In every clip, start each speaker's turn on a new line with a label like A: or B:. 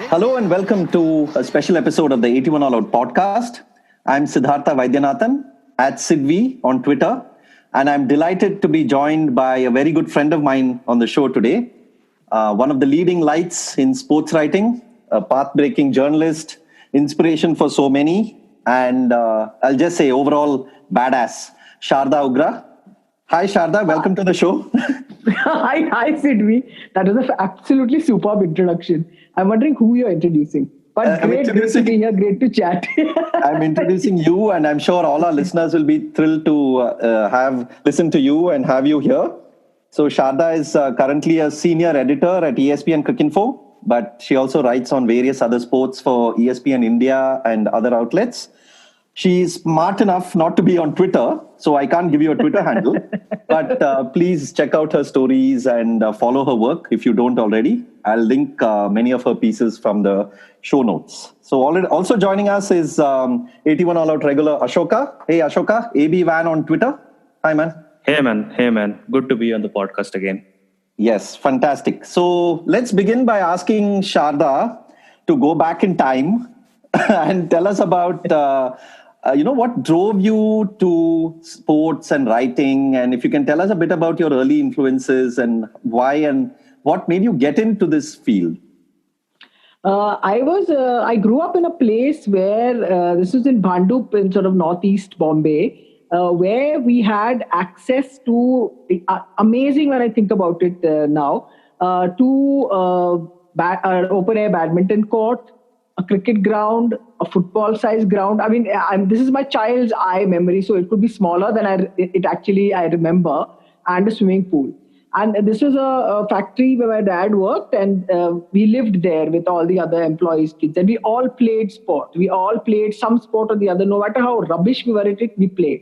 A: Hello and welcome to a special episode of the 81 All Out podcast. I'm Siddhartha Vaidyanathan at Sidvi on Twitter, and I'm delighted to be joined by a very good friend of mine on the show today, one of the leading lights in sports writing, a path-breaking journalist, inspiration for so many, and I'll just say overall badass, Sharda Ugra. Hi, Sharda. Welcome to the show.
B: Hi, Sidvi. That was an absolutely superb introduction. I'm wondering who you're introducing. But great to be here. Great to chat.
A: I'm introducing you, and I'm sure all our listeners will be thrilled to have listened to you and have you here. So Sharda is currently a senior editor at ESPNcricinfo, but she also writes on various other sports for ESPN India and other outlets. She's smart enough not to be on Twitter, so I can't give you a Twitter handle. But please check out her stories and follow her work if you don't already. I'll link many of her pieces from the show notes. So also joining us is 81 All Out regular Ashoka. Hey, Ashoka, AB Van on Twitter. Hi, man.
C: Hey, man. Good to be on the podcast again.
A: Yes, fantastic. So let's begin by asking Sharda to go back in time and tell us about... what drove you to sports and writing? And if you can tell us a bit about your early influences and why and what made you get into this field?
B: I grew up in a place where, this was in Bhandup in sort of northeast Bombay, where we had access to, amazing when I think about it now, to open air badminton court, a cricket ground, a football-sized ground. I mean, this is my child's eye memory, so it could be smaller than I remember, and a swimming pool. And this was a factory where my dad worked, and we lived there with all the other employees' kids. And we all played sport. We all played some sport or the other. No matter how rubbish we were at it, we played.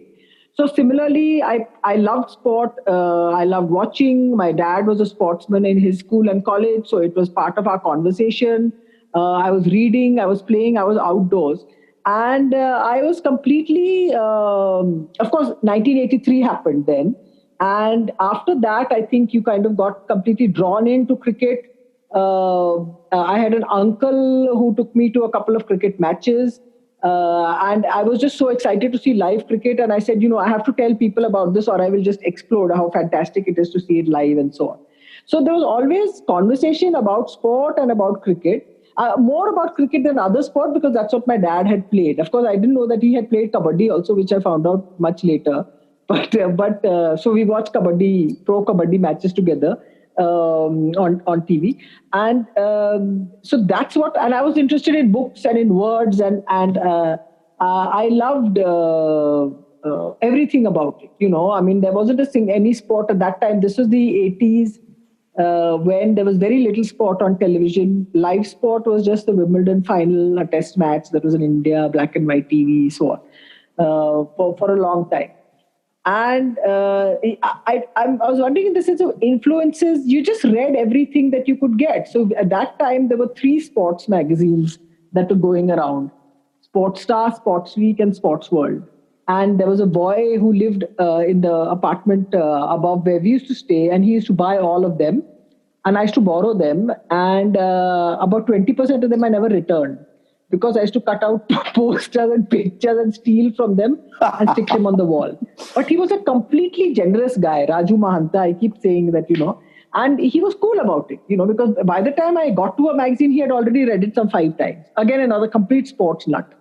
B: So similarly, I loved sport. I loved watching. My dad was a sportsman in his school and college, so it was part of our conversation. I was reading, I was playing, I was outdoors. And I was completely, of course, 1983 happened then. And after that, I think you kind of got completely drawn into cricket. I had an uncle who took me to a couple of cricket matches. And I was just so excited to see live cricket. And I said, I have to tell people about this or I will just explode how fantastic it is to see it live and so on. So there was always conversation about sport and about cricket. More about cricket than other sport because that's what my dad had played. Of course, I didn't know that he had played kabaddi also, which I found out much later. But so we watched pro kabaddi matches together on TV. And so that's what, and I was interested in books and in words and I loved everything about it. I mean, there wasn't any sport at that time. This was the 80s. When there was very little sport on television. Live sport was just the Wimbledon final, a test match that was in India, black and white TV, so on, for a long time. And I was wondering, in the sense of influences, you just read everything that you could get. So at that time, there were 3 sports magazines that were going around: Sports Star, Sports Week, and Sports World. And there was a boy who lived in the apartment above where we used to stay, and he used to buy all of them. And I used to borrow them. And about 20% of them I never returned because I used to cut out posters and pictures and steal from them and stick them on the wall. But he was a completely generous guy, Raju Mahanta. I keep saying that, and he was cool about it, because by the time I got to a magazine, he had already read it some 5 times. Again, another complete sports nut.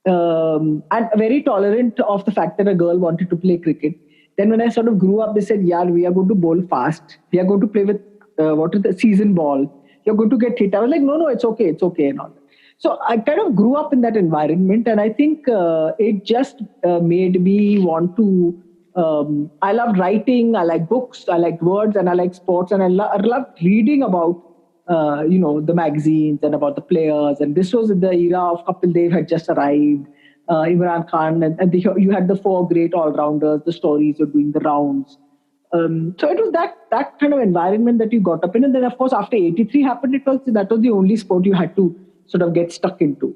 B: And very tolerant of the fact that a girl wanted to play cricket. Then when I sort of grew up, they said, we are going to bowl fast. We are going to play with, the season ball. You're going to get hit. I was like, no, it's okay. And all. So I kind of grew up in that environment. And I think it just made me want to, I loved writing. I like books. I like words and I like sports. And I loved reading about the magazines and about the players. And this was in the era of Kapil Dev had just arrived, Imran Khan, and you had the 4 great all-rounders. The stories were doing the rounds. So it was that kind of environment that you got up in. And then, of course, after 83 happened, that was the only sport you had to sort of get stuck into,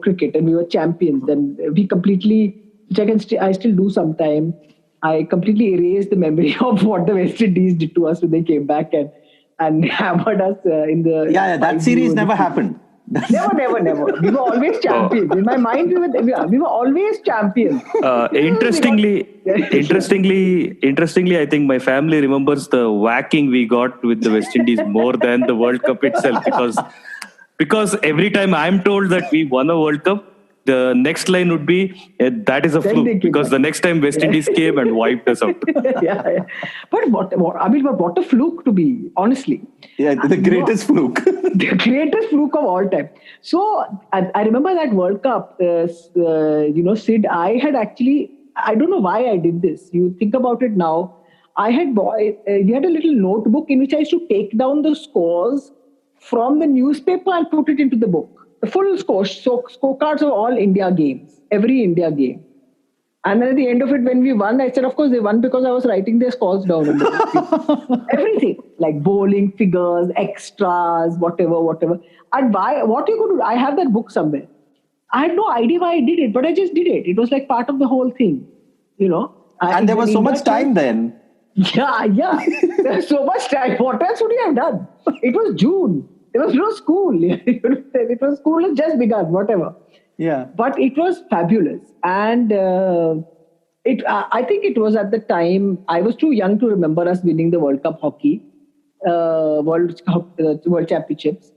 B: cricket. And we were champions. Then we completely, which I still do sometime, I completely erased the memory of what the West Indies did to us when they came back. And and hammered us in the...
A: That series never happened.
B: Never. We were always champions. In my mind, we were always champions.
C: Interestingly, I think my family remembers the whacking we got with the West Indies more than the World Cup itself, because every time I'm told that we won a World Cup, the next line would be, that is a fluke, because the next time West Indies came and wiped us out.
B: yeah. But what a fluke to be, honestly.
A: Yeah, the greatest fluke.
B: The greatest fluke of all time. So I remember that World Cup, Sid, I had actually, I don't know why I did this. You think about it now. We had a little notebook in which I used to take down the scores from the newspaper and put it into the book. The full scorecards of all India games, every India game. And then at the end of it, when we won, I said, of course, they won because I was writing their scores down. Everything, like bowling figures, extras, whatever. And what you could do, I have that book somewhere. I had no idea why I did it, but I just did it. It was like part of the whole thing,
A: And there was so much time then.
B: Yeah. There was so much time. What else would you have done? It was June. There was no school. It was school has just begun, whatever.
A: Yeah.
B: But it was fabulous. And I think it was at the time, I was too young to remember us winning the World Cup hockey, World Championships.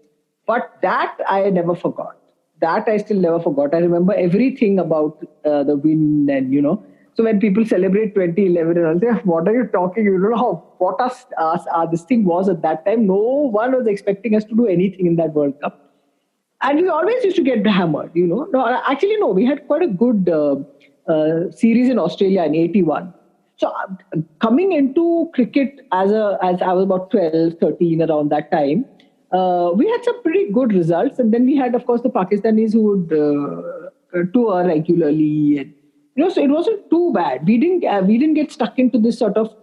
B: But that I never forgot. That I still never forgot. I remember everything about the win and, So when people celebrate 2011 and I'll say, what are you talking? You don't know what this thing was at that time. No one was expecting us to do anything in that World Cup. And we always used to get hammered, No, we had quite a good series in Australia in 81. So coming into cricket as I was about 12, 13 around that time, we had some pretty good results. And then we had, of course, the Pakistanis who would tour regularly. And, so it wasn't too bad. We didn't get stuck into this sort of...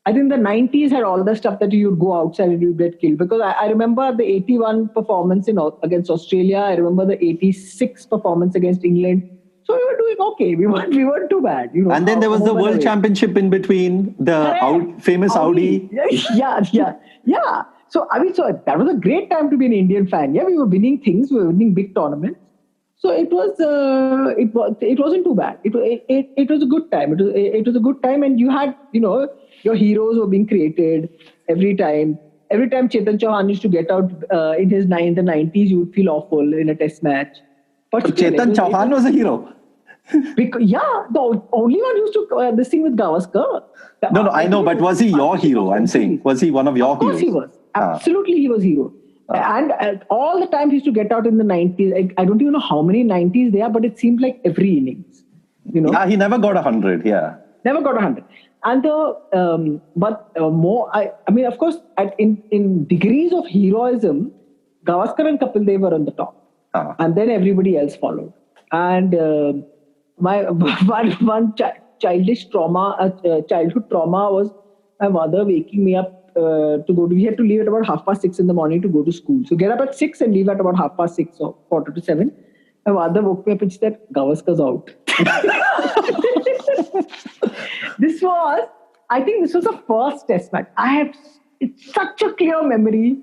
B: I think the 90s had all the stuff that you'd go outside and you'd get killed. Because I remember the 81 performance against Australia. I remember the 86 performance against England. So we were doing okay. We weren't too bad.
A: And then there was the World Championship in between, the famous Audi.
B: Yeah. So that was a great time to be an Indian fan. Yeah, we were winning things. We were winning big tournaments. So it wasn't too bad. It was a good time. It was a good time, and you had your heroes were being created every time. Every time Chetan Chauhan used to get out in the 90s, you would feel awful in a test match.
A: But Chetan Chauhan was a hero.
B: The only one used to this thing with Gavaskar.
A: No, I know, but was he your hero? I'm saying, was he one of your heroes?
B: Of course he was. Absolutely, he was hero. And all the time he used to get out in the 90s. I don't even know how many 90s there are, but it seemed like every innings.
A: Yeah, he never got 100. Yeah,
B: never got 100. And of course, in degrees of heroism, Gavaskar and Kapil Dev were on the top, and then everybody else followed. And my one childhood trauma was my mother waking me up. We had to leave at about 6:30 in the morning to go to school. So get up at 6 and leave at about 6:30 or 7:15. My mother woke me up and she said, Gavaskar's out. I think this was the first test match. It's such a clear memory.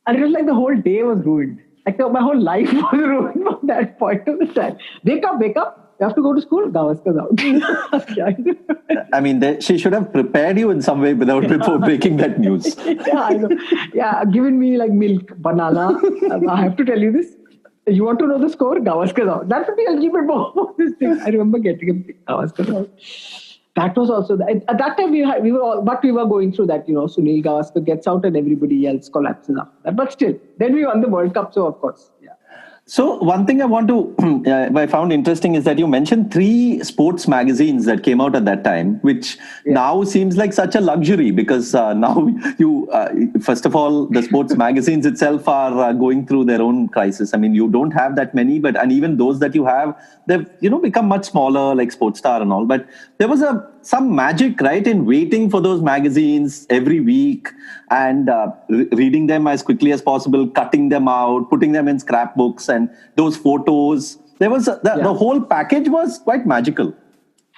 B: And it was like the whole day was ruined. Like my whole life was ruined from that point of the time. Wake up. You have to go to school. Gavaskar's out.
A: I mean, she should have prepared you in some way before breaking that news.
B: Yeah, I know. Yeah, given me like milk, banana. I have to tell you this. You want to know the score? Gavaskar's out. That would be eligible for this thing. I remember getting a Gavaskar's out. That was also at that time we were going through that. Sunil Gavaskar gets out and everybody else collapses after that. But still, then we won the World Cup. So of course, yeah.
A: So one thing I found interesting is that you mentioned 3 sports magazines that came out at that time, which now seems like such a luxury because now first of all, the sports magazines itself are going through their own crisis. I mean, you don't have that many, and even those that you have, they've become much smaller, like Sports Star and all. But there was some magic, right, in waiting for those magazines every week and reading them as quickly as possible, cutting them out, putting them in scrapbooks, and those photos. There was the whole package was quite magical.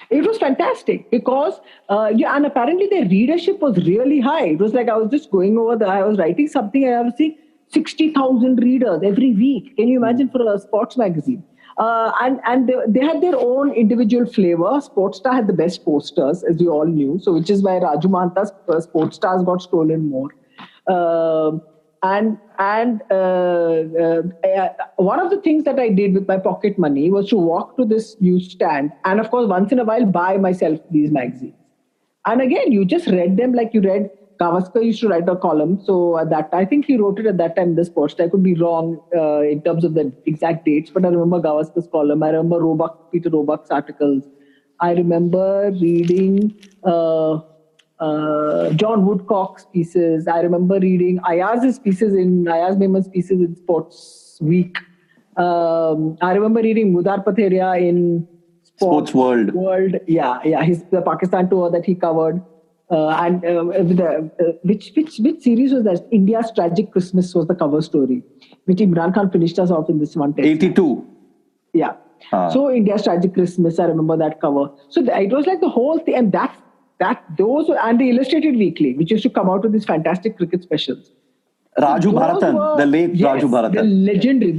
B: It was fantastic because, yeah, and apparently their readership was really high. It was like I was just going over I was writing something and I was seeing 60,000 readers every week. Can you imagine for a sports magazine? And they had their own individual flavor. Sportstar had the best posters, as you all knew. So, which is why Raju Manta's Sportstars got stolen more. Um one of the things that I did with my pocket money was to walk to this newsstand and, of course, once in a while buy myself these magazines. And again, you just read them like you read. Gavaskar used to write a column. So at that, I think he wrote it at that time in the Sports. I could be wrong in terms of the exact dates, but I remember Gavaskar's column. I remember Peter Roebuck's articles. I remember reading John Woodcock's pieces. I remember reading Ayaz Memon's pieces in Sports Week. I remember reading Mudar Patheria in
A: Sports World.
B: Yeah, the Pakistan tour that he covered. Which series was that? India's Tragic Christmas was the cover story, which Imran Khan finished us off in this one.
A: 82.
B: Yeah. So India's Tragic Christmas, I remember that cover. So it was like the whole thing, and those and the Illustrated Weekly, which used to come out with these fantastic cricket specials.
A: Raju Bharatan, the late Raju Bharatan.
B: The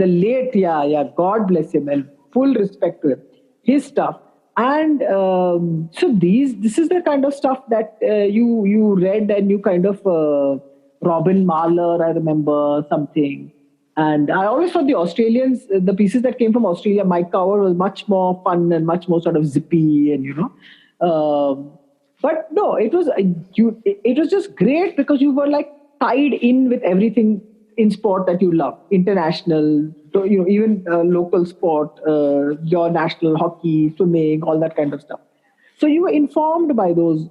B: legendary, God bless him, and full respect to him. His stuff. And so this is the kind of stuff that you read, and you kind of Robin Marler, I remember something. And I always thought the Australians, the pieces that came from Australia, Mike Cower was much more fun and much more sort of zippy, and but no, it was just great because you were like tied in with everything in sport that you love, international, even local sport, your national hockey, swimming, all that kind of stuff. So you were informed by those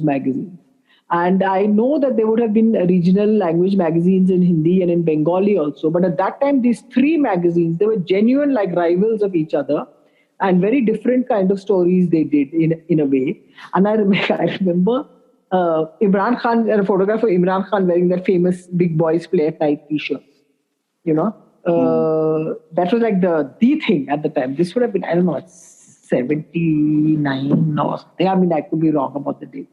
B: magazines. And I know that there would have been regional language magazines in Hindi and in Bengali also. But at that time, these three magazines, they were genuine like rivals of each other, and very different kind of stories they did in a way. And I remember Imran Khan, a photograph of Imran Khan wearing that famous Big Boys Play at Night t-shirt. That was like the thing at the time. This would have been, I don't know, 79 or something. I mean, I could be wrong about the date.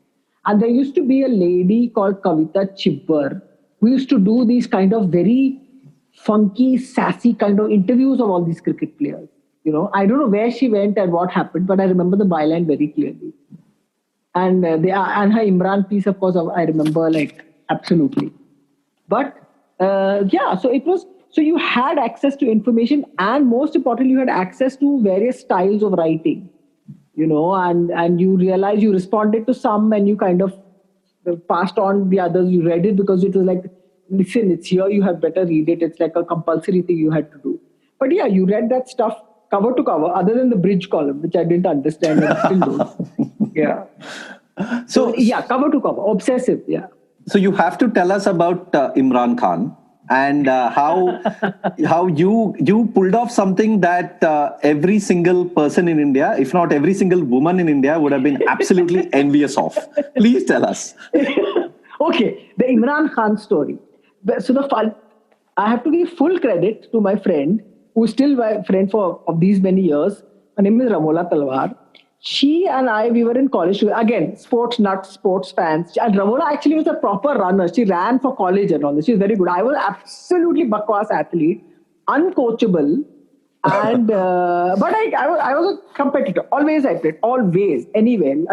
B: And there used to be a lady called Kavita Chibbar who used to do these kind of very funky, sassy kind of interviews of all these cricket players. I don't know where she went and what happened, but I remember the byline very clearly. And and her Imran piece, of course, I remember like absolutely. But so it was. So you had access to information, and most importantly, you had access to various styles of writing. And you realized you responded to some, and you kind of passed on the others. You read it because it was like, listen, it's here. You had better read it. It's like a compulsory thing you had to do. But yeah, you read that stuff cover to cover, other than the bridge column, which I didn't understand and still don't. Yeah. So yeah, cover to cover, obsessive. Yeah.
A: So you have to tell us about Imran Khan and how you pulled off something that every single person in India, if not every single woman in India, would have been absolutely envious of. Please tell us.
B: Okay, the Imran Khan story. So I have to give full credit to my friend, who's still my friend of these many years. Her name is Ramola Talwar. She and I, we were in college together. Again, sports nuts, sports fans. And Ramola actually was a proper runner. She ran for college and all this. She was very good. I was absolutely bakwas athlete, uncoachable. And but I was a competitor. Always I played. Always. Anyway.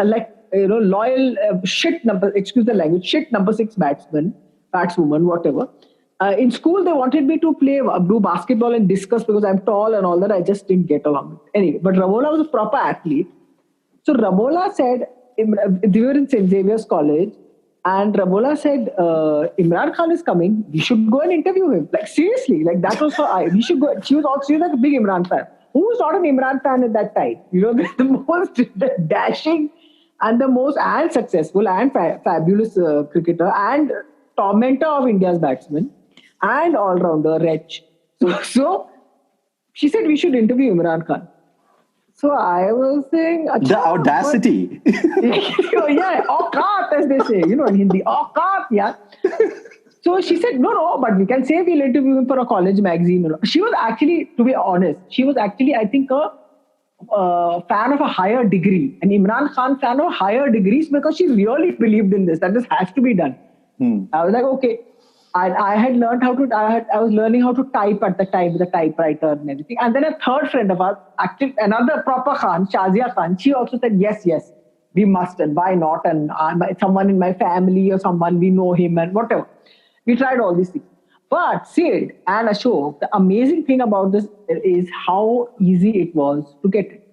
B: Loyal, excuse the language, shit number 6 batswoman, whatever. In school, they wanted me to do basketball and discus because I'm tall and all that. I just didn't get along with it. Anyway, but Ramola was a proper athlete. So Ramola said, they were in St. Xavier's College, and Ramola said, Imran Khan is coming. We should go and interview him. Like, seriously, like that was her eye. We should go. She was like a big Imran fan. Who was not an Imran fan at that time? The most dashing and the most successful and fabulous cricketer and tormentor of India's batsmen and all-rounder, wretch. So she said we should interview Imran Khan. So I was saying...
A: The audacity.
B: Yeah, auqat, as they say, in Hindi. Auqat, yeah. So she said, no, but we can say we'll interview him for a college magazine. She was actually, to be honest, I think, a fan of a higher degree, and Imran Khan fan of higher degrees because she really believed in this, that this has to be done. I was like, okay. I had learned how to, I was learning how to type at the time with the typewriter and everything. And then a third friend of ours, actually another proper Khan, Shazia Khan, she also said, yes, we must, and why not? And someone in my family or someone, we know him and whatever. We tried all these things. But Sid and Ashok, the amazing thing about this is how easy it was to get it,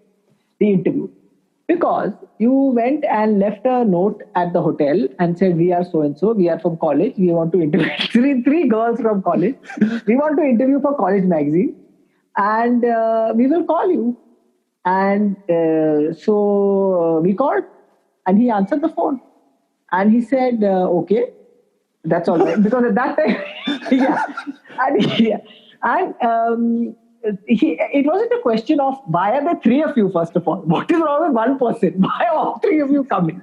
B: the interview. Because you went and left a note at the hotel and said, we are so-and-so, we are from college, we want to interview three girls from college. We want to interview for college magazine and we will call you. And so we called and he answered the phone. And he said, okay, that's all right. Because at that time, it wasn't a question of why are there three of you, first of all. What is wrong with one person? Why are all three of you coming?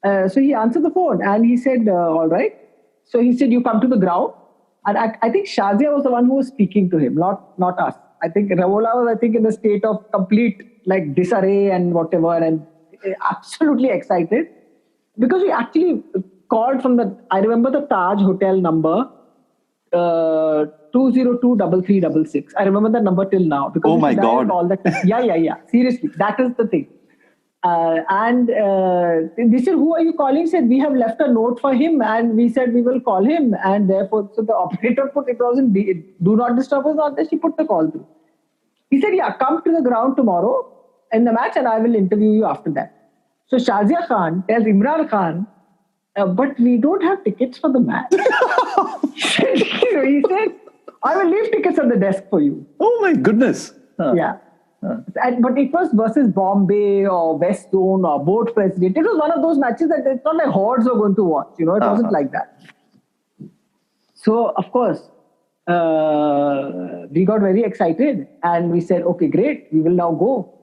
B: So he answered the phone and he said, all right. So he said, you come to the ground. And I think Shazia was the one who was speaking to him, not us. I think Ravola was, in the state of complete disarray and whatever, and absolutely excited. Because we actually called from I remember the Taj Hotel number, 202-3366. I remember the number till now. Because
A: oh my God.
B: All the yeah. Seriously, that is the thing. And they said, who are you calling? He said, we have left a note for him and we said we will call him. And therefore, so the operator put, it was in do not disturb us, not that she put the call through. He said, yeah, come to the ground tomorrow in the match and I will interview you after that. So Shazia Khan tells Imran Khan, but we don't have tickets for the match. So he said, I will leave tickets on the desk for you.
A: Oh my goodness.
B: Yeah. But it was versus Bombay or West Zone or Board President. It was one of those matches that it's not like hordes are going to watch. It wasn't like that. So, of course, we got very excited and we said, okay, great, we will now go.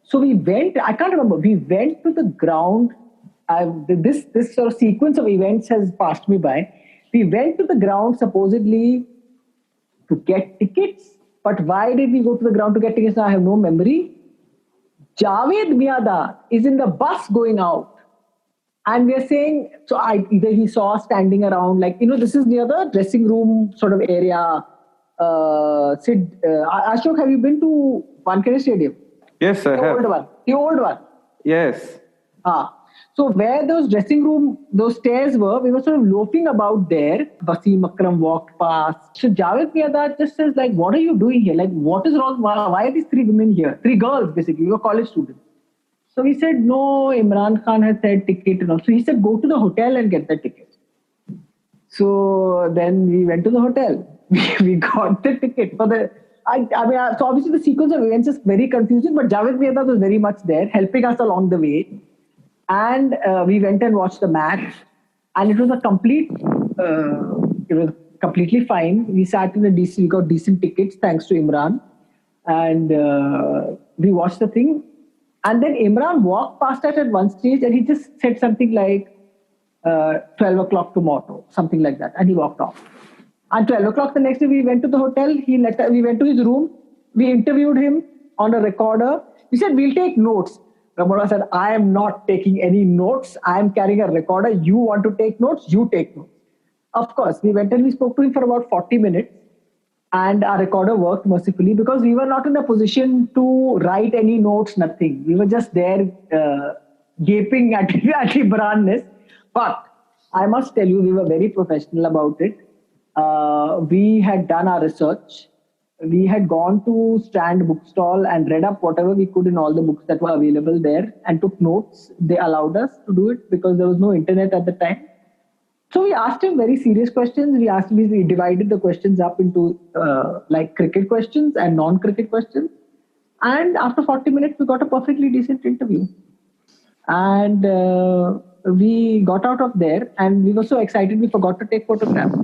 B: So we went, I can't remember, we went to the ground. This sort of sequence of events has passed me by. We went to the ground supposedly to get tickets. But why did we go to the ground to get tickets? I have no memory. Javed Miada is in the bus going out. And we are saying, so either he saw us standing around, this is near the dressing room sort of area. Ashok, have you been to Wankhede Stadium?
C: Yes, I have.
B: The old one.
C: Yes.
B: So where those dressing room, those stairs were, we were sort of loafing about there. Wasim Akram walked past. So Javed Miada just says, what are you doing here? What is wrong? Why are these three women here? Three girls, basically. We were college students. So we said, no, Imran Khan has said ticket and all. So he said, go to the hotel and get the ticket. So then we went to the hotel. We got the ticket for the... so obviously the sequence of events is very confusing, but Javed Miada was very much there, helping us along the way. And we went and watched the match, and it was completely fine. We sat in we got decent tickets thanks to Imran, and we watched the thing. And then Imran walked past us at one stage, and he just said something like 12 o'clock tomorrow, something like that, and he walked off. And 12 o'clock the next day, we went to the hotel. We went to his room. We interviewed him on a recorder. We said, we'll take notes. Ramona said, I am not taking any notes. I am carrying a recorder. You want to take notes? You take notes. Of course, we went and we spoke to him for about 40 minutes. And our recorder worked mercifully because we were not in a position to write any notes, nothing. We were just there gaping at Imran-ness. But I must tell you, we were very professional about it. We had done our research. We had gone to Strand bookstall and read up whatever we could in all the books that were available there and took notes. They allowed us to do it because there was no internet at the time. So we asked him very serious questions. We divided the questions up into cricket questions and non-cricket questions. And after 40 minutes, we got a perfectly decent interview. And we got out of there and we were so excited we forgot to take photographs.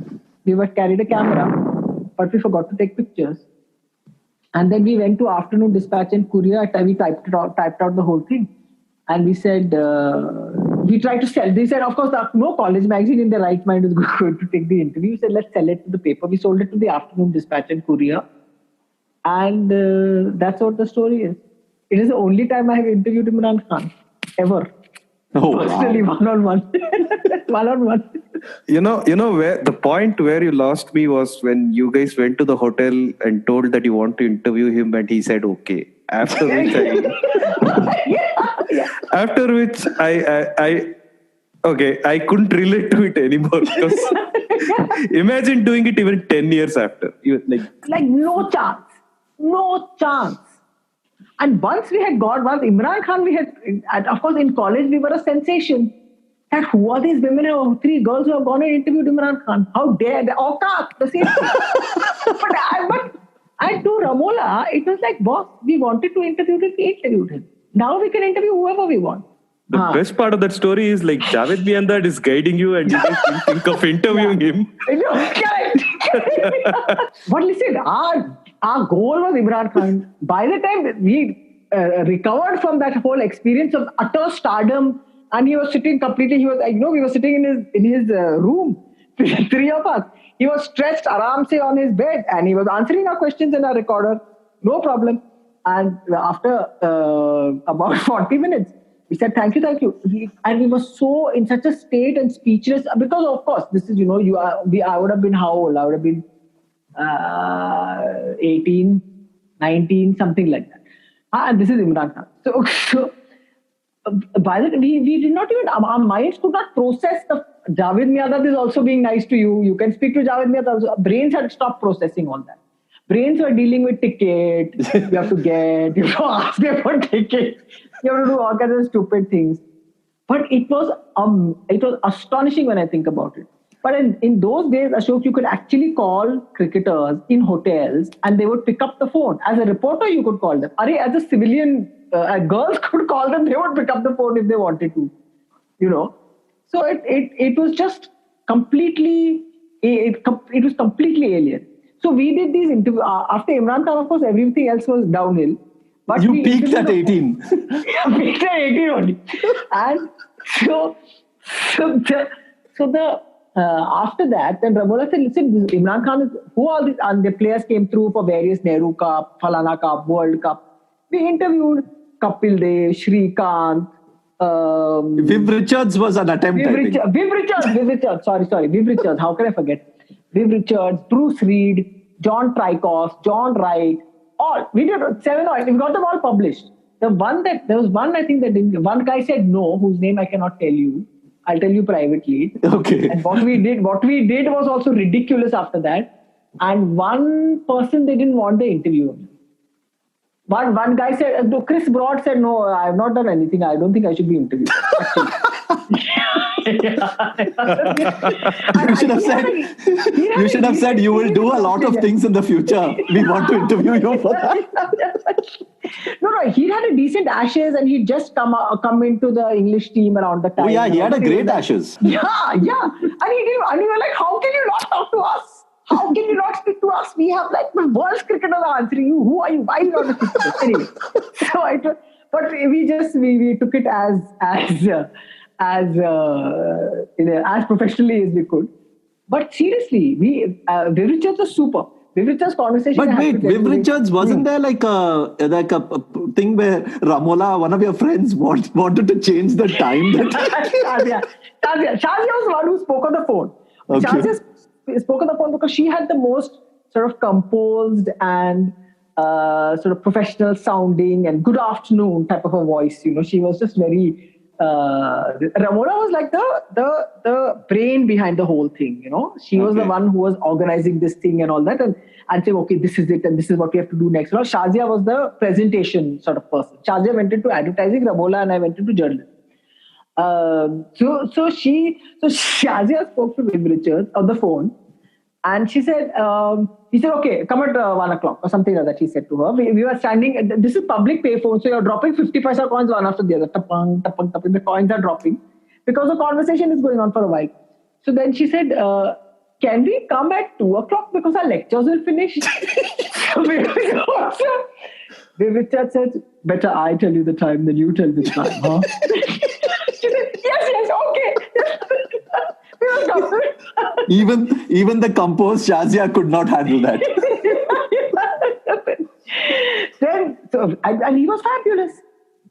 B: We were carried a camera, but we forgot to take pictures. And then we went to Afternoon Dispatch and Courier. We typed out the whole thing. And we said, we tried to sell. They said, of course, no college magazine in their right mind is going to take the interview. We said, let's sell it to the paper. We sold it to the Afternoon Dispatch and Courier. And that's what the story is. It is the only time I have interviewed Imran Khan ever.
A: Oh,
B: Personally,
A: wow.
B: one-on-one. One-on-one.
C: You know where the point where you lost me was when you guys went to the hotel and told that you want to interview him, and he said okay. After which after which I okay, I couldn't relate to it anymore because imagine doing it even 10 years after. You
B: Like no chance. And once Imran Khan, and of course in college we were a sensation. That who are these women or 3 girls who have gone and interviewed Imran Khan? How dare they? The same thing. And to Ramola, it was like, boss, we wanted to interview him, we interviewed him. Now we can interview whoever we want.
C: the best part of that story is like Javed Miandad is guiding you and you guys didn't think of interviewing him.
B: Correct. But listen, our goal was Imran Khan. By the time we recovered from that whole experience of utter stardom, and he was sitting completely, we were sitting in his room, 3 of us. He was stretched aram se on his bed and he was answering our questions in our recorder, no problem. And after about 40 minutes, we said, thank you. And we were so in such a state and speechless because, of course, this is, I would have been how old? I would have been 18, 19, something like that. And this is Imran Khan. So by the time we did not even, our minds could not process the Javed Miandad is also being nice to you. You can speak to Javed Miandad also. Brains had stopped processing all that. Brains were dealing with ticket. You have to ask them for ticket. You have to do all kinds of stupid things. But it was astonishing when I think about it. But in those days, Ashok, you could actually call cricketers in hotels and they would pick up the phone. As a reporter, you could call them. As a civilian, girls could call them. They would pick up the phone if they wanted to. So it was just completely, it was completely alien. So we did these interviews. After Imran Khan, of course, everything else was downhill.
A: But you peaked at 18.
B: Yeah, peaked at 18 only. And after that, then Ramola said, listen, Imran Khan who all these, and the players came through for various Nehru Cup, Falana Cup, World Cup. We interviewed Kapil Dev, Shrikant.
A: Viv Richards was an attempt,
B: Viv Richards. Sorry. Viv Richards. How can I forget? Viv Richards, Bruce Reed, John Trykoff, John Wright. All. We did 7 or 8. We got them all published. There was one, I think, one guy said no, whose name I cannot tell you. I'll tell you privately.
A: Okay.
B: And what we did was also ridiculous after that. And one person, they didn't want the interview. One guy said, Chris Broad said, no, I have not done anything. I don't think I should be interviewed.
A: You should have said you will do a lot of things in the future. We want to interview you for that.
B: No, he had a decent Ashes and he'd just come into the English team around the time.
A: Oh yeah, he had a great Ashes.
B: Yeah. And we were like, how can you not talk to us? How can you not speak to us? We have like the world's cricketers are answering you. Who are you? Why are you not speaking to us? Anyway, but we took it as professionally as we could. But seriously, Viv Richards was super. Viv Richards' conversation.
A: But wait, Viv Richards, wasn't there like a thing where Ramola, one of your friends, wanted to change the time?
B: Shazia was the one who spoke on the phone.
A: Okay.
B: Shazia spoke on the phone because she had the most sort of composed and sort of professional sounding and good afternoon type of a voice. She was just very. Ramola was like the brain behind the whole thing. She was the one who was organizing this thing and all that, and saying, okay, this is it, and this is what we have to do next. Shazia was the presentation sort of person. Shazia went into advertising, Ramola and I went into journalism. So Shazia spoke to Viv Richards on the phone, and she said, he said, okay, come at 1 o'clock or something like that. He said to her, we were standing. This is public payphone, so you're dropping 50 paisa coins one after the other. Tapang, tapang, tapang. The coins are dropping because the conversation is going on for a while. So then she said, can we come at 2 o'clock because our lectures will finish? Viv Richards said, better I tell you the time than you tell the time, huh? She said, yes, okay.
A: Even the composed Shazia could not handle that.
B: And he was fabulous.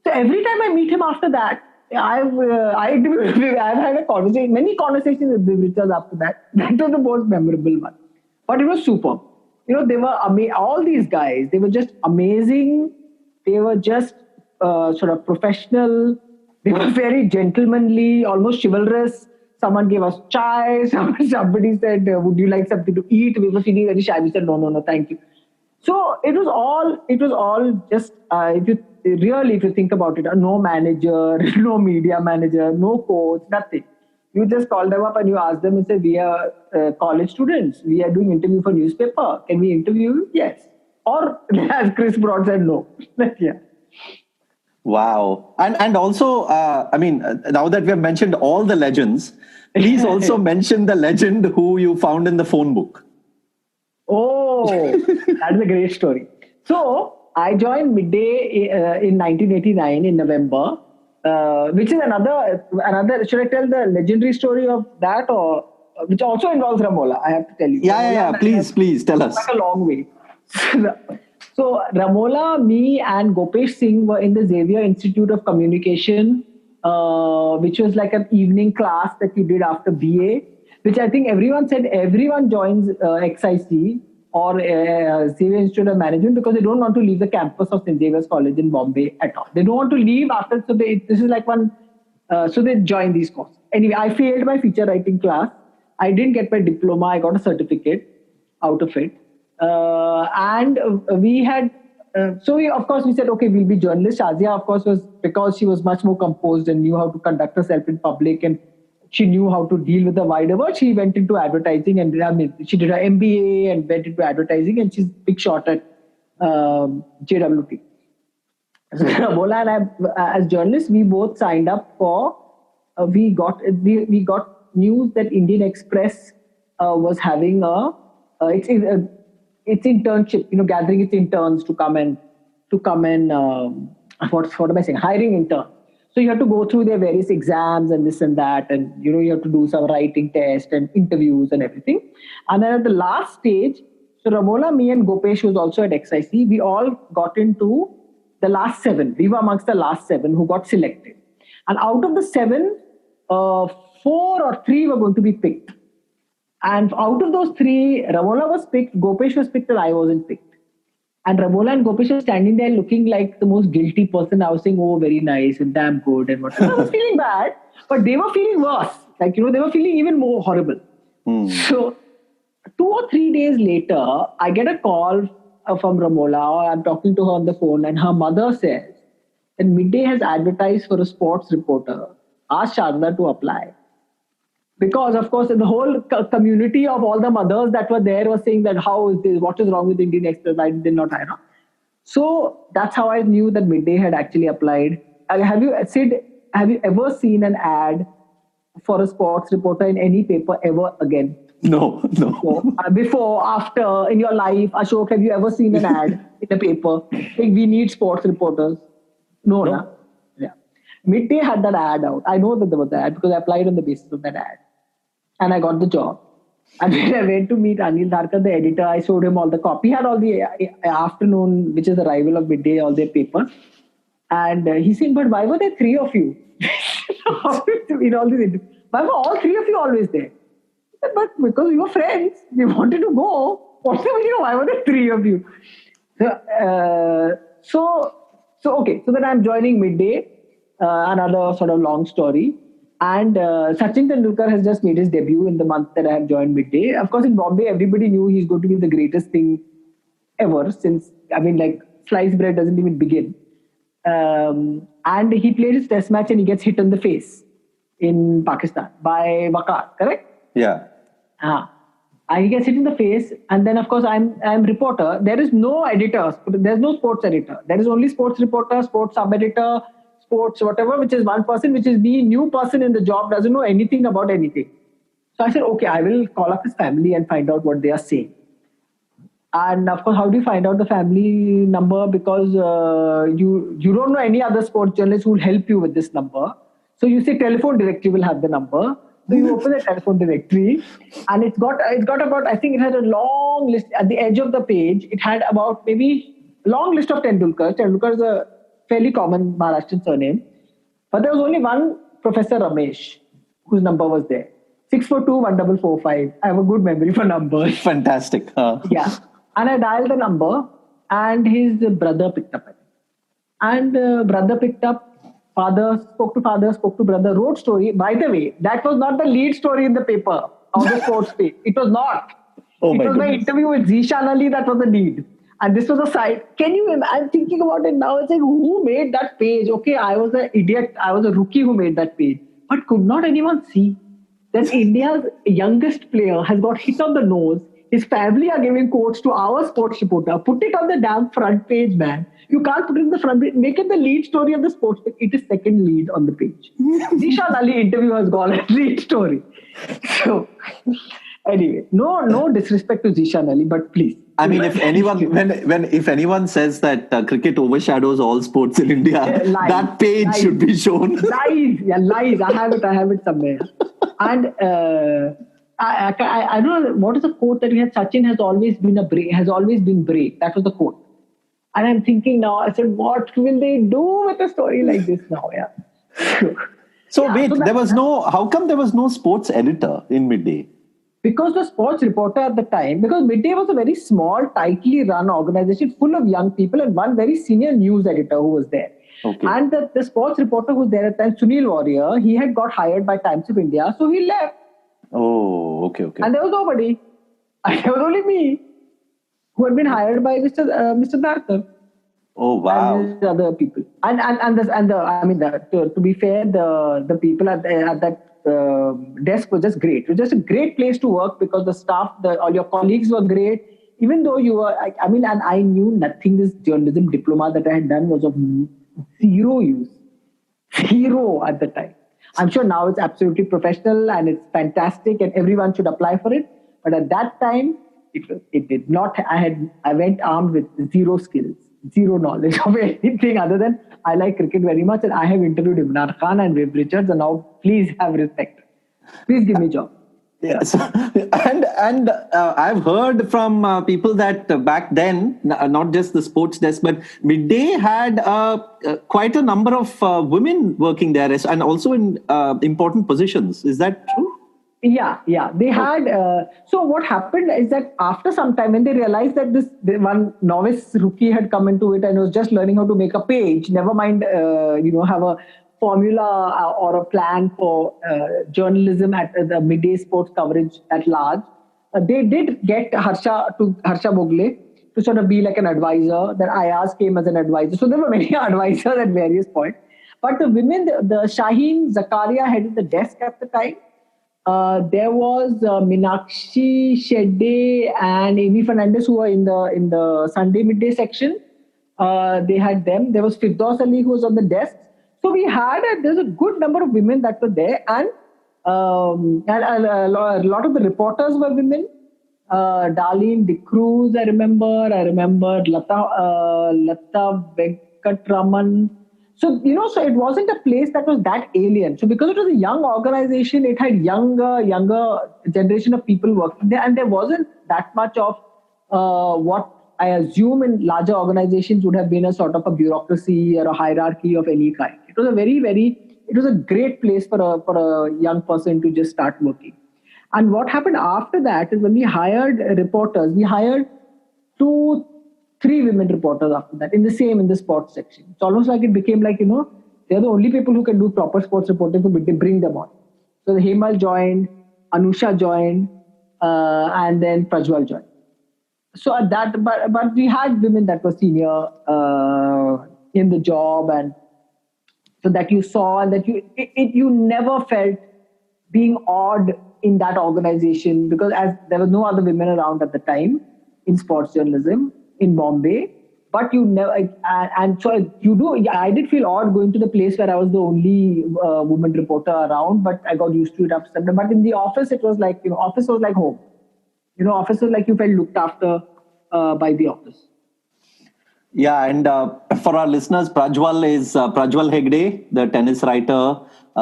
B: So every time I meet him after that, I've had a conversation, many conversations with Richard after that. That was the most memorable one. But it was superb. They were all these guys. They were just amazing. They were just sort of professional. They were very gentlemanly, almost chivalrous. Someone gave us chai. Somebody said, "Would you like something to eat?" We were feeling very shy. We said, "No, thank you." So it was all just if you think about it, no manager, no media manager, no coach, nothing. You just call them up and you ask them and say, "We are college students. We are doing interview for newspaper. Can we interview you?" Yes. Or as Chris Broad said, no. Yeah.
A: Wow. And also, now that we have mentioned all the legends, please also mention the legend who you found in the phone book.
B: Oh, that's a great story. So I joined Midday in 1989 in November, which is another. Should I tell the legendary story of that, or which also involves Ramola? I have to tell you.
A: Yeah. Please tell us.
B: It's a long way. So Ramola, me, and Gopesh Singh were in the Xavier Institute of Communication, which was like an evening class that you did after BA. Which I think everyone said everyone joins XIC or Xavier Institute of Management because they don't want to leave the campus of St. Xavier's College in Bombay at all. They don't want to leave after, so this is like one, so they join these courses. Anyway, I failed my feature writing class. I didn't get my diploma. I got a certificate out of it. And we had, of course we said, okay, we'll be journalists. Shazia, of course, was because she was much more composed and knew how to conduct herself in public and she knew how to deal with the wider world. She went into advertising and she did her MBA and went into advertising and she's a big shot at JWT. So Ramola and I, as journalists, we both signed up for, we got news that Indian Express was having its internship, gathering its interns to come and what am I saying? Hiring interns. So you have to go through their various exams and this and that, and you have to do some writing test and interviews and everything. And then at the last stage, so Ramola, me, and Gopesh, who was also at XIC, we all got into the last 7. We were amongst the last 7 who got selected. And out of the 7, 4 or 3 were going to be picked. And out of those 3, Ramola was picked, Gopesh was picked, and I wasn't picked. And Ramola and Gopesh were standing there looking like the most guilty person. I was saying, oh, very nice and damn good and whatever. I was feeling bad, but they were feeling worse. Like, they were feeling even more horrible. So 2 or 3 days later, I get a call from Ramola, or I'm talking to her on the phone, and her mother says that Midday has advertised for a sports reporter. Ask Sharda to apply. Because, of course, the whole community of all the mothers that were there was saying that, how is this? What is wrong with Indian Express? Why did they not hire her? So that's how I knew that Midday had actually applied. Have you ever seen an ad for a sports reporter in any paper ever again?
A: No.
B: So, before, after, in your life, Ashok, have you ever seen an ad in a paper saying we need sports reporters? No. Nah? Yeah. Midday had that ad out. I know that there was that ad because I applied on the basis of that ad. And I got the job. And when I went to meet Anil Dharkar, the editor, I showed him all the copy. He had all the afternoon, which is the rival of Midday, all their papers. And he said, but why were there 3 of you? In all these interviews. Why were all 3 of you always there? He said, but because we were friends, we wanted to go. What's the meaning of why were there 3 of you? So then I'm joining Midday, another sort of long story. And Sachin Tendulkar has just made his debut in the month that I have joined Midday. Of course, in Bombay, everybody knew he's going to be the greatest thing ever since, sliced bread doesn't even begin. And he played his test match and he gets hit in the face in Pakistan by Waqar, correct?
A: Yeah.
B: And he gets hit in the face. And then, of course, I'm reporter. There is no editor. There's no sports editor. There is only sports reporter, sports sub-editor, sports, whatever, which is one person, which is the new person in the job, doesn't know anything about anything. So I said, okay, I will call up his family and find out what they are saying. And of course, how do you find out the family number? Because you don't know any other sports journalist who will help you with this number. So you say telephone directory will have the number. So you open the telephone directory and it got about, I think it had a long list at the edge of the page. It had about maybe long list of Tendulkar. Tendulkar is a fairly common Maharashtrian surname. But there was only one Professor Ramesh, whose number was there. 642-1445. I have a good memory for numbers.
A: Fantastic.
B: Yeah. And I dialed the number and his brother picked up it. And brother picked up, father, spoke to brother, wrote story. By the way, that was not the lead story in the paper of the sports page. It was not. It was my interview with Zishan Ali that was the lead. And this was a side. I'm thinking about it now. It's like, who made that page? Okay, I was an idiot. I was a rookie who made that page. But could not anyone see that India's youngest player has got hit on the nose? His family are giving quotes to our sports reporter. Put it on the damn front page, man. You can't put it in the front page. Make it the lead story of the sports page. It is second lead on the page. Zishan Ali interview has gone as lead story. So, anyway, no disrespect to Zishan Ali, but please.
A: I mean, if anyone says that cricket overshadows all sports in India, that page should be shown.
B: Lies. I have it somewhere. And I don't know what is the quote that we had. Sachin has always been brave. That was the quote. And I'm thinking now, I said, what will they do with a story like this now? Yeah.
A: How come there was no sports editor in Midday?
B: Because the sports reporter at the time, because Midday was a very small, tightly run organization full of young people and one very senior news editor who was there. Okay. And the sports reporter who was there at the time, Sunil Warrior, he had got hired by Times of India, so he left.
A: Oh, okay.
B: And there was nobody. And there was only me, who had been hired by Mr. Darkar.
A: Oh, wow.
B: And other people. To be fair, the people at that desk was just great. It was just a great place to work because the staff, all your colleagues were great. Even though you were, and I knew nothing. This journalism diploma that I had done was of zero use. Zero at the time. I'm sure now it's absolutely professional and it's fantastic and everyone should apply for it. But at that time, it did not. I went armed with zero skills, zero knowledge of anything other than I like cricket very much and I have interviewed Imran Khan and Viv Richards and now please have respect. Please give me a job.
A: Yes. And I've heard from people that back then, not just the sports desk, but Midday had quite a number of women working there and also in important positions. Is that true?
B: Yeah. They had. So what happened is that after some time, when they realized that the one novice rookie had come into it and was just learning how to make a page, never mind, have a formula or a plan for journalism at the Midday sports coverage at large. They did get Harsha Bogle to sort of be like an advisor. Then Ayaz came as an advisor. So there were many advisors at various points. But the women, the Shaheen Zakaria headed the desk at the time. There was Meenakshi Shedde and Amy Fernandez who were in the Sunday Midday section. They had them. There was Firdaus Ali who was on the desk. So we had there's a good number of women that were there, and a lot of the reporters were women. Darlene De Cruz, I remember Lata Venkatraman. So it wasn't a place that was that alien. So because it was a young organization, it had younger generation of people working there, and there wasn't that much of what I assume in larger organizations would have been a sort of a bureaucracy or a hierarchy of any kind. It was a great place for a young person to just start working. And what happened after that is when we hired reporters, we hired 2-3 women reporters after that in the sports section. It's almost like it became like, they're the only people who can do proper sports reporting, so they bring them on. So Hemal joined, Anusha joined, and then Prajwal joined. So at that, but we had women that were senior in the job, and so that you saw and that you never felt being odd in that organization because as there were no other women around at the time in sports journalism in Bombay. But you never, and so you do. I did feel odd going to the place where I was the only woman reporter around, but I got used to it after some time. But in the office, it was like office was like home. Office was like you felt looked after by the office.
A: Yeah, and for our listeners, Prajwal is Prajwal Hegde, the tennis writer,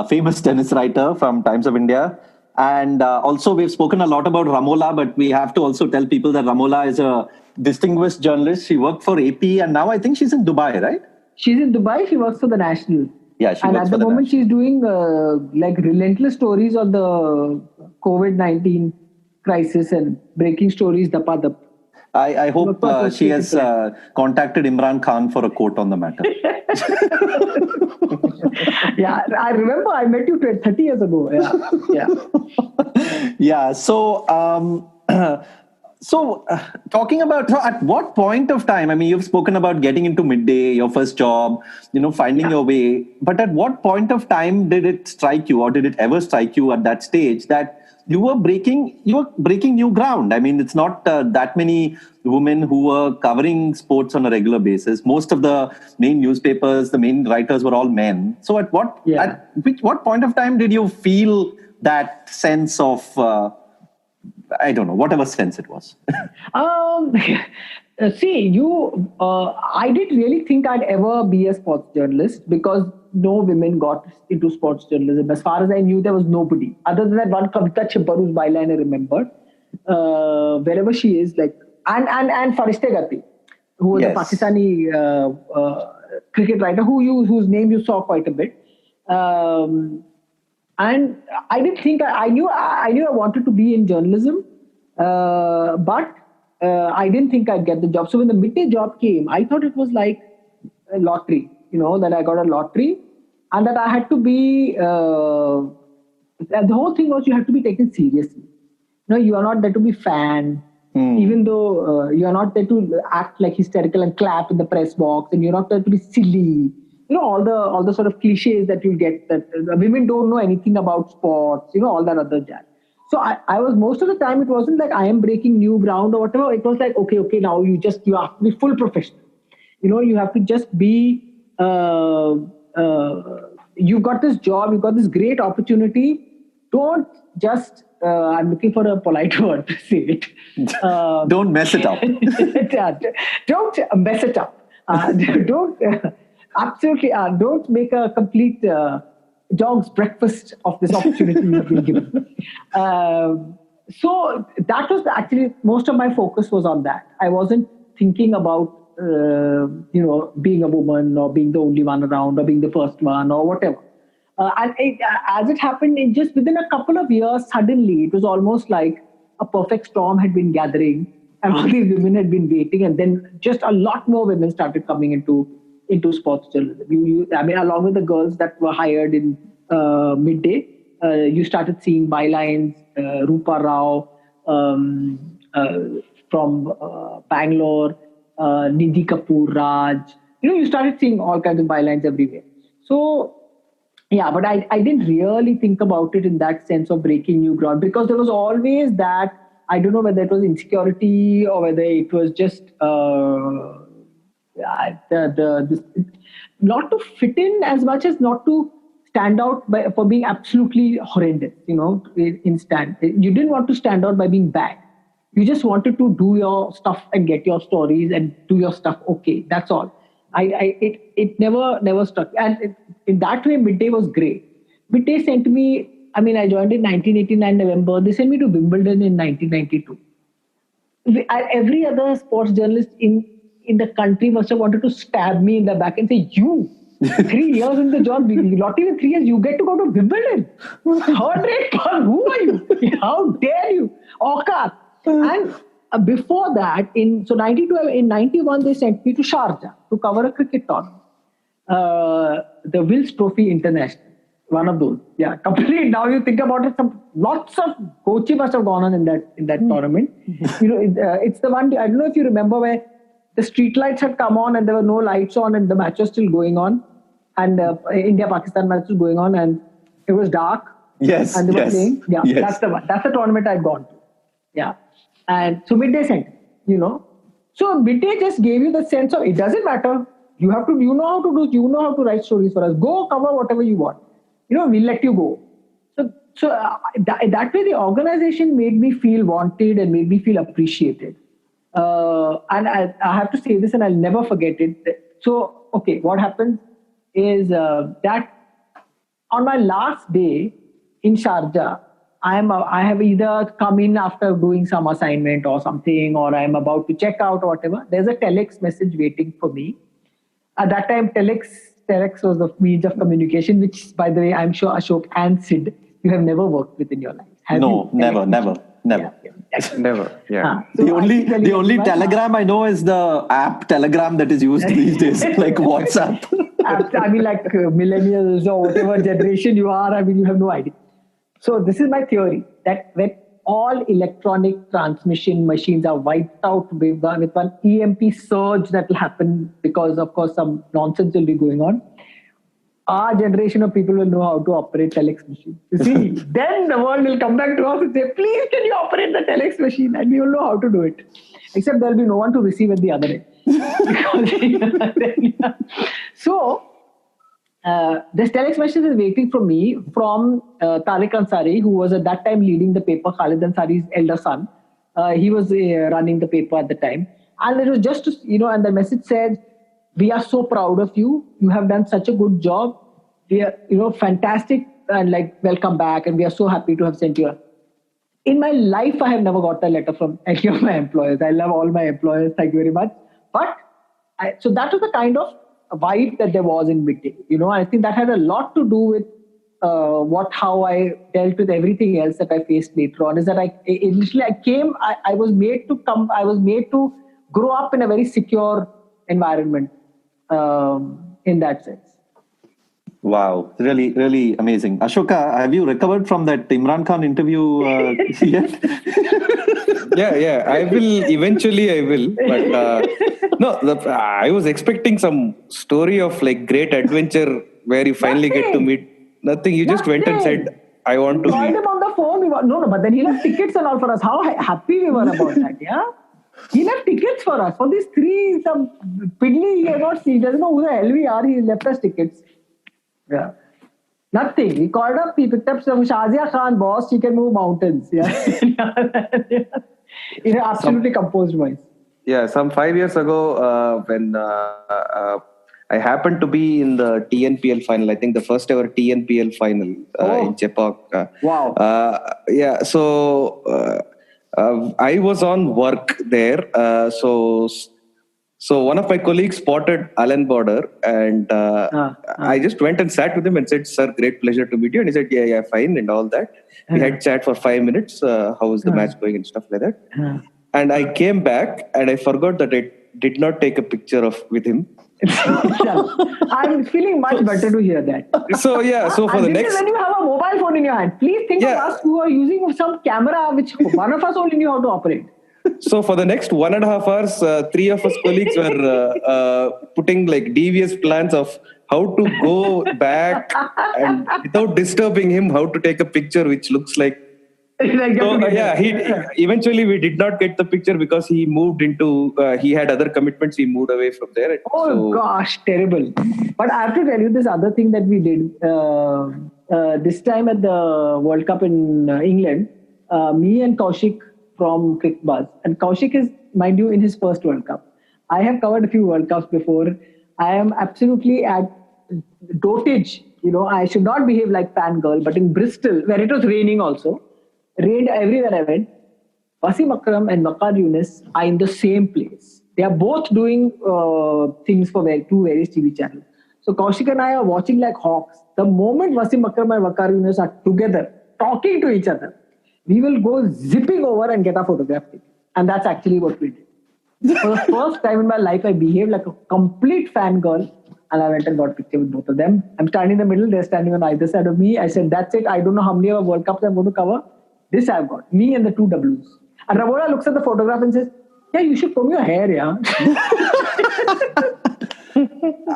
A: famous tennis writer from Times of India. And also, we've spoken a lot about Ramola, but we have to also tell people that Ramola is a distinguished journalist. She worked for AP, and now I think she's in Dubai, right?
B: She's in Dubai. She works for the National.
A: Yeah, she
B: and
A: works
B: at
A: for
B: the
A: the
B: moment,
A: National.
B: she's doing like relentless stories on the COVID-19 crisis and breaking stories. Dapadap.
A: I hope she has contacted Imran Khan for a quote on the matter.
B: Yeah, I remember I met you 30 years ago. Yeah.
A: Yeah. So, talking about at what point of time? I mean, you've spoken about getting into midday, your first job, finding your way. But at what point of time did it strike you, or did it ever strike you at that stage that you were breaking new ground? I mean, it's not that many women who were covering sports on a regular basis. Most of the main newspapers, the main writers were all men. So at what point of time did you feel that sense of I don't know, whatever sense it was?
B: See, I didn't really think I'd ever be a sports journalist because no women got into sports journalism. As far as I knew, there was nobody. Other than that one Kavita Chibbar, whose byline I remembered. Wherever she is, and Farishte Gati, who was a Pakistani cricket writer whose name you saw quite a bit. And I didn't think I knew I wanted to be in journalism, but I didn't think I'd get the job. So when the midday job came, I thought it was like a lottery, that I got a lottery and that I had to be, the whole thing was you have to be taken seriously. You are not there to be fan, even though you are not there to act like hysterical and clap in the press box, and you're not there to be silly. All the sort of cliches that you'll get that women don't know anything about sports, all that other jazz. So I was, most of the time, it wasn't like I am breaking new ground or whatever. It was like, okay, now you have to be full professional. You have to just be, you've got this job, you've got this great opportunity. Don't just, I'm looking for a polite word to say it.
A: Don't mess it up.
B: Don't mess it up. Absolutely, don't make a complete dog's breakfast of this opportunity you have been given. So that was actually, most of my focus was on that. I wasn't thinking about, being a woman or being the only one around or being the first one or whatever. As it happened, just within a couple of years, suddenly it was almost like a perfect storm had been gathering and all these women had been waiting, and then just a lot more women started coming into sports journalism. I mean, along with the girls that were hired in midday, you started seeing bylines, Rupa Rao from Bangalore, Nidhi Kapoor Raj. You started seeing all kinds of bylines everywhere. So, yeah, but I didn't really think about it in that sense of breaking new ground, because there was always that, I don't know whether it was insecurity or whether it was just not to fit in as much as not to stand out for being absolutely horrendous, instant. You didn't want to stand out by being bad. You just wanted to do your stuff and get your stories and do your stuff okay. That's all. It never struck. And in that way, Midday was great. Midday sent me, I joined in 1989 November. They sent me to Wimbledon in 1992. Every other sports journalist in the country must have wanted to stab me in the back and say, you, 3 years in the job, not even 3 years, you get to go to Wimbledon. Third-rate person, who are you? How dare you? Aukat. And before that, in 91, they sent me to Sharjah to cover a cricket tournament. The Wills Trophy International, one of those. Yeah, complete. Now you think about it, lots of coaching must have gone on in that tournament. It's the one, I don't know if you remember, where the street lights had come on and there were no lights on and the match was still going on, and India-Pakistan match was going on and it was dark.
A: Yes.
B: And they were playing. Yeah,
A: yes.
B: That's the one. That's the tournament I'd gone to. Yeah. And so Midday sent, So Midday just gave you the sense of, it doesn't matter. You know how to write stories for us. Go cover whatever you want. We'll let you go. So that way the organization made me feel wanted and made me feel appreciated. And I have to say this, and I'll never forget it. So, okay, what happens is that on my last day in Sharjah, I have either come in after doing some assignment or something, or I'm about to check out or whatever. There's a telex message waiting for me. At that time, telex was the means of communication, which, by the way, I'm sure Ashok and Sid, you have never worked with in your life. Have
A: No,
B: you?
A: never.
B: Yeah.
D: Never. Yeah.
A: The only telegram I know is the app Telegram that is used these days, like WhatsApp.
B: I mean, like millennials or whatever generation you are, I mean, you have no idea. So this is my theory, that when all electronic transmission machines are wiped out with one EMP surge that will happen because, of course, some nonsense will be going on, our generation of people will know how to operate telex machine. You see, then the world will come back to us and say, please, can you operate the telex machine? And we will know how to do it. Except there will be no one to receive at the other end. So, this telex message is waiting for me from Tariq Ansari, who was at that time leading the paper, Khalid Ansari's elder son. He was running the paper at the time. And it was just, and the message said, we are so proud of you. You have done such a good job. We are, fantastic, and welcome back. And we are so happy to have sent you. In my life, I have never got a letter from any of my employers. I love all my employers. Thank you very much. But so that was the kind of vibe that there was in midday. I think that had a lot to do with how I dealt with everything else that I faced later on. Is that initially I was made to grow up in a very secure environment in that sense.
A: Wow, really, really amazing. Ashoka, have you recovered from that Imran Khan interview yet?
D: Yeah. I will. But I was expecting some story of great adventure where you finally get to meet. Nothing. You just went and said, "I want to meet."
B: Called him on the phone. No, but then he left tickets and all for us. How happy we were about that, yeah. He left tickets for us. For these three, some piddly he has not seen. He doesn't know who the hell we are. He left us tickets. Yeah. Nothing. He called up, he picked up some Shazia Khan, boss, she can move mountains. Yeah. In an absolutely composed voice.
D: Yeah, some 5 years ago, when I happened to be in the TNPL final, I think the first ever TNPL final in Chepauk.
B: Wow.
D: So I was on work there. So one of my colleagues spotted Alan Border, and I just went and sat with him and said, "Sir, great pleasure to meet you." And he said, "Yeah, fine," and all that. We had chat for 5 minutes. How was the match going and stuff like that. And I came back and I forgot that I did not take a picture with him.
B: I'm feeling much better to hear that.
D: So for the next,
B: is when you have a mobile phone in your hand, please think of us who are using some camera which one of us only knew how to operate.
D: So for the next 1.5 hours, three of us colleagues were putting devious plans of how to go back and without disturbing him, how to take a picture which looks like. Eventually we did not get the picture because he moved into, he had other commitments, he moved away from there.
B: Gosh, terrible. But I have to tell you this other thing that we did. This time at the World Cup in England, me and Kaushik from Crickbuzz, and Kaushik is, mind you, in his first World Cup. I have covered a few World Cups before. I am absolutely at dotage. I should not behave like fangirl, but in Bristol, where it was raining also, rained everywhere I went, Wasim Akram and Waqar Yunus are in the same place. They are both doing things for two various TV channels. So Kaushik and I are watching like hawks. The moment Wasim Akram and Waqar Yunus are together, talking to each other, we will go zipping over and get a photograph taken. And that's actually what we did. For the first time in my life, I behaved like a complete fangirl. And I went and got a picture with both of them. I'm standing in the middle. They're standing on either side of me. I said, that's it. I don't know how many of World Cups I'm going to cover. This I've got. Me and the two Ws. And Ravoda looks at the photograph and says, yeah, you should comb your hair, yeah.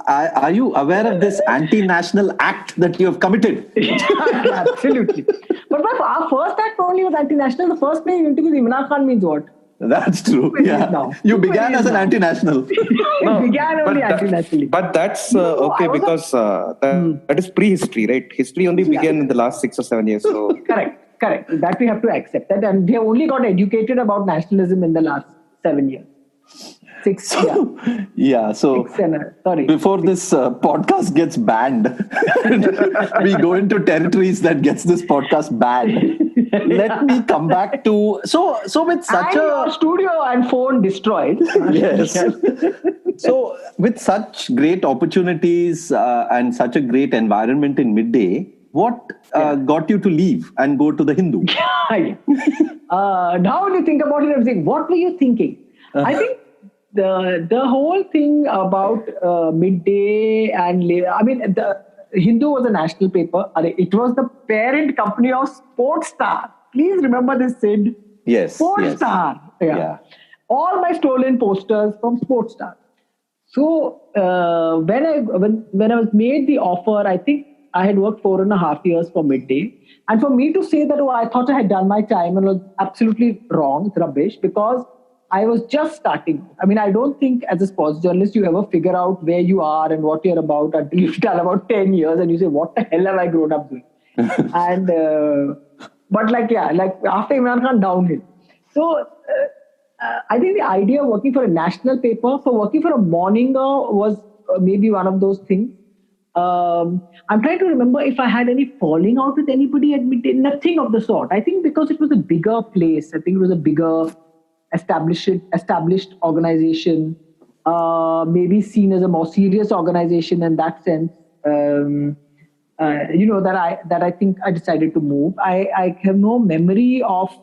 A: Are you aware of this anti-national act that you have committed?
B: Absolutely. But our first act only was anti-national. The first name you interviewed Imran Khan means what?
A: That's true. Yeah. You began as an anti-national.
B: It began only anti-nationally.
D: But that's okay because that is prehistory, right? History only began in the last 6 or 7 years. So.
B: Correct. That we have to accept that. And we have only got educated about nationalism in the last 7 years.
A: So before this podcast gets banned, we go into territories that gets this podcast banned. let me come back to so with such
B: and your studio and phone destroyed.
A: Yes. So with such great opportunities and such a great environment in midday, what got you to leave and go to the Hindu?
B: Now when you think about it, I'm saying, what were you thinking? I think the whole thing about midday and the Hindu was a national paper. It was the parent company of Sports Star. Please remember this, Sid.
A: Yes.
B: Sports Star. Yeah. All my stolen posters from Sports Star. So when I was made the offer, I think I had worked 4.5 years for midday. And for me to say that, I thought I had done my time, and was absolutely wrong, it's rubbish, because I was just starting. I mean, I don't think as a sports journalist you ever figure out where you are and what you're about until you've done about 10 years and you say, what the hell have I grown up doing? And but after Imran Khan, downhill. So I think the idea of working for a national paper, for working for a morninger, was maybe one of those things. I'm trying to remember if I had any falling out with anybody at midday. Nothing of the sort. I think because it was a bigger place. I think it was a bigger established organization, maybe seen as a more serious organization in that sense. That I think I decided to move. I have no memory of,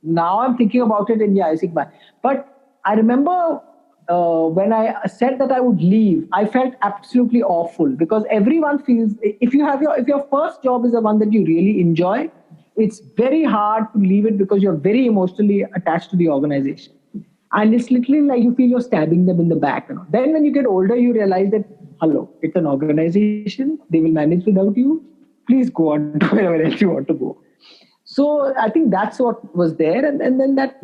B: now I'm thinking about it and I think back. But I remember when I said that I would leave, I felt absolutely awful, because everyone feels, if your first job is the one that you really enjoy, it's very hard to leave it because you're very emotionally attached to the organization. And it's literally like you feel you're stabbing them in the back. Then when you get older, you realize that, hello, it's an organization. They will manage without you. Please go on to wherever else you want to go. So I think that's what was there. And then that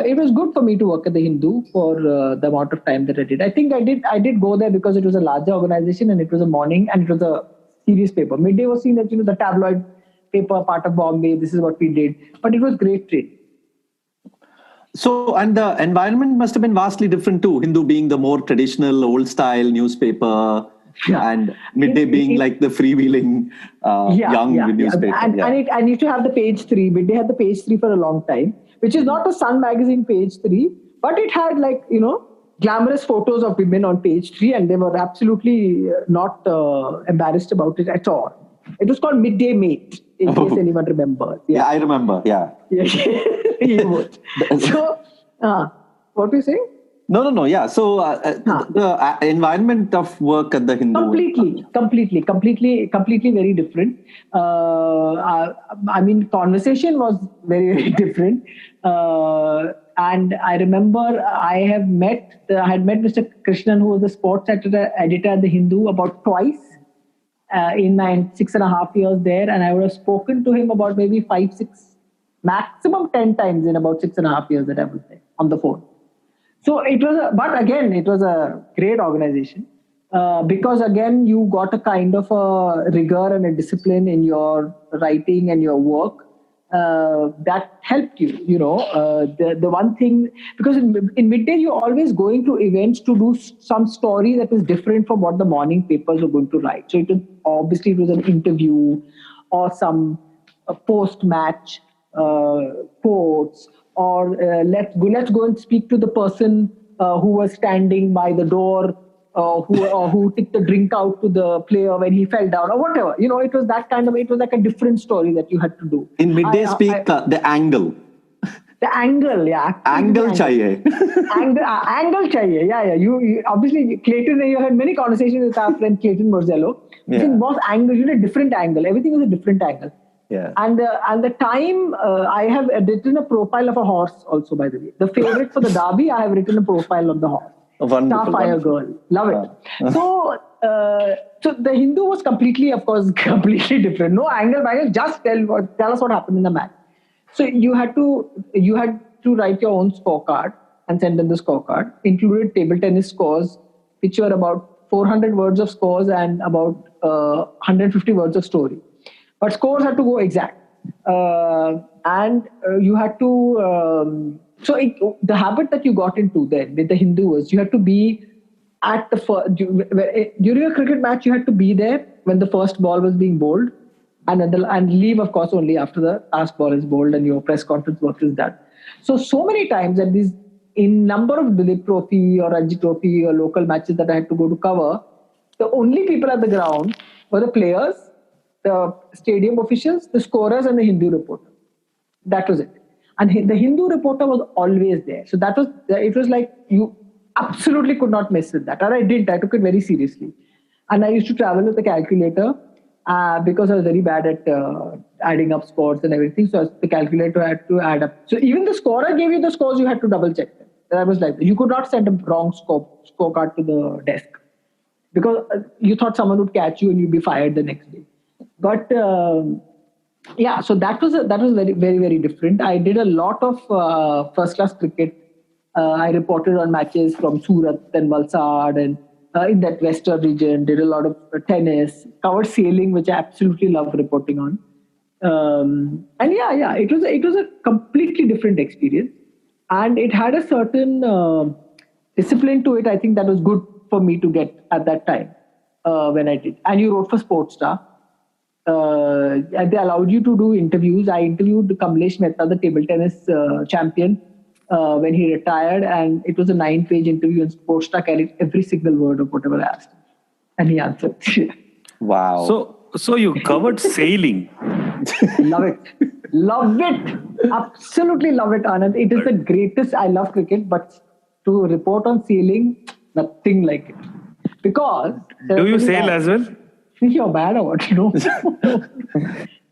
B: it was good for me to work at the Hindu for the amount of time that I did. I think I did go there because it was a larger organization and it was a morning and it was a serious paper. Midday was seen as, the tabloid paper, part of Bombay. This is what we did. But it was great trade.
A: So, and the environment must have been vastly different too. Hindu being the more traditional, old-style newspaper, and midday being like the freewheeling young newspaper.
B: And it used to have the page 3. Midday had the page 3 for a long time, which is not a Sun magazine page 3, but it had glamorous photos of women on page 3, and they were absolutely not embarrassed about it at all. It was called Midday Mate, in case anyone remembers.
A: Yeah, I remember. Yeah.
B: You would. So, what were you saying?
A: No. Yeah. So the environment of work at the Hindu.
B: Completely very different. Conversation was very, very different. And I remember I had met Mr. Krishnan, who was the sports editor at the Hindu, about twice in my 6.5 years there. And I would have spoken to him about maybe 5, 6, maximum 10 times in about 6.5 years that I was there on the phone. So it was a great organization because again, you got a kind of a rigor and a discipline in your writing and your work that helped you, the one thing, because in midday, you're always going to events to do some story that is different from what the morning papers are going to write. So it was an interview or some post-match quotes, or let's go and speak to the person who was standing by the door, who took the drink out to the player when he fell down, or whatever. It was that kind of. It was like a different story that you had to do.
A: In midday the angle.
B: The angle, yeah.
A: Angle chahiye.
B: Angle chahiye, yeah. You obviously, Clayton, you had many conversations with our friend Clayton Morzello. Yeah. Both angles, a different angle. Everything is a different angle.
A: Yeah.
B: And the time, I have written a profile of a horse also, by the way. The favorite for the Derby, I have written a profile of the horse. Starfire Girl. Love it. So the Hindu was completely different. No angle, just tell us what happened in the match. So you had to write your own scorecard and send in the scorecard. Included table tennis scores, which were about 400 words of scores and about 150 words of story. But scores had to go exact. And you had to... the habit that you got into then with the Hindu was you had to be during a cricket match, you had to be there when the first ball was being bowled. and leave, of course, only after the last ball is bowled and your press conference work is done. So many times that these, in number of Dilip Trophy or Ranji Trophy or local matches that I had to go to cover, the only people at the ground were the players, the stadium officials, the scorers, and the Hindu reporter. That was it. And the Hindu reporter was always there. So it was like you absolutely could not mess with that. And I didn't. I took it very seriously. And I used to travel with a calculator because I was very bad at adding up scores and everything. So the calculator had to add up. So even the scorer gave you the scores, you had to double check them. That was like, you could not send a wrong scorecard to the desk because you thought someone would catch you and you'd be fired the next day. But yeah, so that was very, very, very different. I did a lot of first-class cricket. I reported on matches from Surat and Valsad and in that western region. Did a lot of tennis. Covered sailing, which I absolutely love reporting on. And yeah, it was a completely different experience, and it had a certain discipline to it. I think that was good for me to get at that time when I did. And you wrote for Sports Star. They allowed you to do interviews. I interviewed Kamlesh Mehta, the table tennis champion, when he retired, and it was a 9-page interview, and Sports Star carried every single word of whatever I asked him, and he answered.
A: Wow.
C: So you covered sailing.
B: Love it, absolutely love it, Anand. It is the greatest. I love cricket, but to report on sailing, nothing like it. Because
C: do you sail as well?
B: You're bad or what? No.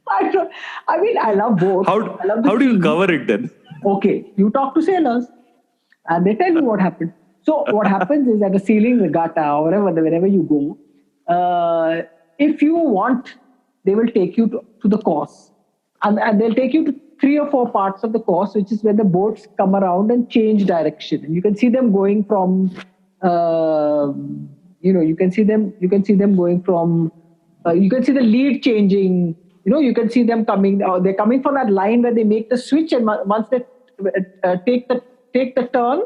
B: I mean, I love boats.
C: How do you cover it then?
B: Okay, you talk to sailors and they tell you what happened. So what happens is at a sailing regatta or wherever you go, if you want, they will take you to the course. And they'll take you to 3 or 4 parts of the course, which is where the boats come around and change direction. And you can see them going from... you can see them going from, you can see the lead changing, you can see them coming, they're coming from that line where they make the switch, and once they take the turn,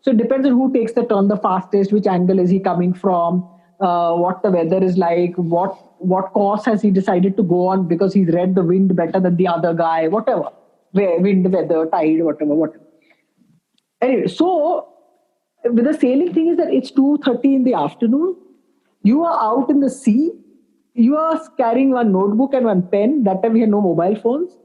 B: so it depends on who takes the turn the fastest, which angle is he coming from, what the weather is like, what course has he decided to go on because he's read the wind better than the other guy, whatever, wind, weather, tide, whatever. Anyway, so with the sailing thing is that it's 2:30 in the afternoon. You are out in the sea. You are carrying one notebook and one pen. That time we had no mobile phones.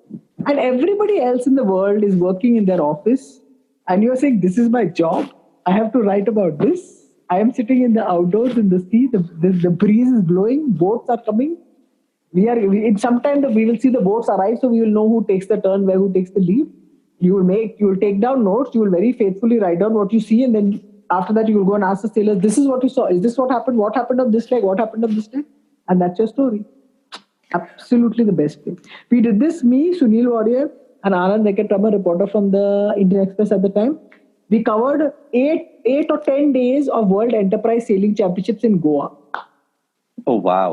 B: And everybody else in the world is working in their office. And you are saying, this is my job. I have to write about this. I am sitting in the outdoors in the sea. The breeze is blowing. Boats are coming. In some time we will see the boats arrive. So we will know who takes the turn, who takes the lead. You will take down notes. You will very faithfully write down what you see, and then after that you will go and ask the sailors, "This is what you saw. Is this what happened? What happened on this leg? What happened on this leg?" And that's your story. Absolutely the best thing. We did this. Me, Sunil Warrior, and Anand Venkatramma, reporter from the Indian Express at the time. We covered 8 or 10 days of World Enterprise Sailing Championships in Goa.
A: Oh wow!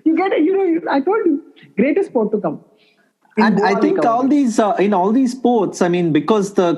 B: You get it. I told you, greatest sport to come.
A: And I think in all these sports, I mean, because the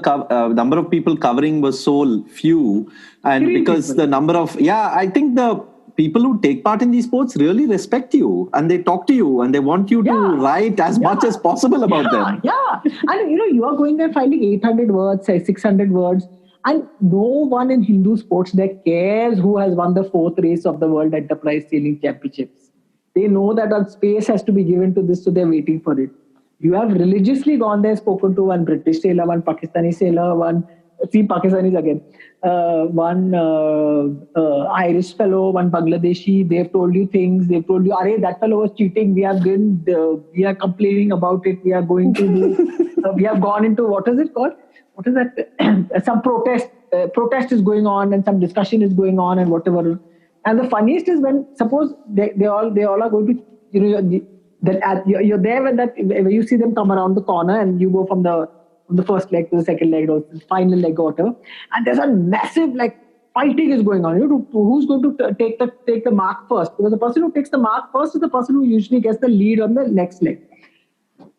A: number of people covering was so few, and because the number of, I think the people who take part in these sports really respect you, and they talk to you, and they want you to write as much as possible about them.
B: Yeah, and you are going there filing 800 words, say 600 words, and no one in Hindu sports there cares who has won the 4th race of the World Enterprise Sailing Championships. They know that a space has to be given to this, so they're waiting for it. You have religiously gone there, spoken to one British sailor, one Pakistani sailor, one Pakistanis again, one Irish fellow, one Bangladeshi. They've told you things. They've told you, "Arey, that fellow was cheating. We are complaining about it. We are going to do. We have gone into, what is it called? What is that? Some protest. Protest is going on, and some discussion is going on, and whatever." And the funniest is when suppose they all are going to you're there when you see them come around the corner and you go from the first leg to the second leg or the final leg or whatever, and there's a massive fighting is going on. Who's going to take the mark first? Because the person who takes the mark first is the person who usually gets the lead on the next leg.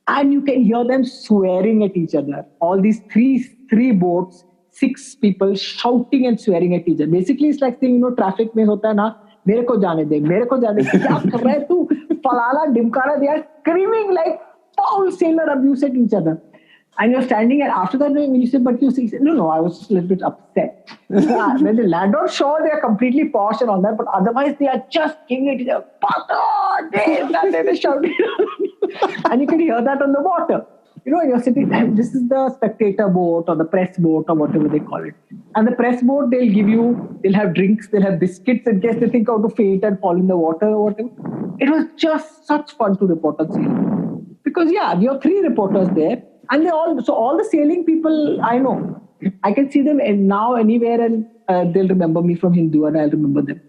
B: And you can hear them swearing at each other. All these three boats, 6 people shouting and swearing at each other. Basically, it's like saying, traffic mein hota hai na, मेरे को जाने दे, क्या कर रहा है तू, फलाना ढिमकाना, they are screaming like foul sailor abuse at each other. And you're standing, and after that, when you say, but you see, no, I was a little bit upset. When they land on shore, they are completely posh and all that, but otherwise, they are just giving it, they're shouting. And you can hear that on the water. You're sitting there, this is the spectator boat or the press boat or whatever they call it. And the press boat, they'll have drinks, they'll have biscuits in case they think how to faint and fall in the water or whatever. It was just such fun to report on sailing. Because, we have 3 reporters there. And all the sailing people I know, I can see them now anywhere, and they'll remember me from Hindu, and I'll remember them,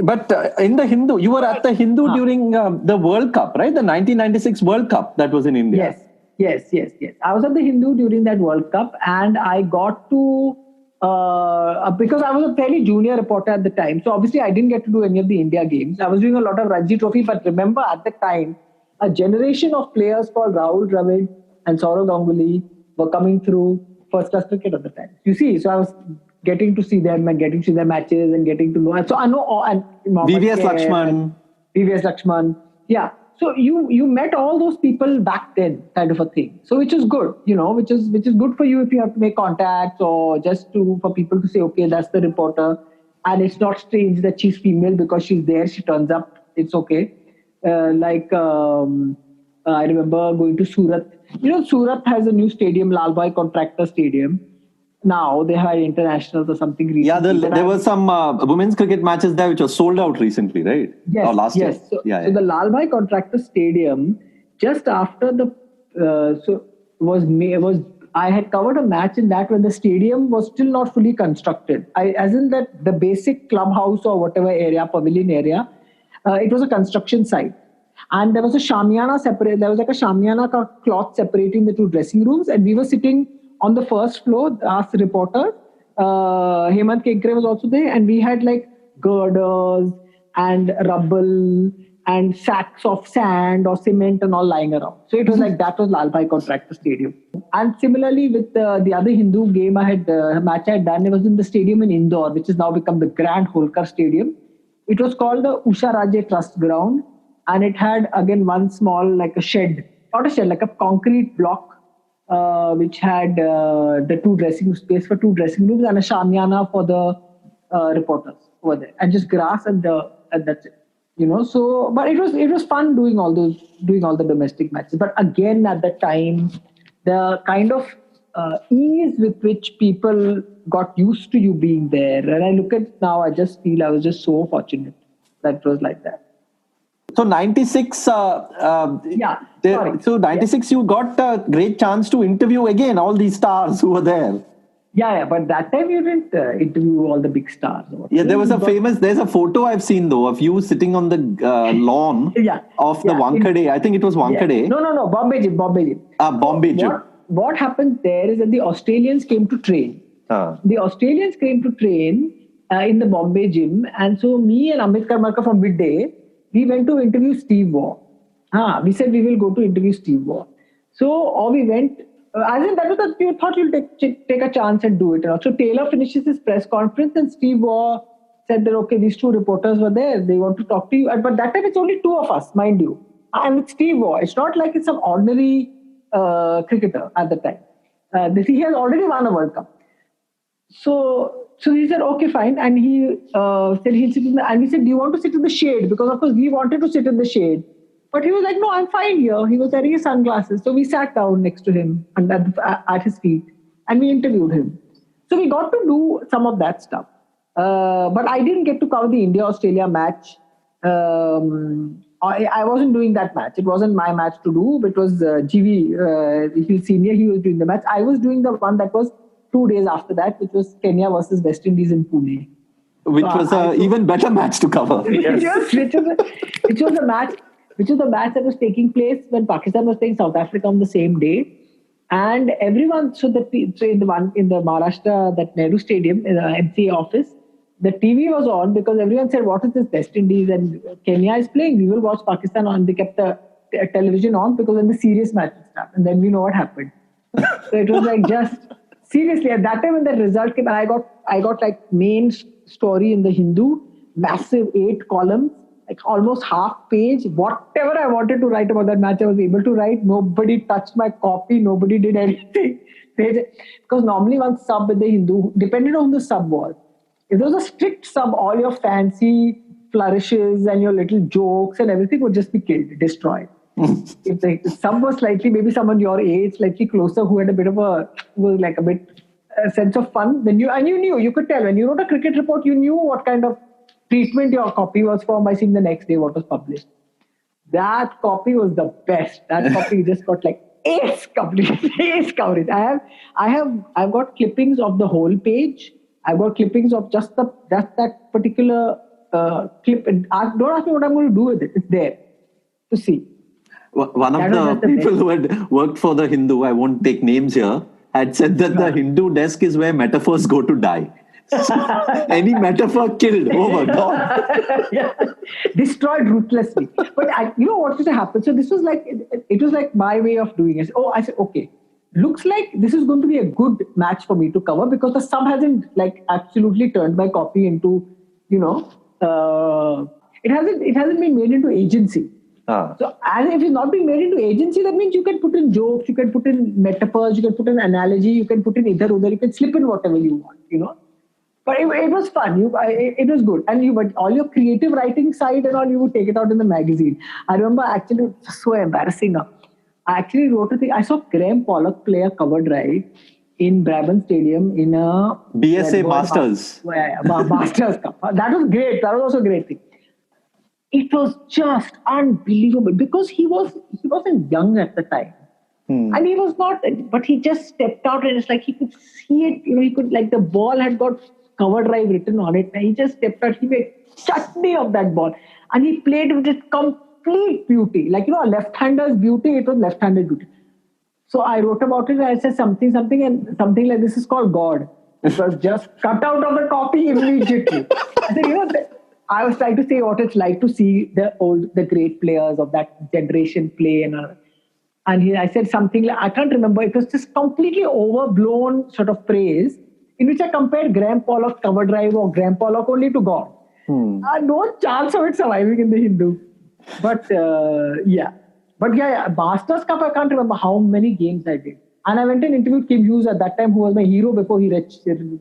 A: But in the Hindu, you were at the Hindu during the World Cup, right? The 1996 World Cup that was in India.
B: Yes. I was at the Hindu during that World Cup, and I got to, because I was a fairly junior reporter at the time, so obviously I didn't get to do any of the India games. I was doing a lot of Ranji Trophy, but remember at the time, a generation of players called Rahul Dravid and Saurav Ganguly were coming through first-class cricket at the time. You see, so I was getting to see them and getting to see their matches and getting to know. So I know, and
A: VVS Lakshman.
B: Yeah. So you met all those people back then, kind of a thing. So which is good, which is good for you if you have to make contacts, or just for people to say, okay, that's the reporter, and it's not strange that she's female because she's there, she turns up, it's okay. I remember going to Surat. Surat has a new stadium, Lal Bhai Contractor Stadium. Now they have internationals or something recently.
A: Yeah, there were some women's cricket matches there which were sold out recently, right?
B: Yes,
A: or last year.
B: So the Lal Bhai Contractor Stadium, just after I had covered a match in that when the stadium was still not fully constructed. As in that the basic clubhouse or whatever area, pavilion area, it was a construction site. And there was a shamiana there was like a shamiana cloth separating the 2 dressing rooms. And we were sitting on the first floor, us reporters. Hemant Kekre was also there. And we had like girders and rubble and sacks of sand or cement and all lying around. So it was like that was Lal Bhai Contractor Stadium. And similarly with the other Hindu game match I had done, it was in the stadium in Indore, which has now become the Grand Holkar Stadium. It was called the Usha Raje Trust Ground. And it had, again, one small, like a shed, not a shed, like a concrete block, which had the 2 space for 2 dressing rooms and a shamiana for the reporters over there. And just grass and that's it. So, but it was fun doing all the domestic matches. But again, at that time, the kind of ease with which people got used to you being there. And I look at it now, I just feel I was just so fortunate that it was like that.
A: So 96, So 96, you got a great chance to interview again all these stars who were there.
B: Yeah, but that time you didn't interview all the big stars.
A: There's a photo I've seen though of you sitting on the lawn of the Wankhede. I think it was Wankhede.
B: No, Bombay Gym.
A: Bombay Gym.
B: What happened there is that the Australians came to train. The Australians came to train in the Bombay Gym. And so me and Amit Karmarkar from Midday, we went to interview Steve Waugh. We said we will go to interview Steve Waugh. So we went, as in that was we thought you'll take a chance and do it. So Taylor finishes his press conference and Steve Waugh said that, okay, these 2 reporters were there. They want to talk to you. But that time it's only 2 of us, mind you. And it's Steve Waugh. It's not like it's some ordinary cricketer at the time. He has already won a World Cup. So he said, okay, fine. And he said he'll sit and we said, do you want to sit in the shade? Because of course we wanted to sit in the shade. But he was like, no, I'm fine here. He was wearing his sunglasses. So we sat down next to him and at his feet and we interviewed him. So we got to do some of that stuff. But I didn't get to cover the India-Australia match. I wasn't doing that match. It wasn't my match to do. It was GV, he's senior. He was doing the match. I was doing the one that was 2 days after that, which was Kenya versus West Indies in Pune.
A: Which was an even better match to cover.
B: Yes. which was a match that was taking place when Pakistan was playing South Africa on the same day. And everyone, in the Maharashtra, that Nehru Stadium, in the MCA office, the TV was on because everyone said, what is this West Indies? And Kenya is playing. We will watch Pakistan on. They kept the television on because when the serious match would start. And then we know what happened. So it was like just, seriously, at that time when the result came, and I got like main story in the Hindu massive 8 columns, like almost half page. Whatever I wanted to write about that match, I was able to write. Nobody touched my copy. Nobody did anything. Because normally one sub in the Hindu, depending on who the sub was. If there was a strict sub, all your fancy flourishes and your little jokes and everything would just be killed, destroyed. If the sub was maybe someone your age, slightly closer, who had a bit of a sense of fun, then you could tell when you wrote a cricket report, you knew what kind of treatment your copy was for by seeing the next day what was published. That copy was the best. That copy just got ace coverage. I've got clippings of the whole page. I've got clippings of just that particular clip. And don't ask me what I'm going to do with it. It's there to see.
A: One of the people who had worked for the Hindu, I won't take names here, had said that the Hindu desk is where metaphors go to die. Any metaphor killed, over, gone.
B: Yeah. Destroyed ruthlessly. But you know what used to happen? So this was it was my way of doing it. I said, okay, looks like this is going to be a good match for me to cover because the sub hasn't absolutely turned my copy into, it hasn't been made into agency. So, and if it's not being made into agency, that means you can put in jokes, you can put in metaphors, you can put in analogy, you can put in idhar-udhar, you can slip in whatever you want, But it was fun. It was good. And but all your creative writing side and all, you would take it out in the magazine. I remember actually, it was so embarrassing. I actually wrote a thing. I saw Graham Pollock play a cover drive in Brabant Stadium in a
A: BSA Masters.
B: Masters Cup. That was great. That was also a great thing. It was just unbelievable because he wasn't young at the time. And he was not, but he just stepped out and it's he could see it, he could, the ball had got cover drive written on it. And he just stepped out, he made chutney of that ball. And he played with it complete beauty. A left-hander's beauty, it was left-handed beauty. So I wrote about it and I said something and something like this is called God. It was just cut out of the copy immediately. I said, I was trying to say what it's like to see the great players of that generation play and I said something I can't remember. It was just completely overblown sort of praise in which I compared Graham Pollock's cover drive or Graham Pollock only to God. No chance of it surviving in the Hindu. But Masters Cup, I can't remember how many games I did. And I went and interviewed Kim Hughes at that time, who was my hero before he left and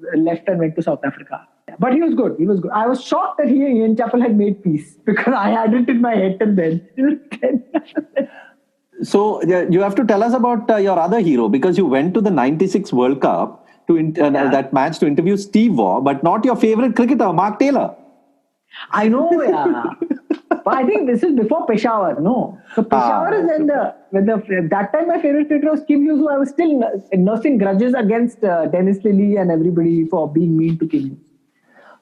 B: went to South Africa. But he was good. I was shocked that he and Ian Chappell had made peace because I had it in my head till then.
A: So you have to tell us about your other hero because you went to the 96 World Cup that match to interview Steve Waugh, but not your favorite cricketer, Mark Taylor.
B: I know, yeah. But I think this is before Peshawar, no? So Peshawar is that time my favorite cricketer was Kim Hughes, who I was still nursing grudges against Dennis Lilly and everybody for being mean to Kim Hughes.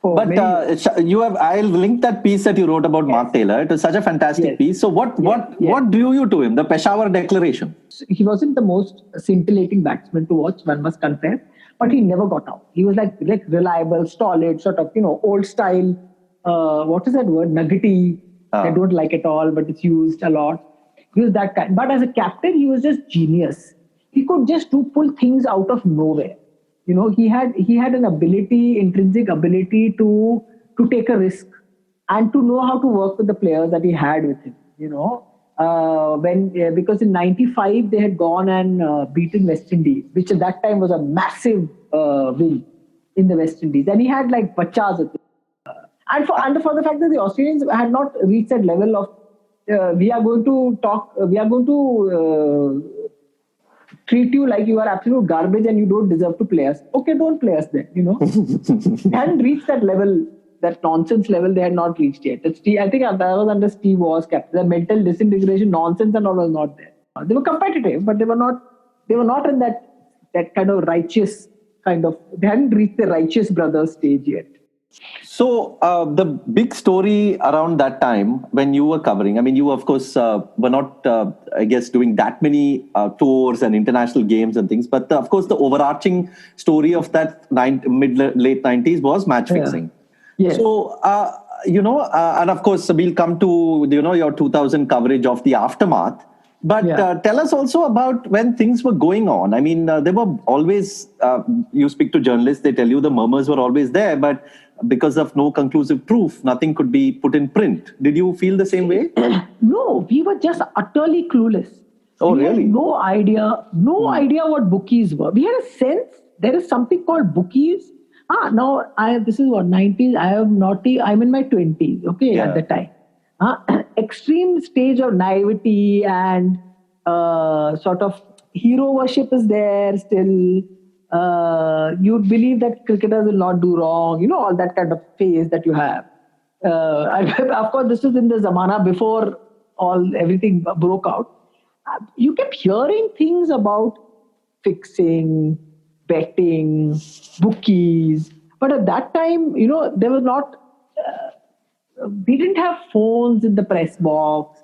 A: But I'll link that piece that you wrote about Mark Taylor. It was such a fantastic piece. So what drew you to him? The Peshawar Declaration.
B: He wasn't the most scintillating batsman to watch, one must confess, but he never got out. He was reliable, stolid, sort of, old style. What is that word? Nuggety. I don't like it all, but it's used a lot. He was that kind. But as a captain, he was just genius. He could just pull things out of nowhere. He had an intrinsic ability to take a risk and to know how to work with the players that he had with him. Because in '95 they had gone and beaten West Indies, which at that time was a massive win in the West Indies, and he had bachas with him. And for the fact that the Australians had not reached that level of we are going to treat you like you are absolute garbage and you don't deserve to play us. Okay, don't play us then, They hadn't reached that level, that nonsense level they had not reached yet. I think that was under Steve Waugh's captain. The mental disintegration nonsense and all was not there. They were competitive, but they were not in that kind of righteous they hadn't reached the righteous brothers stage yet.
A: So the big story around that time when you were covering, you of course were not, doing that many tours and international games and things, but of course the overarching story of that late 90s was match fixing.
B: Yeah.
A: So, and of course we'll come to, your 2000 coverage of the aftermath. But tell us also about when things were going on. There were always, you speak to journalists, they tell you the murmurs were always there, but because of no conclusive proof, nothing could be put in print. Did you feel the same way?
B: No, we were just utterly clueless.
A: Oh,
B: we
A: really?
B: had no idea what bookies were. We had a sense there is something called bookies. Now this is what 90s. I'm in my 20s. Okay, at the time. Extreme stage of naivety and sort of hero worship is there still. You'd believe that cricketers will not do wrong. All that kind of phase that you have. Of course, this was in the zamana before everything broke out. You kept hearing things about fixing, betting, bookies. But at that time, there was not, we didn't have phones in the press box.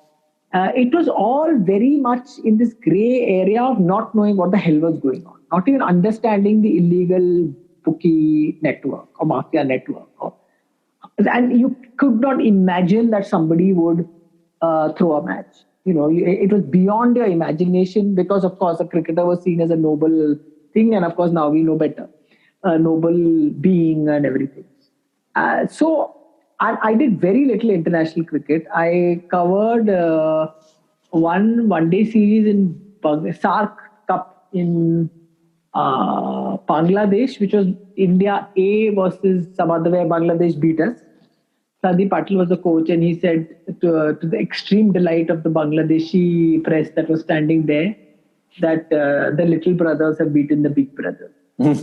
B: It was all very much in this gray area of not knowing what the hell was going on, not even understanding the illegal bookie network or mafia network. And you could not imagine that somebody would throw a match. It was beyond your imagination because, of course, a cricketer was seen as a noble thing. And, of course, now we know better. A noble being and everything. So I did very little international cricket. I covered one-day series in SARC Cup in Bangladesh, which was India A versus some other way. Bangladesh beat us. Sandeep Patil was the coach, and he said, to the extreme delight of the Bangladeshi press that was standing there, that the little brothers have beaten the big brothers.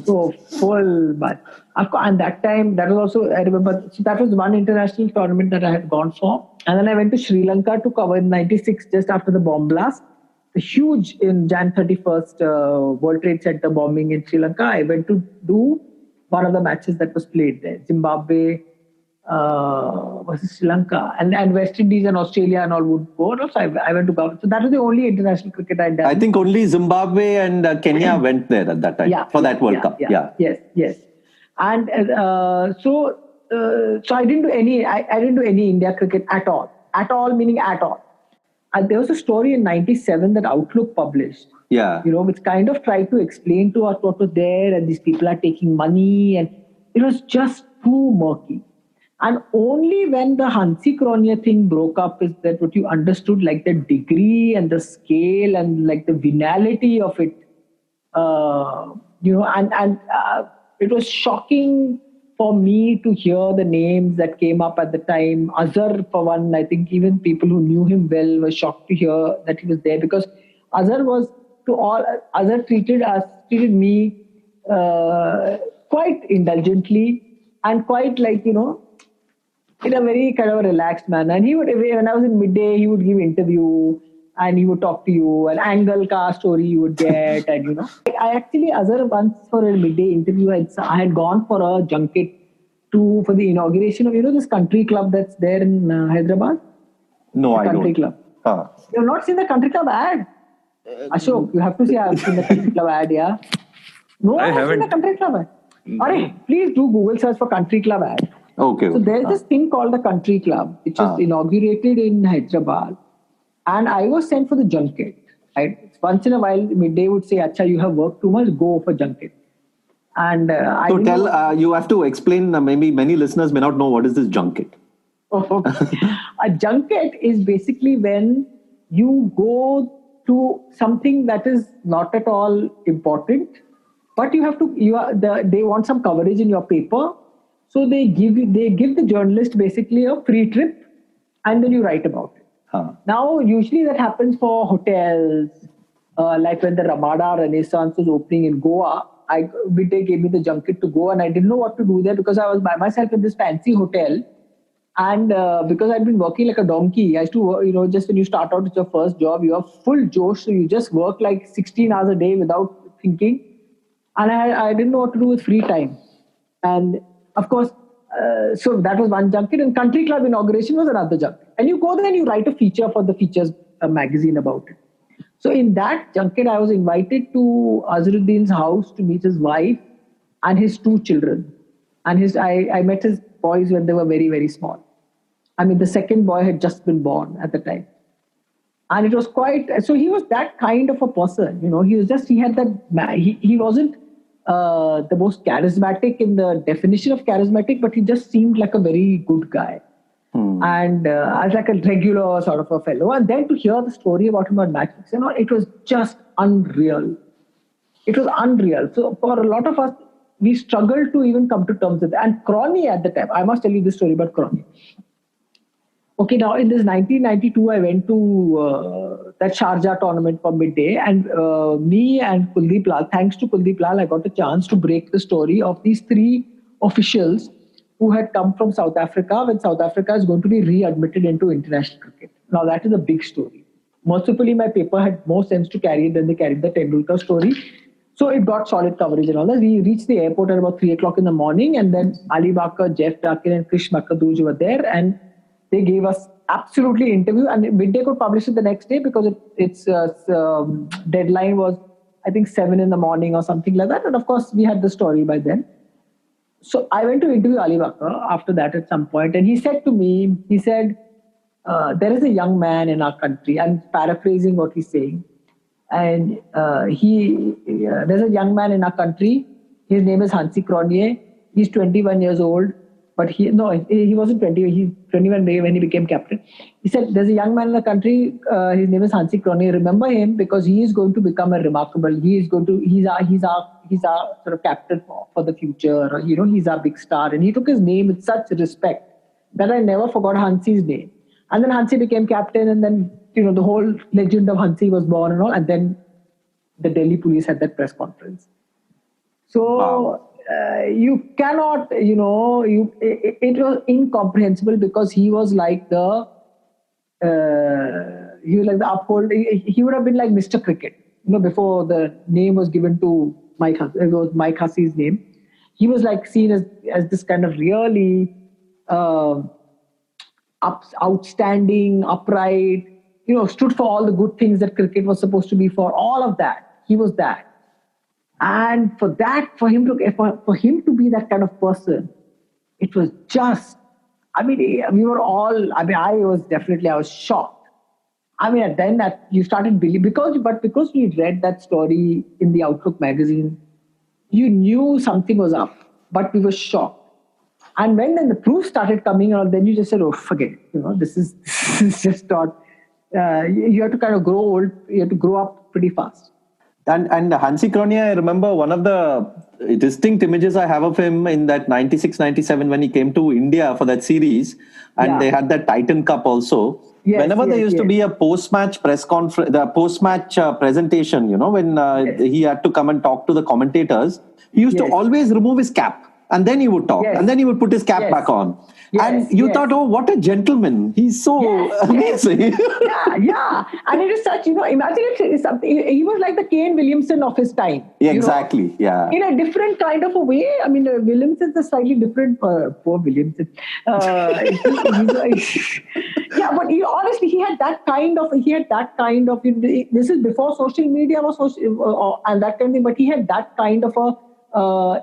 B: So full match. And that time, that was also, I remember, so that was one international tournament that I had gone for. And then I went to Sri Lanka to cover in 96, just after the bomb blast. The huge, in Jan 31st, World Trade Center bombing in Sri Lanka. I went to do one of the matches that was played there. Zimbabwe versus Sri Lanka, and West Indies and Australia and all would go. Also, I went to cover. So that was the only international cricket I'd done.
A: I think only Zimbabwe and Kenya went there at that time for that World Cup. Yeah.
B: Yes. And so I didn't do any. I didn't do any India cricket at all. At all meaning at all. And there was a story in '97 that Outlook published.
A: Yeah.
B: Which kind of tried to explain to us what was there, and these people are taking money, and it was just too murky. And only when the Hansi Cronje thing broke up is that what you understood, like the degree and the scale and like the venality of it. It was shocking for me to hear the names that came up at the time. Azhar, for one, I think even people who knew him well were shocked to hear that he was there, because Azhar treated me quite indulgently and quite like, in a very kind of relaxed manner. And he would, when I was in midday, he would give interview and he would talk to you, an angle ka story you would get. And, I actually, Azhar, once for a midday interview, I had gone for a junket for the inauguration of, this country club that's there in Hyderabad.
A: No, I don't.
B: Country club. You have not seen the country club ad? Ashok, you have to see, I have seen the country club ad, yeah? No, I haven't seen the country club ad. Please do Google search for country club ad.
A: Okay.
B: So there's this thing called the Country Club, which is inaugurated in Hyderabad. And I was sent for the junket. Right? Once in a while, midday would say, Acha, you have worked too much, go for junket. And
A: you have to explain, maybe many listeners may not know what is this junket.
B: A junket is basically when you go to something that is not at all important, but they want some coverage in your paper. So they give the journalist basically a free trip, and then you write about it. Now, usually that happens for hotels, like when the Ramada Renaissance was opening in Goa. They gave me the junket to go, and I didn't know what to do there because I was by myself in this fancy hotel. And because I'd been working like a donkey, I used to, just when you start out with your first job, you have full josh, so you just work like 16 hours a day without thinking. And I didn't know what to do with free time. And of course, so that was one junket, and Country Club inauguration was another junket. And you go there and you write a feature for the Features magazine about it. So in that junket, I was invited to Azharuddin's house to meet his wife and his two children. And I met his boys when they were very, very small. I mean, the second boy had just been born at the time. And it was so he was that kind of a person, he was he had that, he wasn't the most charismatic in the definition of charismatic, but he just seemed like a very good guy. And as like a regular sort of a fellow. And then to hear the story about him on Match Fixer, it was just unreal. It was unreal. So for a lot of us, we struggled to even come to terms with it. And Crony at the time, I must tell you this story about Crony. Okay, now in this 1992, I went to that Sharjah tournament for midday, and me and Kuldeep Lal, thanks to Kuldeep Lal, I got a chance to break the story of these 3 officials who had come from South Africa when South Africa is going to be readmitted into international cricket. Now that is a big story. Mercifully, my paper had more sense to carry it than they carried the Tendulkar story. So it got solid coverage and all that. We reached the airport at about 3 o'clock in the morning, and then Ali Bakar, Jeff Dakin and Krish Makaduj were there, and they gave us absolutely interview, and Midday could publish it the next day because its deadline was, I think, 7 in the morning or something like that. And of course, we had the story by then. So I went to interview Ali Bakar after that at some point, and he said to me, he said, there is a young man in our country, I'm paraphrasing what he's saying, and there's a young man in our country, his name is Hansi Cronje, he's 21 years old, but he wasn't 20, he's 21 when he became captain. He said, there's a young man in the country, his name is Hansi Cronje, remember him because he is going to become a remarkable, he's our sort of captain for the future, he's our big star. And he took his name with such respect that I never forgot Hansi's name. And then Hansi became captain, and then, the whole legend of Hansi was born and all. And then the Delhi police had that press conference. So wow. You cannot, it was incomprehensible because he was like the uphold. He would have been like Mr. Cricket, before the name was given to Mike Hussey. It was Mike Hussey's name. He was like seen as this kind of really outstanding, upright, stood for all the good things that cricket was supposed to be for. All of that, he was that. And for him to be that kind of person, it was just, we were all, I was shocked. Then that you started believing, because we read that story in the Outlook magazine, you knew something was up, but we were shocked. And when then the proof started coming out, then you just said, oh, forget it. This is just not, you have to kind of grow old, you have to grow up pretty fast.
A: And Hansi Cronje, I remember one of the distinct images I have of him in that 96-97 when he came to India for that series, and they had that Titan Cup also. Yes, whenever there used to be a post-match press conference, the post-match presentation, when he had to come and talk to the commentators, he used to always remove his cap. And then he would talk. And then he would put his cap back on. And you thought, oh, what a gentleman. He's so amazing.
B: Yeah. And it is such, imagine it's something. He was like the Kane Williamson of his time.
A: Yeah, exactly. Yeah.
B: In a different kind of a way. Williamson's a slightly different, poor Williamson. But honestly, he had that kind of, this is before social media was and that kind of thing, but he had that kind of a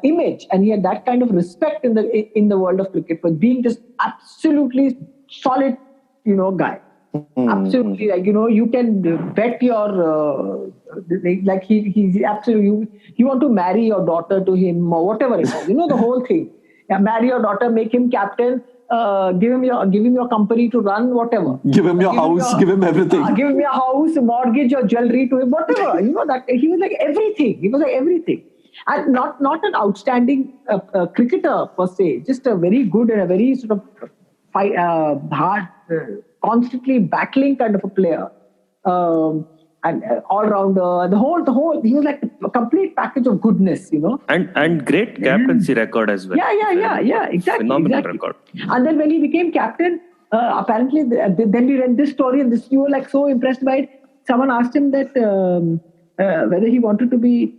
B: image, and he had that kind of respect in the world of cricket for being just absolutely solid, guy. Absolutely, you can bet your he's absolutely. You want to marry your daughter to him or whatever it is, the whole thing. Yeah, marry your daughter, make him captain. Give him your company to run, whatever.
A: Give him your house, give him everything.
B: Give him your house, mortgage your jewelry to him, whatever. That he was like everything. He was like everything. And not an outstanding cricketer per se, just a very good and a very sort of hard, constantly battling kind of a player, and all-rounder. The whole. He was like a complete package of goodness,
C: And great captaincy record as well.
B: Yeah. Exactly.
C: Phenomenal record.
B: And then when he became captain, apparently, then we read this story, and you were like so impressed by it. Someone asked him that whether he wanted to be.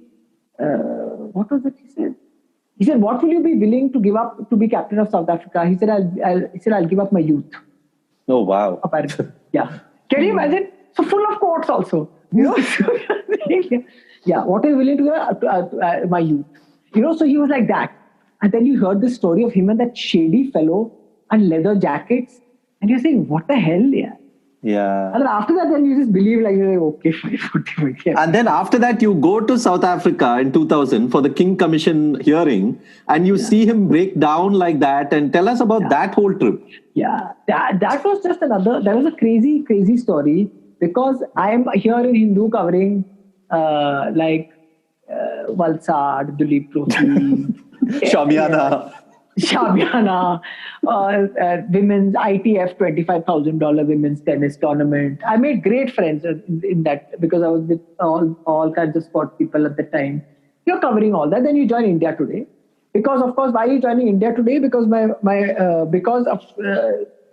B: What was it he said? He said, what will you be willing to give up to be captain of South Africa? He said, I'll give up my youth.
A: Oh, wow.
B: Apparently. Yeah. Can you imagine? So full of quotes also. Yeah, what are you willing to give up? My youth. So he was like that. And then you heard the story of him and that shady fellow and leather jackets. And you're saying, what the hell, yeah?
A: Yeah.
B: And then after that, then you just believe like, okay, fine.
A: And then after that, you go to South Africa in 2000 for the King Commission hearing, and you see him break down like that. And tell us about that whole trip.
B: Yeah, that was just that was a crazy, crazy story, because I'm here in Hindu covering Valsad, Duleep Trophy, Shamiana, women's ITF $25,000 women's tennis tournament. I made great friends in that, because I was with all kinds of sport people at the time. You're covering all that. Then you join India Today. Because, of course, why are you joining India Today? Because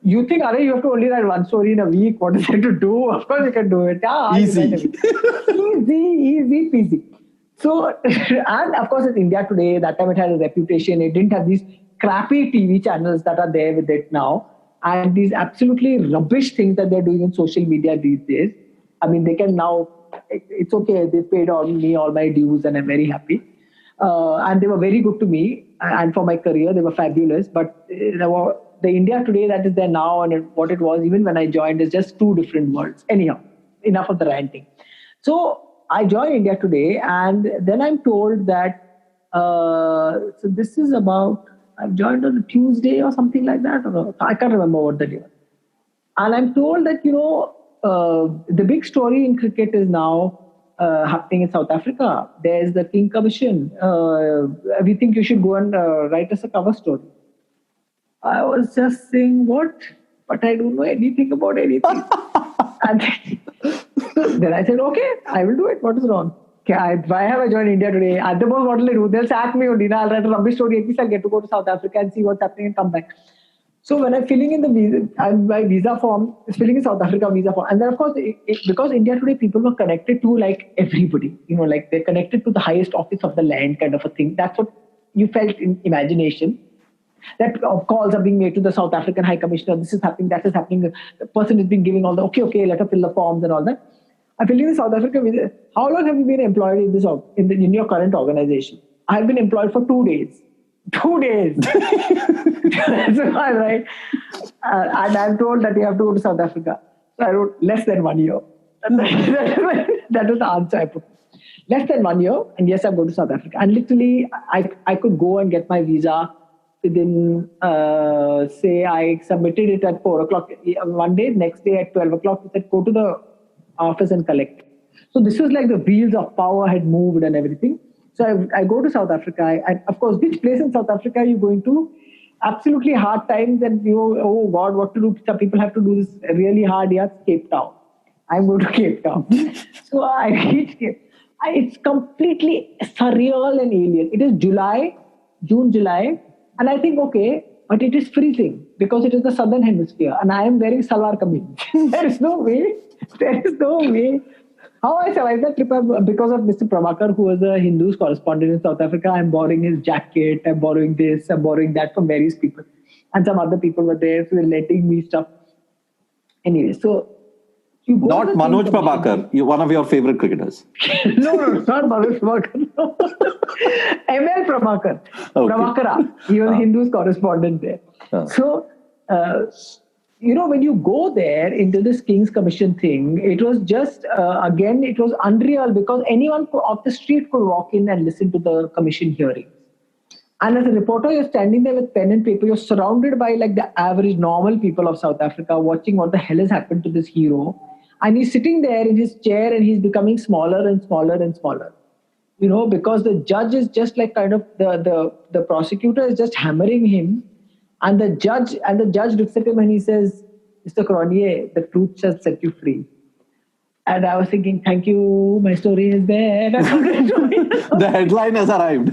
B: you think, you have to only write one story in a week. What is there to do? Of course, you can do it.
A: Easy
B: peasy. So, and of course, it's India Today. That time it had a reputation. It didn't have these crappy TV channels that are there with it now, and these absolutely rubbish things that they're doing on social media these days. I mean, they can now, it's okay. They paid on me all my dues, and I'm very happy. And they were very good to me and for my career. They were fabulous. But the India Today that is there now and what it was even when I joined is just two different worlds. Anyhow, enough of the ranting. So I joined India Today, and then I'm told that, so this is about, I've joined on a Tuesday or something like that. Or I can't remember what the day was. And I'm told that, the big story in cricket is now happening in South Africa. There's the King Commission. We think you should go and write us a cover story. I was just saying, what? But I don't know anything about anything. And then I said, okay, I will do it. What is wrong? Why have I joined India Today? At the most, what will I do? They'll sack me only. I'll write a rubbish story. At least I'll get to go to South Africa and see what's happening and come back. So when I'm filling in the visa, my visa form is filling in South Africa visa form. And then, of course, because India Today, people were connected to like everybody. Like they're connected to the highest office of the land kind of a thing. That's what you felt in imagination. That calls are being made to the South African High Commissioner. This is happening, that is happening. The person has been giving all the, okay, let her fill the forms and all that. I'm filling in South Africa visa. How long have you been employed in your current organization? I've been employed for 2 days. 2 days. That's right. And I'm told that you have to go to South Africa. So I wrote less than 1 year. That was the answer I put. Less than 1 year, and yes, I'm going to South Africa. And literally, I could go and get my visa within, say, I submitted it at 4 o'clock one day. Next day at 12 o'clock, we said, go to the office and collect. So this was like the wheels of power had moved and everything. So I go to South Africa. And of course, which place in South Africa are you going to? Absolutely hard times. And oh God, what to do? Some people have to do this really hard. Yeah, Cape Town. I'm going to Cape Town. So I reached Cape. It's completely surreal and alien. It is June, July. And I think, okay, but it is freezing because it is the southern hemisphere. And I am wearing salwar kameez. There is no way. How I survived that trip because of Mr. Prabhakar, who was a Hindus correspondent in South Africa. I'm borrowing his jacket, I'm borrowing this, I'm borrowing that from various people. And some other people were there, so they're letting me stuff. Anyway, so...
A: Not Manoj Prabhakar, one of your favorite cricketers.
B: No, not Manoj Prabhakar. No. ML Prabhakar. Okay. Prabhakara. He was Hindus correspondent there. So... when you go there into this King's Commission thing, it was just, again, it was unreal because anyone off the street could walk in and listen to the commission hearings. And as a reporter, you're standing there with pen and paper. You're surrounded by like the average normal people of South Africa watching what the hell has happened to this hero. And he's sitting there in his chair and he's becoming smaller and smaller and smaller. Because the judge is just like kind of, the prosecutor is just hammering him. And the judge looks at him and he says, Mr. Cronier, the truth shall set you free. And I was thinking, thank you, my story is there.
A: The headline has arrived.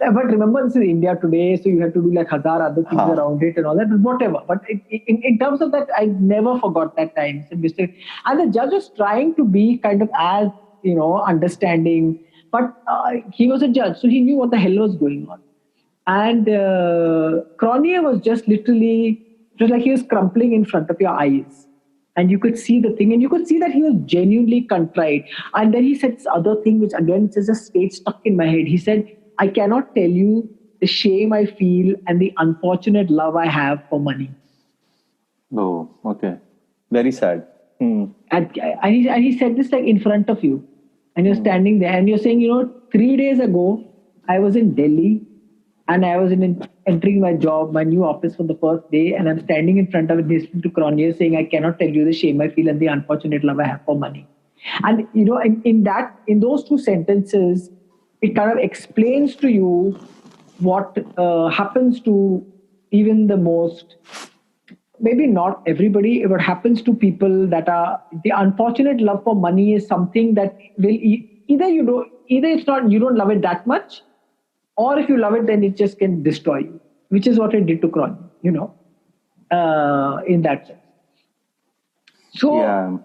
B: But remember, this is India Today, so you have to do like 1,000 other things around it and all that, but whatever. But in terms of that, I never forgot that time. And the judge was trying to be kind of as, understanding. But he was a judge, so he knew what the hell was going on. And Cronier was just literally, it was like he was crumpling in front of your eyes. And you could see the thing, and you could see that he was genuinely contrite. And then he said this other thing, which again just stayed stuck in my head. He said, I cannot tell you the shame I feel and the unfortunate love I have for money.
A: Oh, okay. Very sad.
B: And he said this like in front of you, and you're standing there, and you're saying, 3 days ago, I was in Delhi, and I was entering my job, my new office for the first day, and I'm standing in front of it, listening to Cronje saying, I cannot tell you the shame I feel and the unfortunate love I have for money. And in those two sentences, it kind of explains to you what happens to even the most, maybe not everybody, what happens to people that are, the unfortunate love for money is something that will either it's not, you don't love it that much, or if you love it, then it just can destroy you, which is what it did to Cron, in that sense. So
A: Yeah.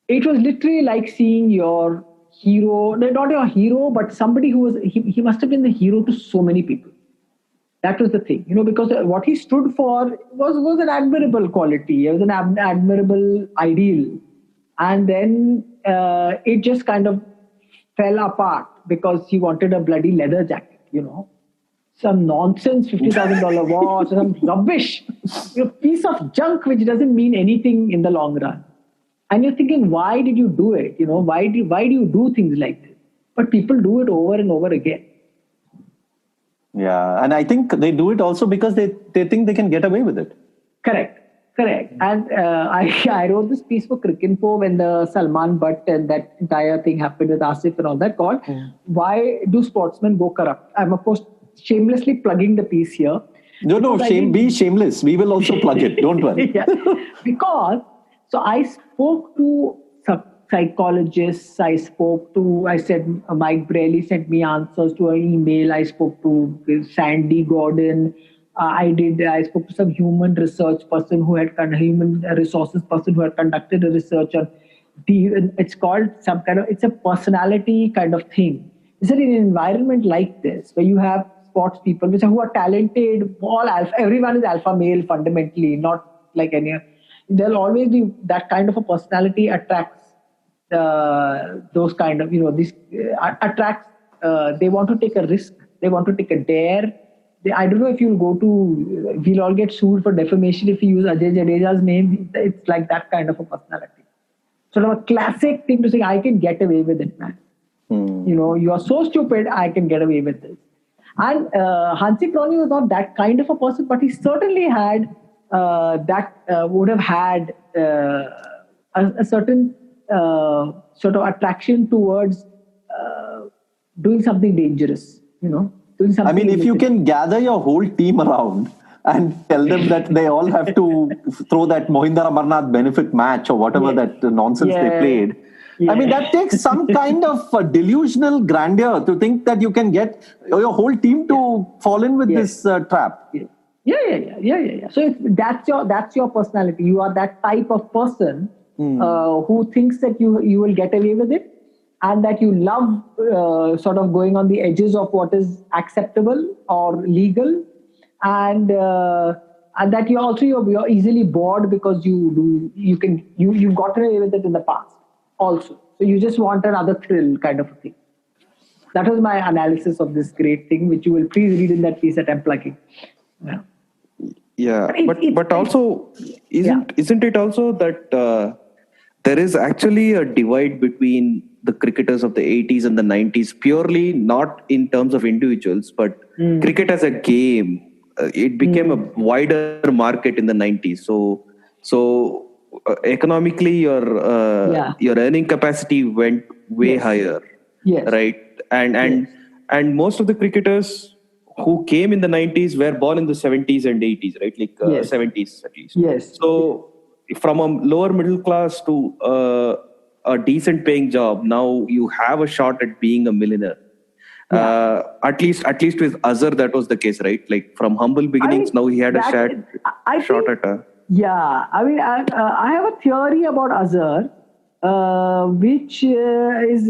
B: it was literally like seeing your hero, not your hero, but somebody who was, he must have been the hero to so many people. That was the thing, because what he stood for was an admirable quality. It was an admirable ideal. And then it just kind of fell apart because he wanted a bloody leather jacket, some nonsense $50,000 watch, some rubbish, piece of junk which doesn't mean anything in the long run. And you're thinking, why did you do it? Why do you do things like this? But people do it over and over again.
A: Yeah, and I think they do it also because they think they can get away with it.
B: Correct. And I wrote this piece for Cricinfo when the Salman Butt and that entire thing happened with Asif and all that, called Why Do Sportsmen Go Corrupt? I'm, of course, shamelessly plugging the piece here.
A: No, be shameless. We will also plug it. Don't worry.
B: Yeah. Because, so I spoke to psychologists, I said Mike Braley sent me answers to an email, I spoke to Sandy Gordon, I spoke to some human research person human resources person who had conducted a research on it's called it's a personality kind of thing. Is it in an environment like this where you have sports people who are talented, everyone is alpha male fundamentally, not like any, there'll always be that kind of a personality attracts those kind of, attracts, they want to take a risk, they want to take a dare. I don't know if we'll all get sued for defamation if you use Ajay Jadeja's name. It's like that kind of a personality. Sort of a classic thing to say, I can get away with it, man. You are so stupid, I can get away with this. And Hansi Cronje was not that kind of a person, but he certainly had would have had a certain sort of attraction towards doing something dangerous, doing something.
A: I mean, if you can gather your whole team around and tell them that they all have to throw that Mohinder Amarnath benefit match or whatever that nonsense they played. Yeah. I mean, that takes some kind of delusional grandeur to think that you can get your whole team to fall in with this trap.
B: Yeah. So that's your personality. You are that type of person who thinks that you will get away with it, and that you love sort of going on the edges of what is acceptable or legal, and that you're easily bored because you've gotten away with it in the past also. So you just want another thrill kind of a thing. That was my analysis of this great thing, which you will please read in that piece that I'm plugging.
D: Yeah, but also isn't it also that there is actually a divide between the cricketers of the 80s and the 90s, purely not in terms of individuals, but cricket as a game. It became a wider market in the 90s. So economically, your earning capacity went way higher, right? And most of the cricketers who came in the 90s were born in the 70s and 80s, right? Like 70s at least.
B: Yes.
D: So from a lower middle class to a decent paying job, now you have a shot at being a millionaire. At least with Azhar, that was the case, right? Like from humble beginnings, now he had a shot at a...
B: Yeah, I mean, I have a theory about Azhar, which is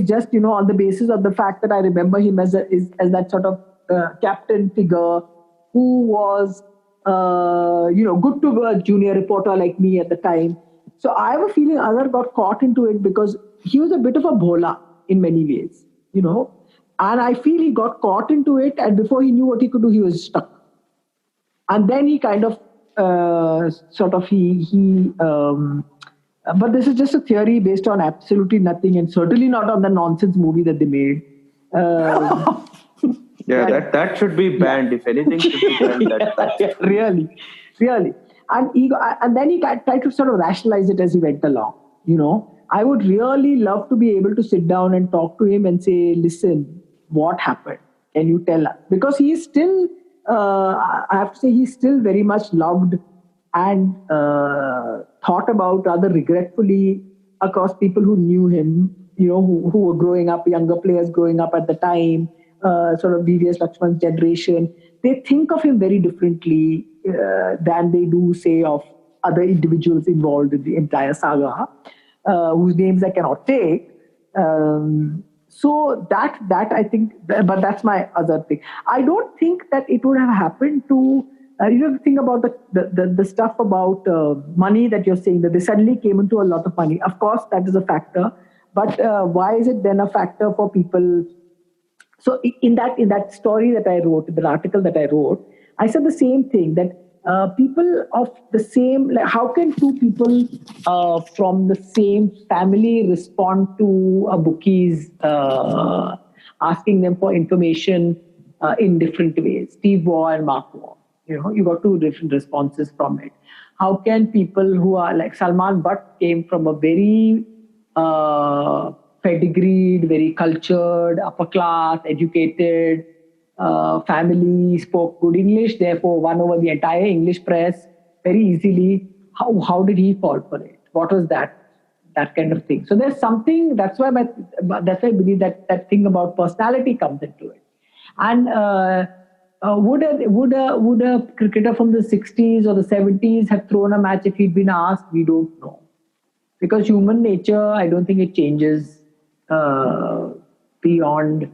B: just, on the basis of the fact that I remember him as that sort of captain figure who was, good to a junior reporter like me at the time. So I have a feeling Azhar got caught into it because he was a bit of a bhola in many ways, and I feel he got caught into it, and before he knew what he could do, he was stuck. And then he kind of but this is just a theory based on absolutely nothing, and certainly not on the nonsense movie that they made.
C: That should be banned. If anything should be banned, that.
B: Really. And then he tried to sort of rationalize it as he went along. I would really love to be able to sit down and talk to him and say, listen, what happened? Can you tell us? Because he is still, I have to say, he's still very much loved and thought about rather regretfully across people who knew him, who were growing up, younger players growing up at the time, sort of VVS Lakshman's generation. They think of him very differently than they do, say, of other individuals involved in the entire saga, whose names I cannot take. So that I think, but that's my other thing. I don't think that it would have happened to, the thing about the stuff about money that you're saying, that they suddenly came into a lot of money. Of course, that is a factor. But why is it then a factor for people? So in that story that I wrote, the article that I wrote, I said the same thing, that people of the same, like how can two people from the same family respond to a bookie's asking them for information in different ways? Steve Waugh and Mark Waugh, you got two different responses from it. How can people who are like Salman Butt came from a very pedigreed, very cultured, upper class, educated family, spoke good English, therefore won over the entire English press very easily. How did he fall for it? What was that kind of thing? So there's something, that's why I believe that thing about personality comes into it. And would a cricketer from the 60s or the 70s have thrown a match if he'd been asked? We don't know. Because human nature, I don't think it changes beyond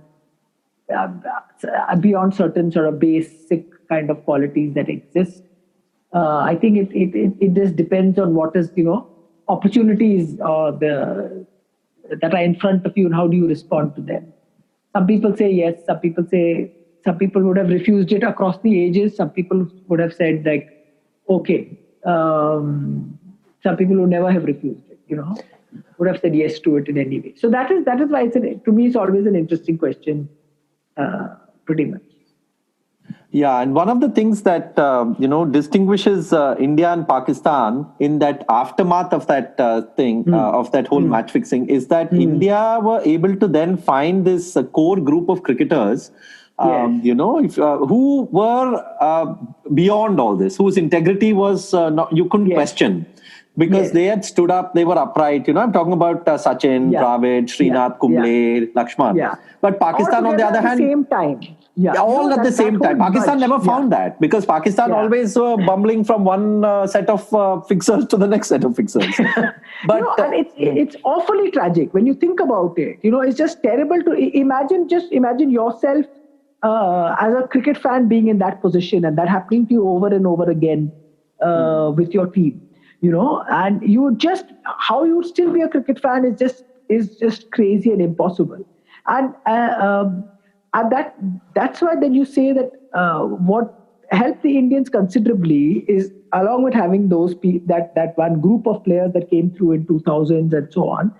B: certain sort of basic kind of qualities that exist. I think it just depends on what is, opportunities that are in front of you, and how do you respond to them. Some people say yes, some people would have refused it across the ages. Some people would have said like, okay. Some people would never have refused it, would have said yes to it in any way. So that is why to me it's always an interesting question, pretty much.
A: Yeah, and one of the things that distinguishes India and Pakistan in that aftermath of that of that whole match fixing, is that India were able to then find this core group of cricketers, who were beyond all this, whose integrity was you couldn't question. Because they had stood up, they were upright. I'm talking about Sachin, Dravid, Srinath, Kumble, Lakshman. Yeah. But Pakistan, on the other hand,
B: same time.
A: All at the same time. Pakistan never found that, because Pakistan always were bumbling from one set of fixers to the next set of fixers. But
B: and it's awfully tragic when you think about it. It's just terrible to imagine. Just imagine yourself as a cricket fan being in that position, and that happening to you over and over again with your team. And how you would still be a cricket fan is just crazy and impossible. And that's why then you say that what helped the Indians considerably is, along with having that one group of players that came through in 2000s and so on,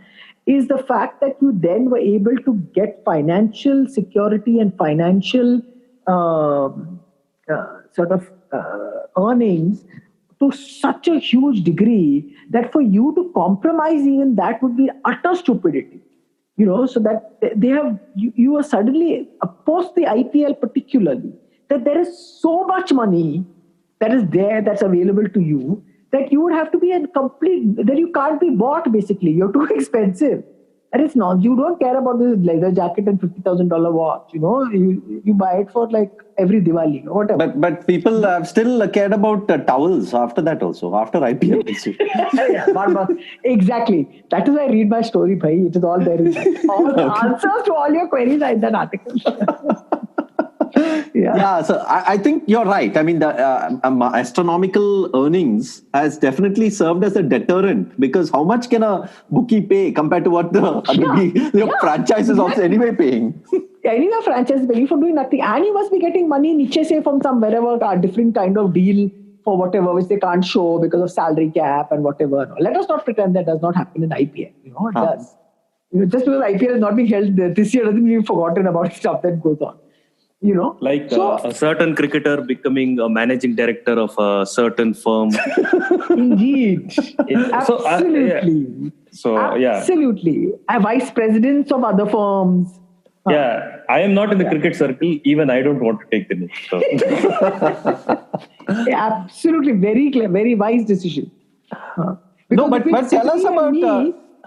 B: is the fact that you then were able to get financial security and financial earnings to such a huge degree that for you to compromise even that would be utter stupidity. So that you are suddenly, post the IPL particularly, that there is so much money that is there, that's available to you, that you would have to be that you can't be bought basically. You're too expensive. And it's not, you don't care about this leather jacket and $50,000 watch, you buy it for like every Diwali or whatever.
A: But people have still cared about towels after that also, after IPL.
B: Exactly. That is why I read my story, bhai. It is all there. All the answers to all your queries are in that article.
A: Yeah, so I think you're right. I mean, the astronomical earnings has definitely served as a deterrent, because how much can a bookie pay compared to what the franchise is also anyway paying?
B: Anyway, franchise is paying for doing nothing, and you must be getting money niche se from some wherever, a different kind of deal for whatever, which they can't show because of salary cap and whatever. Let us not pretend that does not happen in IPL. It does. Just because IPL is not being held this year doesn't mean we've forgotten about stuff that goes on.
C: Like a certain cricketer becoming a managing director of a certain firm.
B: Indeed. Absolutely. Absolutely. Vice presidents of other firms.
C: Yeah, I am not in the cricket circle. Even I don't want to take the name. So.
B: Absolutely. Very clear, very wise decision.
A: But tell us about...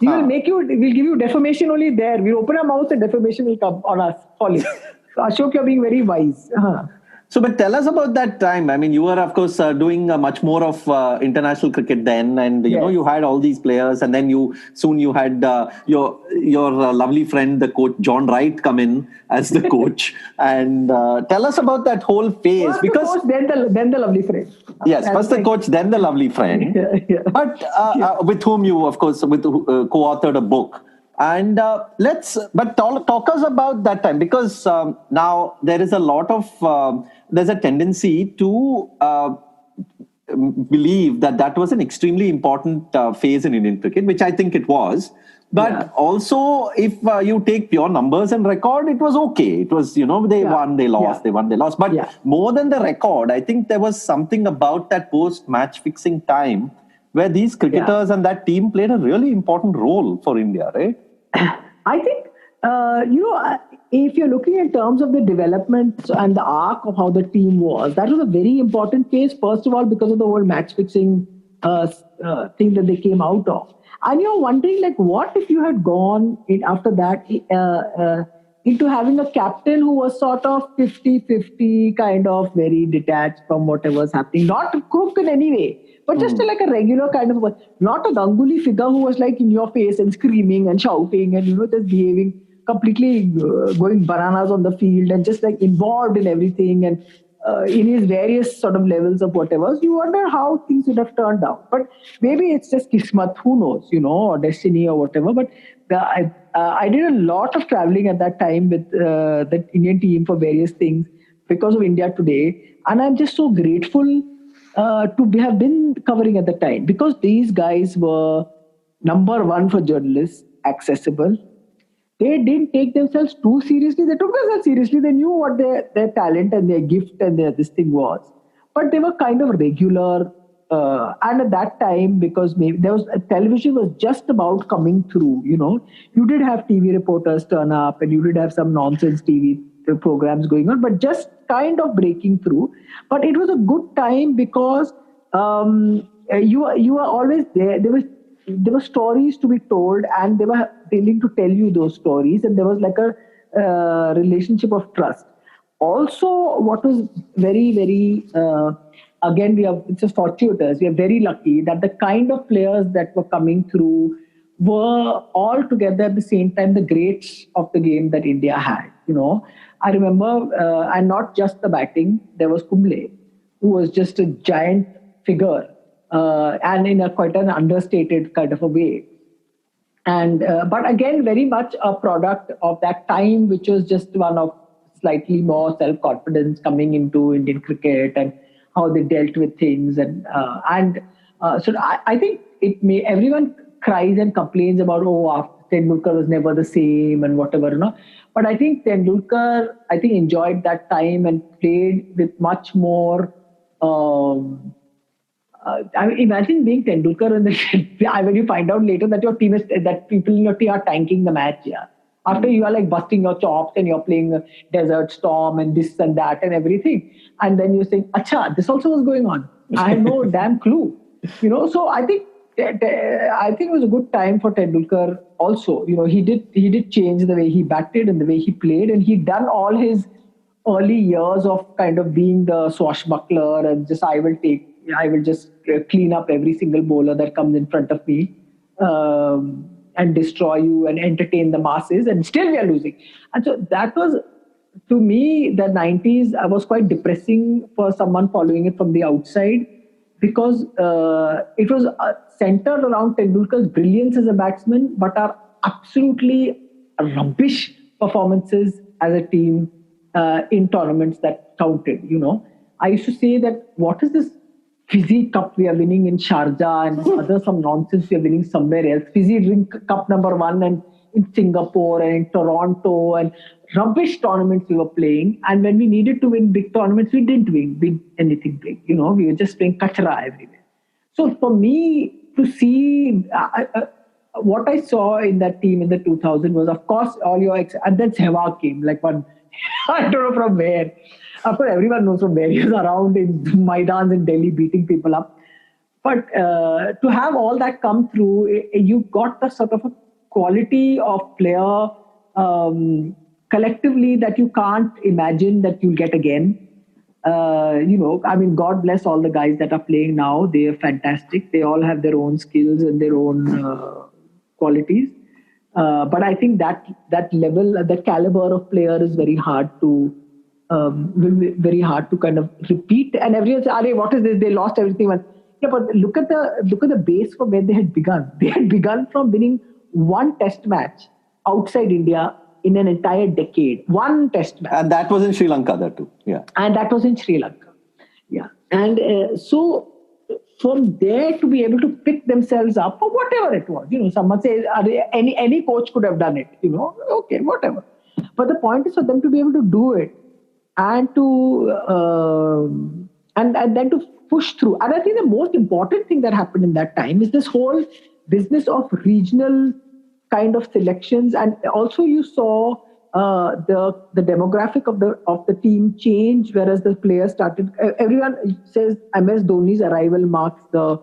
B: we'll give you defamation only there. We'll open our mouth and defamation will come on us. Folly. So Ashok, you're being very wise.
A: So, but tell us about that time. I mean, you were, of course, doing much more of international cricket then, and you had all these players, and then you had your lovely friend, the coach John Wright, come in as the coach, and tell us about that whole phase.
B: First the coach, then the lovely friend.
A: Yes, first the coach, then the lovely friend. But with whom you, of course, co-authored a book. And talk us about that time, because now there is a lot of there's a tendency to believe that was an extremely important phase in Indian cricket, which I think it was. But also, if you take pure numbers and record, it was okay. It was, they won, they lost, they won, they lost. But more than the record, I think there was something about that post-match fixing time where these cricketers and that team played a really important role for India, right?
B: I think, if you're looking in terms of the development and the arc of how the team was, that was a very important phase, first of all, because of the whole match-fixing thing that they came out of. And you're wondering, what if you had gone after that into having a captain who was sort of 50-50, kind of very detached from whatever's happening, not crook in any way. But just like a regular kind of, not a Ganguly figure who was like in your face and screaming and shouting and, just behaving completely going bananas on the field and just like involved in everything and in his various sort of levels of whatever. So you wonder how things would have turned out. But maybe it's just kismat, who knows, or destiny or whatever. But I did a lot of traveling at that time with the Indian team for various things because of India Today. And I'm just so grateful to have been covering at the time, because these guys were number one for journalists, accessible. They didn't take themselves too seriously. They took themselves seriously. They knew what their talent and their gift and this thing was. But they were kind of regular. And at that time, because maybe television was just about coming through, you did have TV reporters turn up and you did have some nonsense TV programs going on, but just kind of breaking through. But it was a good time because you were always there. There were stories to be told, and they were willing to tell you those stories, and there was like a relationship of trust. Also, what was very, very again, it's just fortuitous. We are very lucky that the kind of players that were coming through were all together at the same time the greats of the game that India had. I remember, and not just the batting, there was Kumble, who was just a giant figure, and in quite an understated kind of a way. And but again, very much a product of that time, which was just one of slightly more self-confidence coming into Indian cricket and how they dealt with things. And so I think everyone cries and complains about, Tendulkar was never the same and whatever, But I think Tendulkar, enjoyed that time and played with much more. Imagine being Tendulkar when you find out later that your team that people in your team are tanking the match. Yeah, after you are like busting your chops and you're playing Desert Storm and this and that and everything, and then you say, "Acha, this also was going on." I had no damn clue. So I think it was a good time for Tendulkar also. He did change the way he batted and the way he played, and he'd done all his early years of kind of being the swashbuckler and just I will just clean up every single bowler that comes in front of me and destroy you and entertain the masses, and still we are losing. And so that was, to me, the 90s was quite depressing for someone following it from the outside, because it was centered around Tendulkar's brilliance as a batsman, but our absolutely rubbish performances as a team in tournaments that counted. I used to say that, what is this Fizzy Cup we are winning in Sharjah and other some nonsense we are winning somewhere else. Fizzy Drink Cup #1 and in Singapore and in Toronto and rubbish tournaments we were playing. And when we needed to win big tournaments, we didn't win anything big. We were just playing kachra everywhere. So for me to see what I saw in that team in the 2000 was, of course, and then Sehwag came like one, I don't know from where. Of course, everyone knows from where he was around in Maidans in Delhi beating people up. But to have all that come through, you got the sort of a quality of player collectively that you can't imagine that you'll get again. God bless all the guys that are playing now. They are fantastic. They all have their own skills and their own qualities. But I think that level, that caliber of player is very hard to very hard to kind of repeat. And everyone says, what is this? They lost everything. Yeah, but look at the base from where they had begun. They had begun from winning one test match outside India in an entire decade. One test match.
A: And that was in Sri Lanka, that too. Yeah.
B: And that was in Sri Lanka. Yeah. And so from there to be able to pick themselves up or whatever it was, someone says any coach could have done it, okay, whatever. But the point is for them to be able to do it and to and then to push through. And I think the most important thing that happened in that time is this whole business of regional kind of selections, and also you saw the demographic of the team change, whereas the players started. Everyone says MS Dhoni's arrival marks the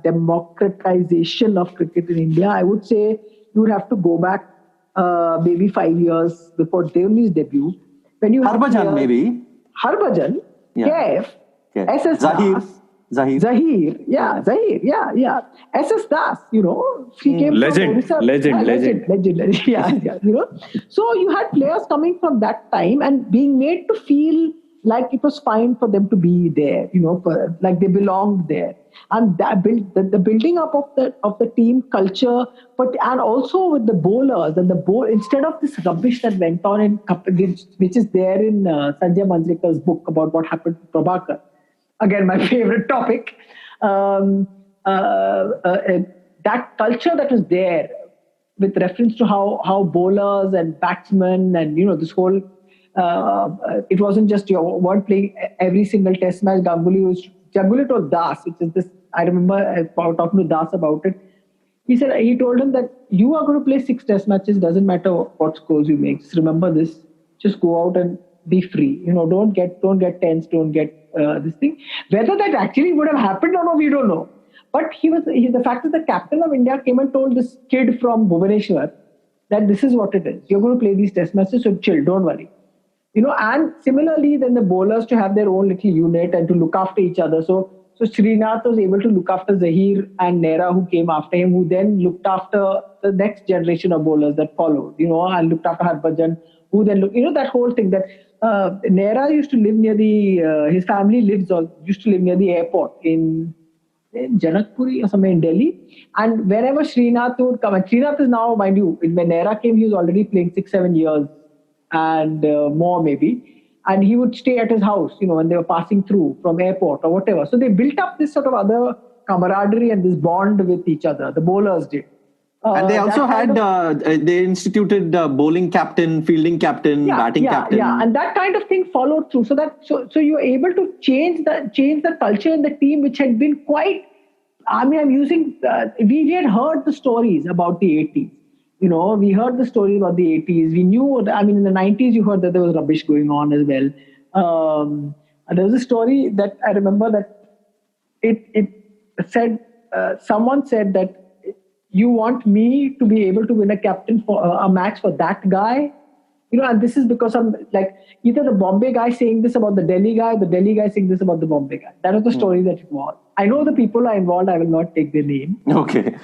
B: democratization of cricket in India. I would say you would have to go back maybe 5 years before Dhoni's debut. When you
A: Harbhajan maybe.
B: Harbhajan,
A: yeah.
B: SS Zahir, yeah. SS Das, he came
C: legend,
B: from Odisha.
C: Legend.
B: Yeah. So you had players coming from that time and being made to feel like it was fine for them to be there, like they belonged there. And that the building up of the team culture, and also with the bowlers and instead of this rubbish that went on which is there in Sanjay Manjrekar's book about what happened to Prabhakar. Again, my favorite topic. That culture that was there with reference to how bowlers and batsmen and this whole it wasn't just you weren't playing every single test match. Ganguly told Das, which is this. I remember talking to Das about it. He told him that you are going to play 6 test matches. Doesn't matter what scores you make. Just remember this. Just go out and be free. Don't get tense. Don't get this thing. Whether that actually would have happened or not, we don't know. But the fact that the captain of India came and told this kid from Bhubaneswar that this is what it is. You're going to play these test matches, so chill, don't worry. And similarly, then the bowlers to have their own little unit and to look after each other. So Srinath was able to look after Zahir and Nehra, who came after him, who then looked after the next generation of bowlers that followed, and looked after Harbhajan, who then looked, that whole thing that Nehra used to live near his family used to live near the airport in Janakpuri or somewhere in Delhi. And whenever Srinath would come, and Srinath is now, mind you, when Nehra came, he was already playing 6-7 years and more maybe. And he would stay at his house, when they were passing through from airport or whatever. So they built up this sort of other camaraderie and this bond with each other. The bowlers did.
A: And they also had, they instituted bowling captain, fielding captain, batting captain.
B: Yeah, and that kind of thing followed through. So you were able to change the culture in the team, which had been quite, I'm using, we had heard the stories about the 80s. We heard the story about the 80s. We knew, in the 90s, you heard that there was rubbish going on as well. There was a story that I remember that it said, someone said that you want me to be able to win a captain for a match for that guy? And this is because I'm like either the Bombay guy saying this about the Delhi guy saying this about the Bombay guy. That was the story that it was. I know the people are involved. I will not take their name.
A: Okay.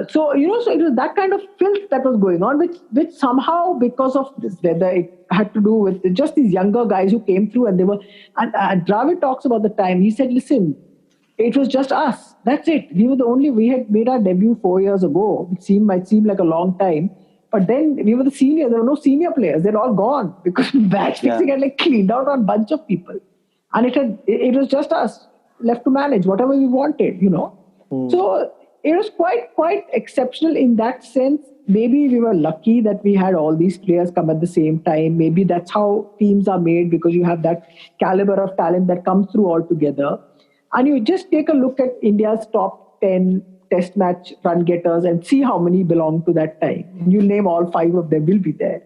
B: So it was that kind of filth that was going on, which somehow, because of this weather, it had to do with just these younger guys who came through and they were, and Dravid talks about the time. He said, listen, it was just us. That's it. We had made our debut 4 years ago. Might seem like a long time. But then we were the seniors. There were no senior players. They're all gone because match fixing had cleaned out on a bunch of people. And it was just us left to manage whatever we wanted, So it was quite exceptional in that sense. Maybe we were lucky that we had all these players come at the same time. Maybe that's how teams are made, because you have that caliber of talent that comes through all together. And you just take a look at India's top 10 test match run getters and see how many belong to that time. You name all 5 of them will be there,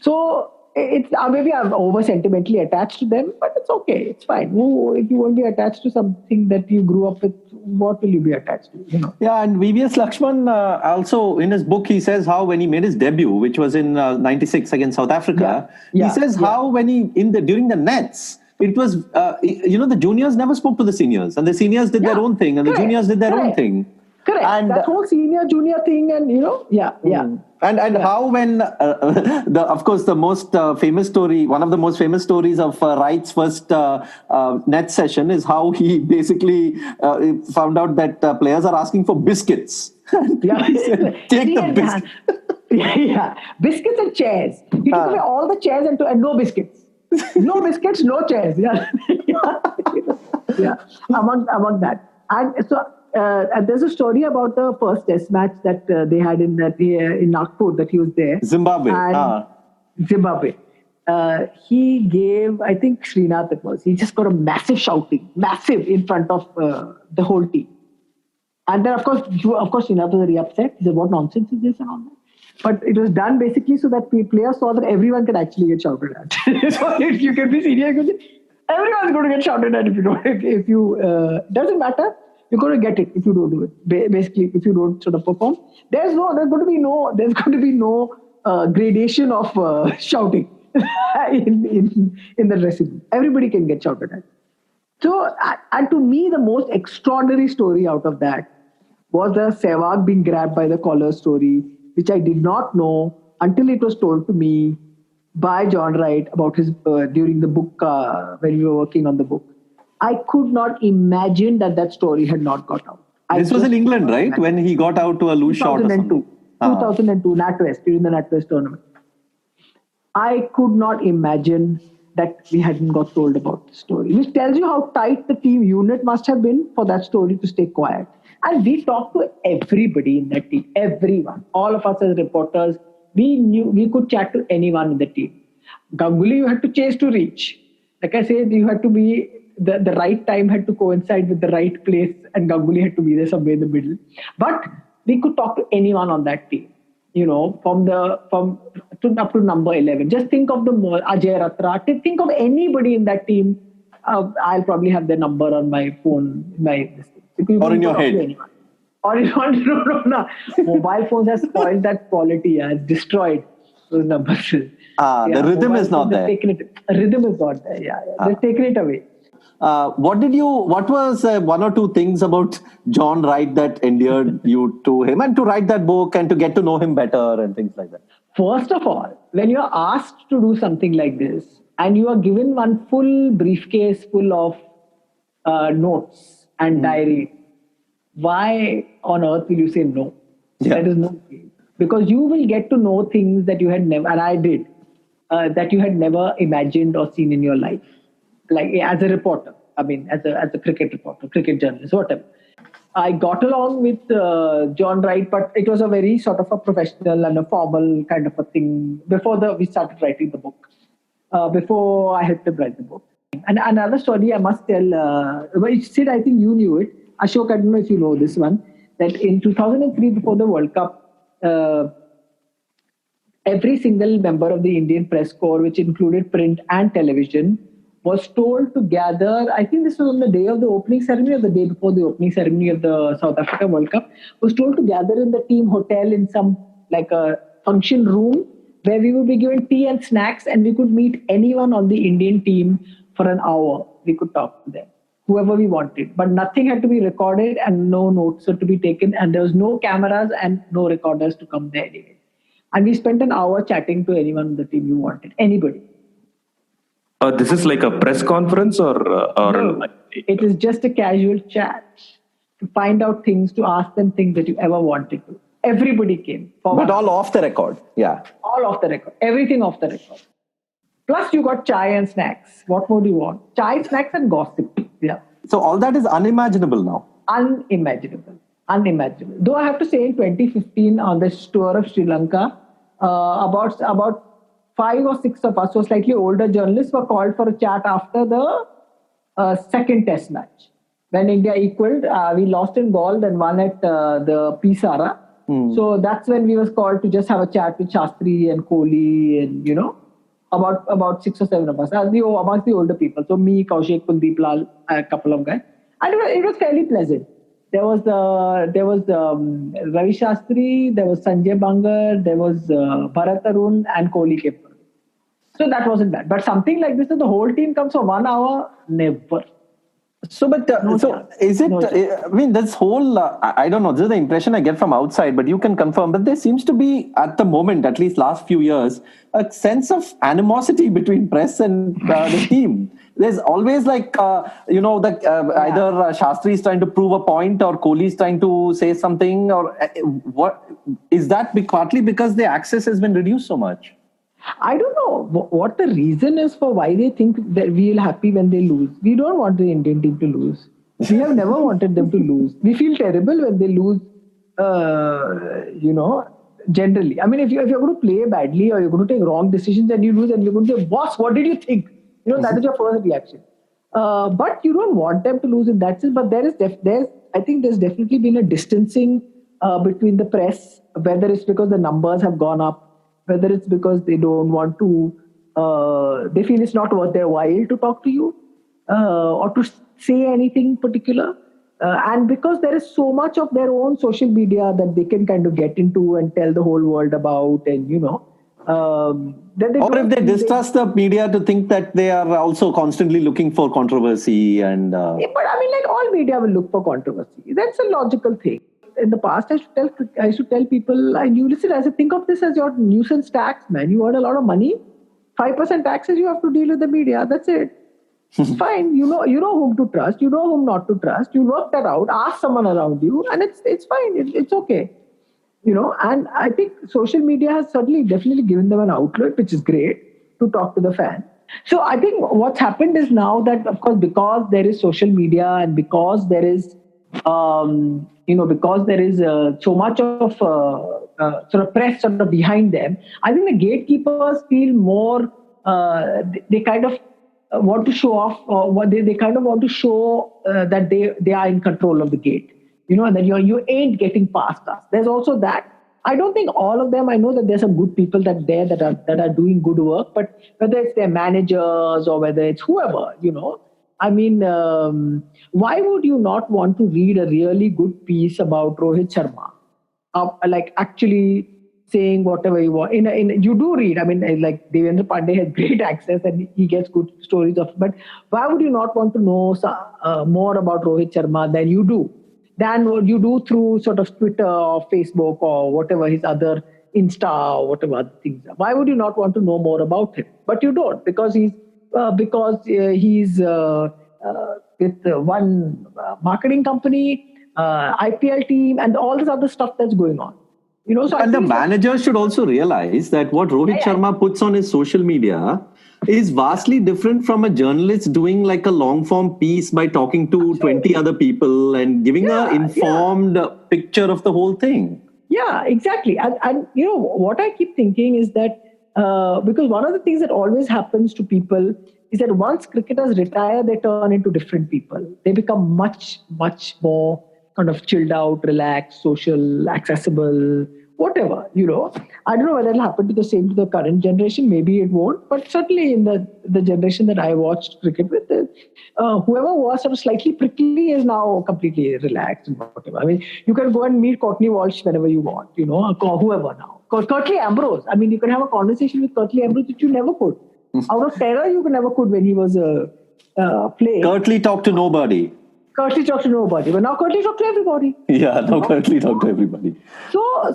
B: So it's maybe I'm over sentimentally attached to them, but it's okay. It's fine. If you won't be attached to something that you grew up with, what will you be attached to?
A: Yeah, and VVS Lakshman also in his book, he says how when he made his debut, which was in '96 against South Africa, he says how when during the nets, it was the juniors never spoke to the seniors, and the seniors did their own thing, and the juniors did their own thing.
B: Correct. And that whole senior junior thing, and
A: And how when of course the most famous story, one of the most famous stories of Wright's first net session is how he basically found out that players are asking for biscuits. Said, take the biscuits.
B: Biscuits and chairs. He took away all the chairs and no biscuits. No biscuits, no chairs. Among that. And so there's a story about the first test match that they had in Nagpur, that he was there.
A: Zimbabwe.
B: Zimbabwe. He gave, I think Srinath it was, he just got a massive shouting, massive in front of the whole team. And then, of course, Srinath was very upset. He said, what nonsense is this and all that? But it was done basically so that players saw that everyone can actually get shouted at. So if you can be senior, everyone's going to get shouted at if you doesn't matter. You're going to get it if you don't do it. Basically, if you don't sort of perform, there's going to be no gradation of shouting in the dressing room. Everybody can get shouted at. So, and to me, the most extraordinary story out of that was the Sehwag being grabbed by the collar story, which I did not know until it was told to me by John Wright about his during the book when we were working on the book. I could not imagine that story had not got out.
A: This was in England, right? When he got out to a loose shot or something.
B: 2002, NatWest, during the NatWest tournament. I could not imagine that we hadn't got told about the story, which tells you how tight the team unit must have been for that story to stay quiet. And we talked to everybody in that team, everyone. All of us as reporters, we knew we could chat to anyone in the team. Ganguly, you had to chase to reach. Like I said, you had to be, the right time had to coincide with the right place, and Ganguly had to be there somewhere in the middle. But we could talk to anyone on that team, from up to number 11. Just think of the Ajay Ratra. Think of anybody in that team. I'll probably have their number on my phone,
A: or in your head.
B: Or no. Mobile phones have spoiled that quality, has destroyed those numbers.
A: The rhythm is not there.
B: Rhythm is not there. They've taken it away.
A: What was one or two things about John Wright that endeared you to him, and to write that book and to get to know him better and things like that?
B: First of all, when you're asked to do something like this and you are given one full briefcase full of notes and diary, why on earth will you say no?
A: Yeah.
B: That is no way. Because you will get to know things that you had never, and I did, that you had never imagined or seen in your life. Like as a reporter, as a cricket reporter, cricket journalist, whatever. I got along with John Wright, but it was a very sort of a professional and a formal kind of a thing before we started writing the book, before I helped him write the book. And another story I must tell, Sid, I think you knew it. Ashok, I don't know if you know this one, that in 2003, before the World Cup, every single member of the Indian press corps, which included print and television, was told to gather, I think this was on the day of the opening ceremony or the day before the opening ceremony of the South Africa World Cup, was told to gather in the team hotel in some, like a function room, where we would be given tea and snacks, and we could meet anyone on the Indian team for an hour. We could talk to them, whoever we wanted. But nothing had to be recorded and no notes had to be taken, and there was no cameras and no recorders to come there anyway. And we spent an hour chatting to anyone on the team you wanted, anybody.
C: This is like a press conference or
B: No, it is just a casual chat to find out things, to ask them things that you ever wanted to. Everybody came.
A: But all off the record. Yeah.
B: All off the record. Everything off the record. Plus, you got chai and snacks. What more do you want? Chai, snacks, and gossip. Yeah.
A: So all that is unimaginable now.
B: Unimaginable. Unimaginable. Though I have to say, in 2015, on this tour of Sri Lanka, about 5 or 6 of us, so slightly older journalists, were called for a chat after the second test match. When India equaled, we lost in Galle, then won at the Pisara. So that's when we was called to just have a chat with Shastri and Kohli and, about 6 or 7 of us, amongst the older people. So me, Kaushik, Kuldeep Lal, a couple of guys. And it was fairly pleasant. There was Ravi Shastri, there was Sanjay Bangar, there was Bharat Arun and Kohli came. So that wasn't bad. But something like this, the whole team comes for 1 hour, never.
A: So, but is it? I mean, this whole I don't know. This is the impression I get from outside, but you can confirm. But there seems to be, at the moment, at least last few years, a sense of animosity between press and the team. There's always like either Shastri is trying to prove a point or Kohli is trying to say something, or what is that? Partly because the access has been reduced so much.
B: I don't know what the reason is for why they think that we'll happy when they lose. We don't want the Indian team to lose. We have never wanted them to lose. We feel terrible when they lose, generally. I mean, if you're going to play badly or you're going to take wrong decisions and you lose and you're going to say, boss, what did you think? That is your first reaction. But you don't want them to lose in that sense. But I think there's definitely been a distancing between the press, whether it's because the numbers have gone up, whether it's because they don't want to, they feel it's not worth their while to talk to you or to say anything particular. And because there is so much of their own social media that they can kind of get into and tell the whole world about, and
A: or if they distrust the media to think that they are also constantly looking for controversy and.
B: But I mean, like all media will look for controversy. That's a logical thing. In the past, I used to tell people, and you listen, I said, think of this as your nuisance tax, man. You earn a lot of money, 5% taxes, you have to deal with the media. That's it. It's fine. You know whom to trust. You know whom not to trust. You work that out. Ask someone around you, and it's fine. It's okay. And I think social media has definitely given them an outlet, which is great, to talk to the fan. So I think what's happened is now that, of course, because there is social media and because there is because there is so much of sort of press sort of behind them, I think the gatekeepers feel more, they kind of want to show off, or they kind of want to show that they are in control of the gate, and that you ain't getting past us. There's also that. I don't think all of them, I know that there's some good people that are doing good work, but whether it's their managers or whether it's whoever, I mean, why would you not want to read a really good piece about Rohit Sharma? Like actually saying whatever you want. You do read. I mean, like Devendra Pandey has great access and he gets good stories of. But why would you not want to know more about Rohit Sharma than what you do through sort of Twitter or Facebook or whatever his other Insta or whatever other things are? Why would you not want to know more about him? But you don't, because he's with one marketing company, IPL team, and all this other stuff that's going on. So
A: and the manager should also realize that what Rohit Sharma puts on his social media is vastly different from a journalist doing like a long form piece by talking to 20 other people and giving an informed picture of the whole thing.
B: Yeah, exactly. And what I keep thinking is that because one of the things that always happens to people is that once cricketers retire, they turn into different people. They become much, much more kind of chilled out, relaxed, social, accessible, whatever, I don't know whether it'll happen to the current generation. Maybe it won't. But certainly in the generation that I watched cricket with, whoever was sort of slightly prickly is now completely relaxed and whatever. I mean, you can go and meet Courtney Walsh whenever you want, or whoever now. Curtly Ambrose. I mean, you can have a conversation with Curtly Ambrose which you never could. Out of terror, you never could when he was playing.
A: Curtly talked to nobody.
B: Curtly talked to nobody, but now Curtly talked to everybody.
A: Yeah, now Curtly talked to everybody.
B: So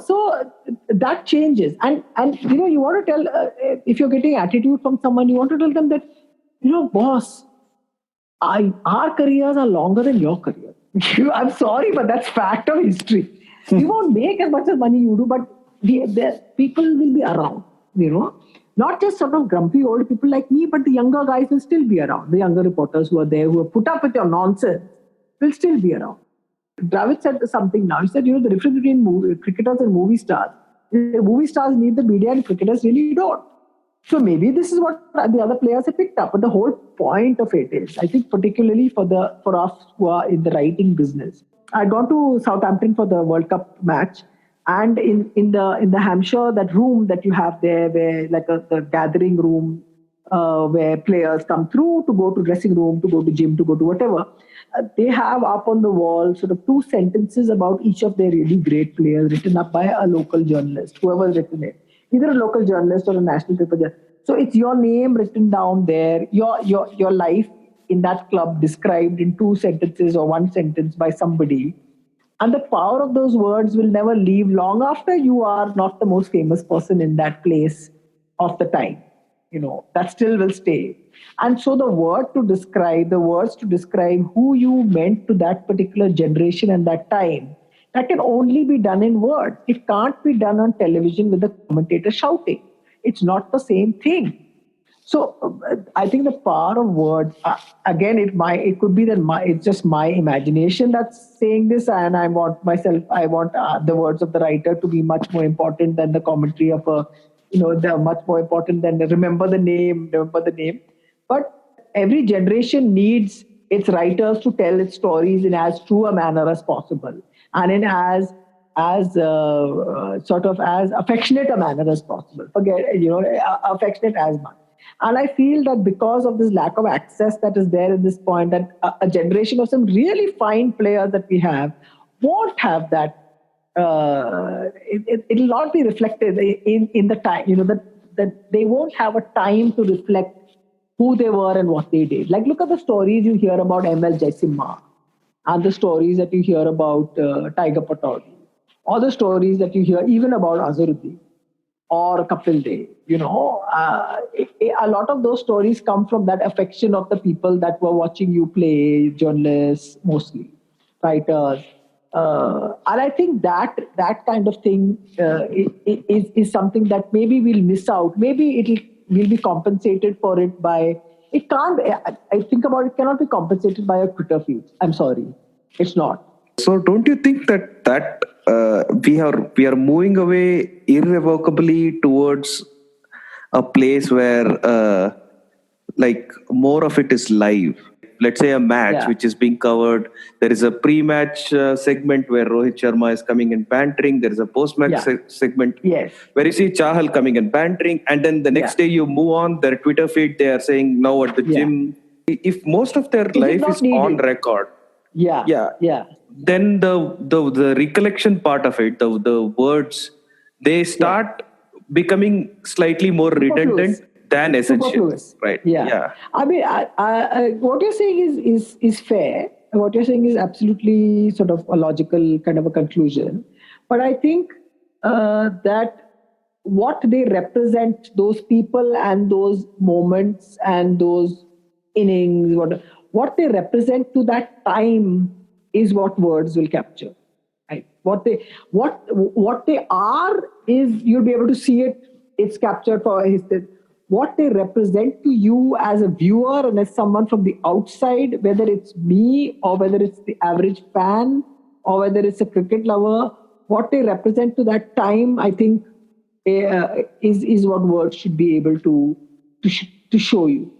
B: that changes, and you want to tell if you're getting attitude from someone, you want to tell them that boss, our careers are longer than your career. I'm sorry, but that's fact of history. We won't make as much as money you do, but the people will be around. Not just sort of grumpy old people like me, but the younger guys will still be around. The younger reporters who are there, who have put up with your nonsense, will still be around. Dravid said something now. He said, the difference between cricketers and movie stars. Movie stars need the media and cricketers really don't. So maybe this is what the other players have picked up. But the whole point of it is, I think particularly for us who are in the writing business, I'd gone to Southampton for the World Cup match. And in the Hampshire, that room that you have there, where like the gathering room, where players come through to go to dressing room, to go to gym, to go to whatever, they have up on the wall sort of 2 sentences about each of their really great players written up by a local journalist, whoever's written it, either a local journalist or a national paper journalist. So it's your name written down there, your life in that club described in 2 sentences or 1 sentence by somebody. And the power of those words will never leave long after you are not the most famous person in that place of the time. That still will stay. And so the words to describe who you meant to that particular generation and that time, that can only be done in words. It can't be done on television with the commentator shouting. It's not the same thing. So I think the power of words, again, it could be that it's just my imagination that's saying this, and I want the words of the writer to be much more important than the commentary of they're much more important than remember the name. But every generation needs its writers to tell its stories in as true a manner as possible, and in as sort of as affectionate a manner as possible. Affectionate as much. And I feel that because of this lack of access that is there at this point, that a generation of some really fine players that we have won't have that. It'll not be reflected in the time. That they won't have a time to reflect who they were and what they did. Like, look at the stories you hear about M.L. Jaisimha, and the stories that you hear about Tiger Pataudi, or the stories that you hear even about Azharuddin or Kapil Dev. A lot of those stories come from that affection of the people that were watching you play, journalists mostly, writers. And I think that kind of thing is something that maybe we'll miss out. Maybe we'll be compensated for it by... It can't... I think about it, cannot be compensated by a Twitter feed. I'm sorry. It's not.
D: So don't you think that we are moving away irrevocably towards a place where like more of it is live? Let's say a match which is being covered. There is a pre-match segment where Rohit Sharma is coming and bantering. There is a post-match segment where you see Chahal coming and bantering. And then the next day you move on, their Twitter feed, they are saying now at the gym. If most of their life is on record, then the recollection part of it, the words, they start becoming slightly more redundant than essential, right?
B: I mean, what you're saying is fair. What you're saying is absolutely sort of a logical kind of a conclusion. But I think that what they represent, those people and those moments and those innings, what they represent to that time is what words will capture. Right? What they are is, you'll be able to see it. It's captured for history. What they represent to you as a viewer and as someone from the outside, whether it's me or whether it's the average fan or whether it's a cricket lover, what they represent to that time, I think, is what words should be able to show you.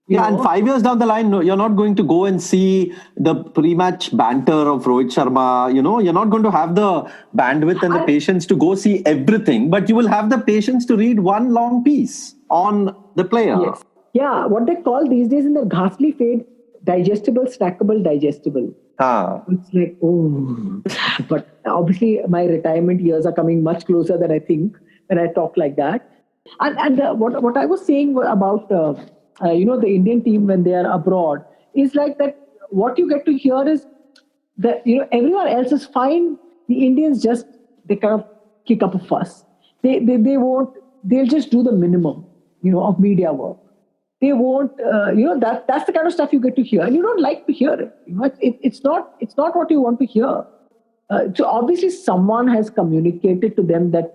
A: And 5 years down the line, you're not going to go and see the pre-match banter of Rohit Sharma. You're not going to have the bandwidth and the patience to go see everything, but you will have the patience to read one long piece on the player.
B: Yes. Yeah, what they call these days in the ghastly fade, digestible, snackable, digestible. It's like, oh. But obviously, my retirement years are coming much closer than I think when I talk like that. And what I was saying about... the Indian team when they are abroad is like that. What you get to hear is that everyone else is fine. The Indians they kind of kick up a fuss. They'll just do the minimum of media work. They won't that's the kind of stuff you get to hear, and you don't like to hear it. It's not what you want to hear. So obviously someone has communicated to them that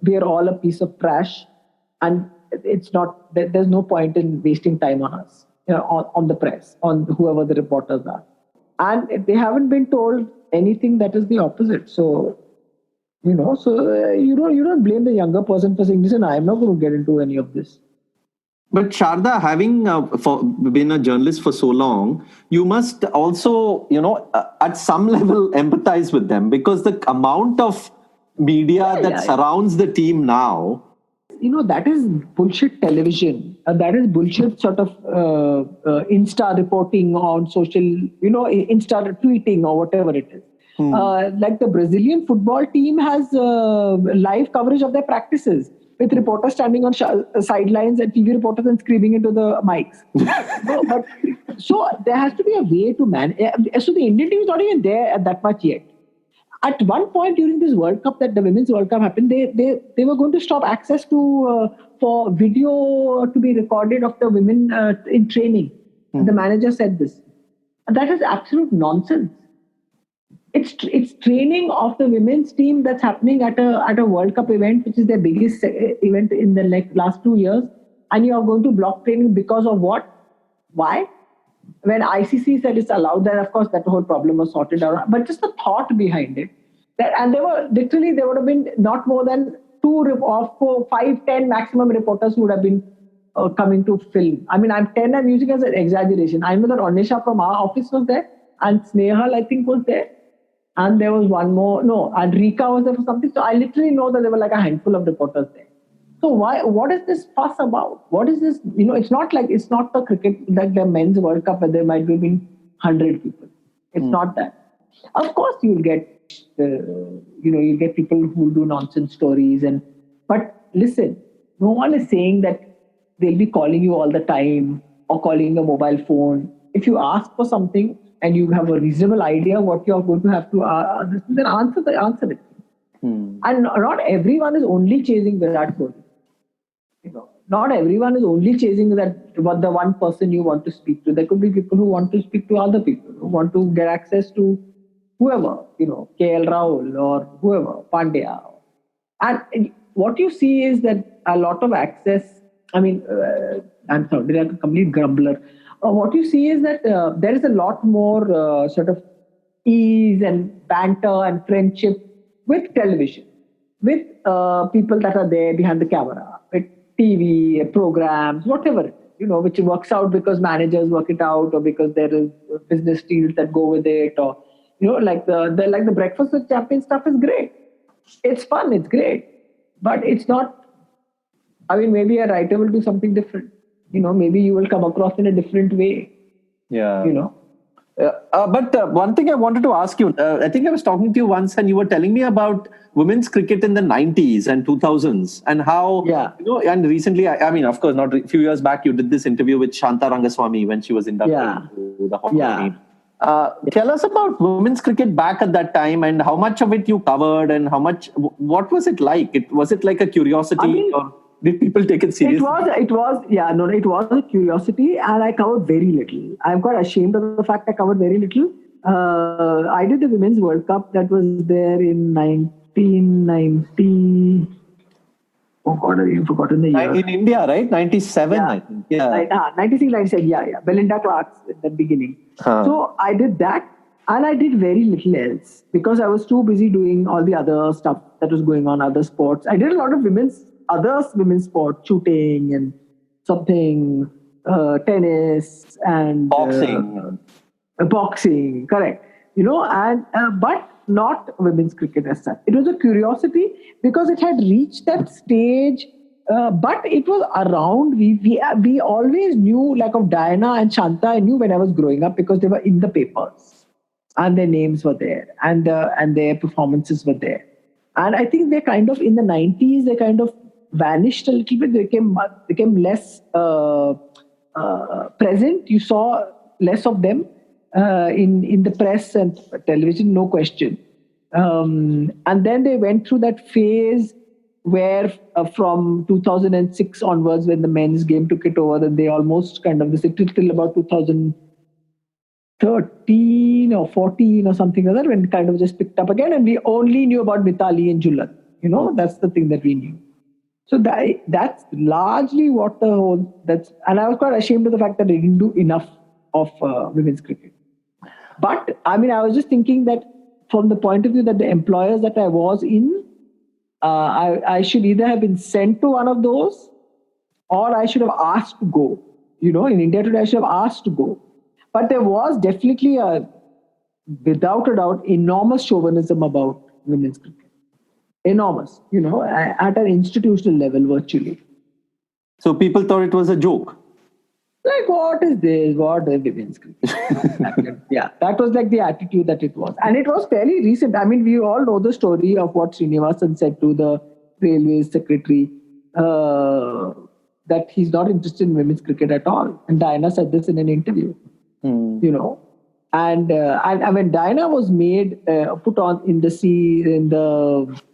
B: we are all a piece of trash, and it's not. There's no point in wasting time on us, on the press, on whoever the reporters are, and they haven't been told anything that is the opposite. So you don't blame the younger person for saying, listen, I'm not going to get into any of this.
A: But Sharda, having been a journalist for so long, you must also, at some level empathize with them, because the amount of media that surrounds the team now.
B: That is bullshit television. That is bullshit sort of Insta reporting on social, Insta tweeting or whatever it is. Like the Brazilian football team has live coverage of their practices with reporters standing on sidelines and TV reporters and screaming into the mics. So there has to be a way to manage. So the Indian team is not even there at that much yet. At one point during this World Cup, that the Women's World Cup happened, they were going to stop access to for video to be recorded of the women in training. The manager said this. And that is absolute nonsense. It's training of the women's team that's happening at a World Cup event, which is their biggest event in the last 2 years, and you are going to block training because of what? Why? When ICC said it's allowed, then of course that whole problem was sorted out. But just the thought behind it, and there would have been not more than 2 or 4, 5, 10 maximum reporters who would have been coming to film. I mean, I'm using as an exaggeration. I know that Anisha from our office was there, and Snehal, I think, was there. And there was one more, and Rika was there for something. So I literally know that there were like a handful of reporters there. So what is this fuss about? What is this? It's not the cricket, like the men's World Cup where there might have been 100 people. It's not that. Of course, you'll get, you'll get people who do nonsense stories. But listen, no one is saying that they'll be calling you all the time or calling your mobile phone. If you ask for something and you have a reasonable idea what you're going to have to then answer it. And not everyone is only chasing Virat Kohli. Not everyone is only chasing the one person you want to speak to. There could be people who want to speak to other people, who want to get access to whoever, KL Rahul or whoever, Pandya. And what you see is that a lot of access, I'm sorry, I'm a complete grumbler. What you see is that there is a lot more sort of ease and banter and friendship with television, with people that are there behind the camera, with TV, programs, whatever it is, which works out because managers work it out or because there is business deals that go with it, or, like the Breakfast with Champions stuff is great. It's fun, it's great. But it's not, maybe a writer will do something different. Maybe you will come across in a different way.
A: Yeah. But one thing I wanted to ask you, I think I was talking to you once and you were telling me about women's cricket in the 90s and 2000s and how, and recently, of course, not a few years back, you did this interview with Shanta Rangaswamy when she was inducted into the hockey team. Tell us about women's cricket back at that time and how much of it you covered and what was it like? Was it like a curiosity or did people take it seriously?
B: It was a curiosity, and I covered very little. I'm quite ashamed of the fact I covered very little. I did the Women's World Cup that was there in 1990. Oh God, I've forgotten the year.
A: In India, right? 97, I think. Yeah.
B: 96, 97, yeah. Belinda Clark's at the beginning. So I did that, and I did very little else because I was too busy doing all the other stuff that was going on, other sports. I did a lot of women's sport, shooting and something, tennis and boxing, correct. But not women's cricket as such. It was a curiosity because it had reached that stage, but it was around. We always knew, like of Diana and Shanta, I knew when I was growing up because they were in the papers and their names were there and their performances were there. And I think they kind of, in the 90s, they kind of vanished a little bit. They became less present. You saw less of them in the press and television, no question. And then they went through that phase where from 2006 onwards, when the men's game took it over, then they almost kind of, till about 2013 or 14 or something like that, when it kind of just picked up again. And we only knew about Mitali and Julan. That's the thing that we knew. So that's largely what and I was quite ashamed of the fact that they didn't do enough of women's cricket. But I mean, I was just thinking that from the point of view that the employers that I was in, I should either have been sent to one of those or I should have asked to go. In India today, I should have asked to go. But there was definitely without a doubt, enormous chauvinism about women's cricket. Enormous, at an institutional level, virtually.
A: So people thought it was a joke.
B: Like, what is this? What is women's cricket? Yeah, that was like the attitude that it was. And it was fairly recent. I mean, we all know the story of what Srinivasan said to the railways secretary, that he's not interested in women's cricket at all. And Diana said this in an interview, And when Diana was put on in the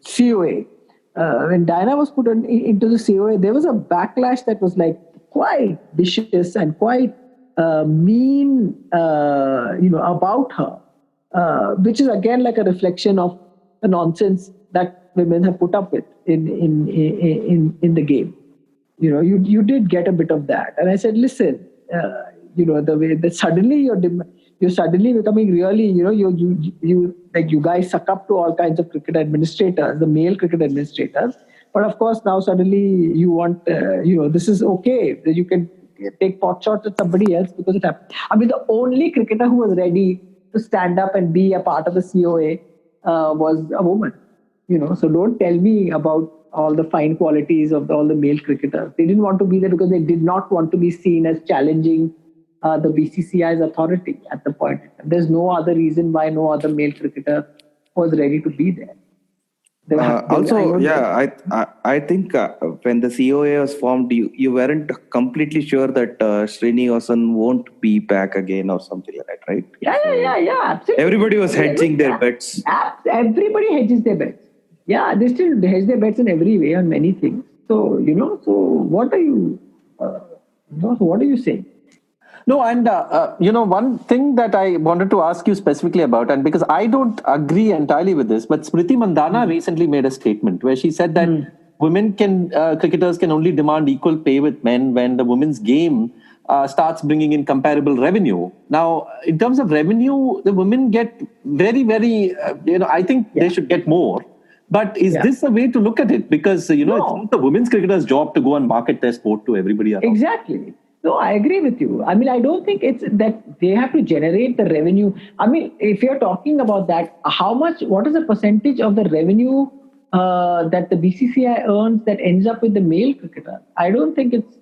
B: COA, when Diana was put into the COA, there was a backlash that was like quite vicious and quite mean, about her, which is again like a reflection of the nonsense that women have put up with in the game. You did get a bit of that, and I said, listen, the way that suddenly you're suddenly becoming really, you guys suck up to all kinds of cricket administrators, the male cricket administrators. But of course, now suddenly you want, this is okay. You can take pot shots at somebody else because it happened. I mean, the only cricketer who was ready to stand up and be a part of the COA was a woman. So don't tell me about all the fine qualities of all the male cricketers. They didn't want to be there because they did not want to be seen as challenging the BCCI's authority at the point. There's no other reason why no other male cricketer was ready to be there.
D: I think when the COA was formed, you weren't completely sure that Srinivasan won't be back again or something like that, right?
B: Yeah, absolutely.
D: Everybody was hedging their bets.
B: Everybody hedges their bets. Yeah, they still hedge their bets in every way on many things. So, so what are you, what are you saying?
A: No, and one thing that I wanted to ask you specifically about, and because I don't agree entirely with this, but Smriti Mandhana recently made a statement where she said that cricketers can only demand equal pay with men when the women's game starts bringing in comparable revenue. Now, in terms of revenue, the women get very, very, I think they should get more. But is this a way to look at it? Because, it's not the women's cricketers' job to go and market their sport to everybody around.
B: Exactly. No, I agree with you. I mean, I don't think it's that they have to generate the revenue. I mean, if you're talking about that, what is the percentage of the revenue that the BCCI earns that ends up with the male cricketer? I don't think it's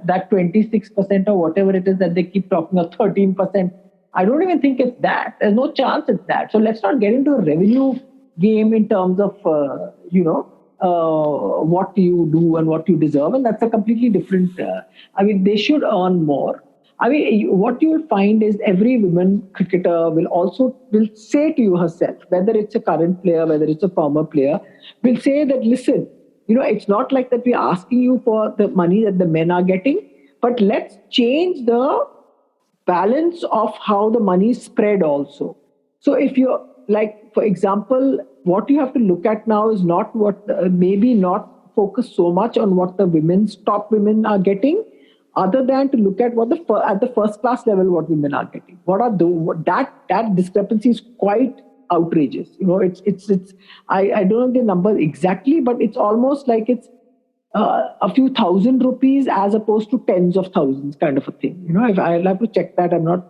B: that 26% or whatever it is that they keep talking of, 13%. I don't even think it's that. There's no chance it's that. So let's not get into a revenue game in terms of, what you do and what you deserve. And that's a completely different, they should earn more. I mean, what you will find is every women cricketer will say to you herself, whether it's a current player, whether it's a former player, will say that, listen, it's not like that we're asking you for the money that the men are getting, but let's change the balance of how the money is spread also. So if you're like, for example, what you have to look at now is not maybe not focus so much on what the top women are getting, other than to look at what at the first class level, what women are getting. That discrepancy is quite outrageous. I don't know the number exactly, but it's almost like it's a few thousand rupees as opposed to tens of thousands kind of a thing. I'll have to check that. I'm not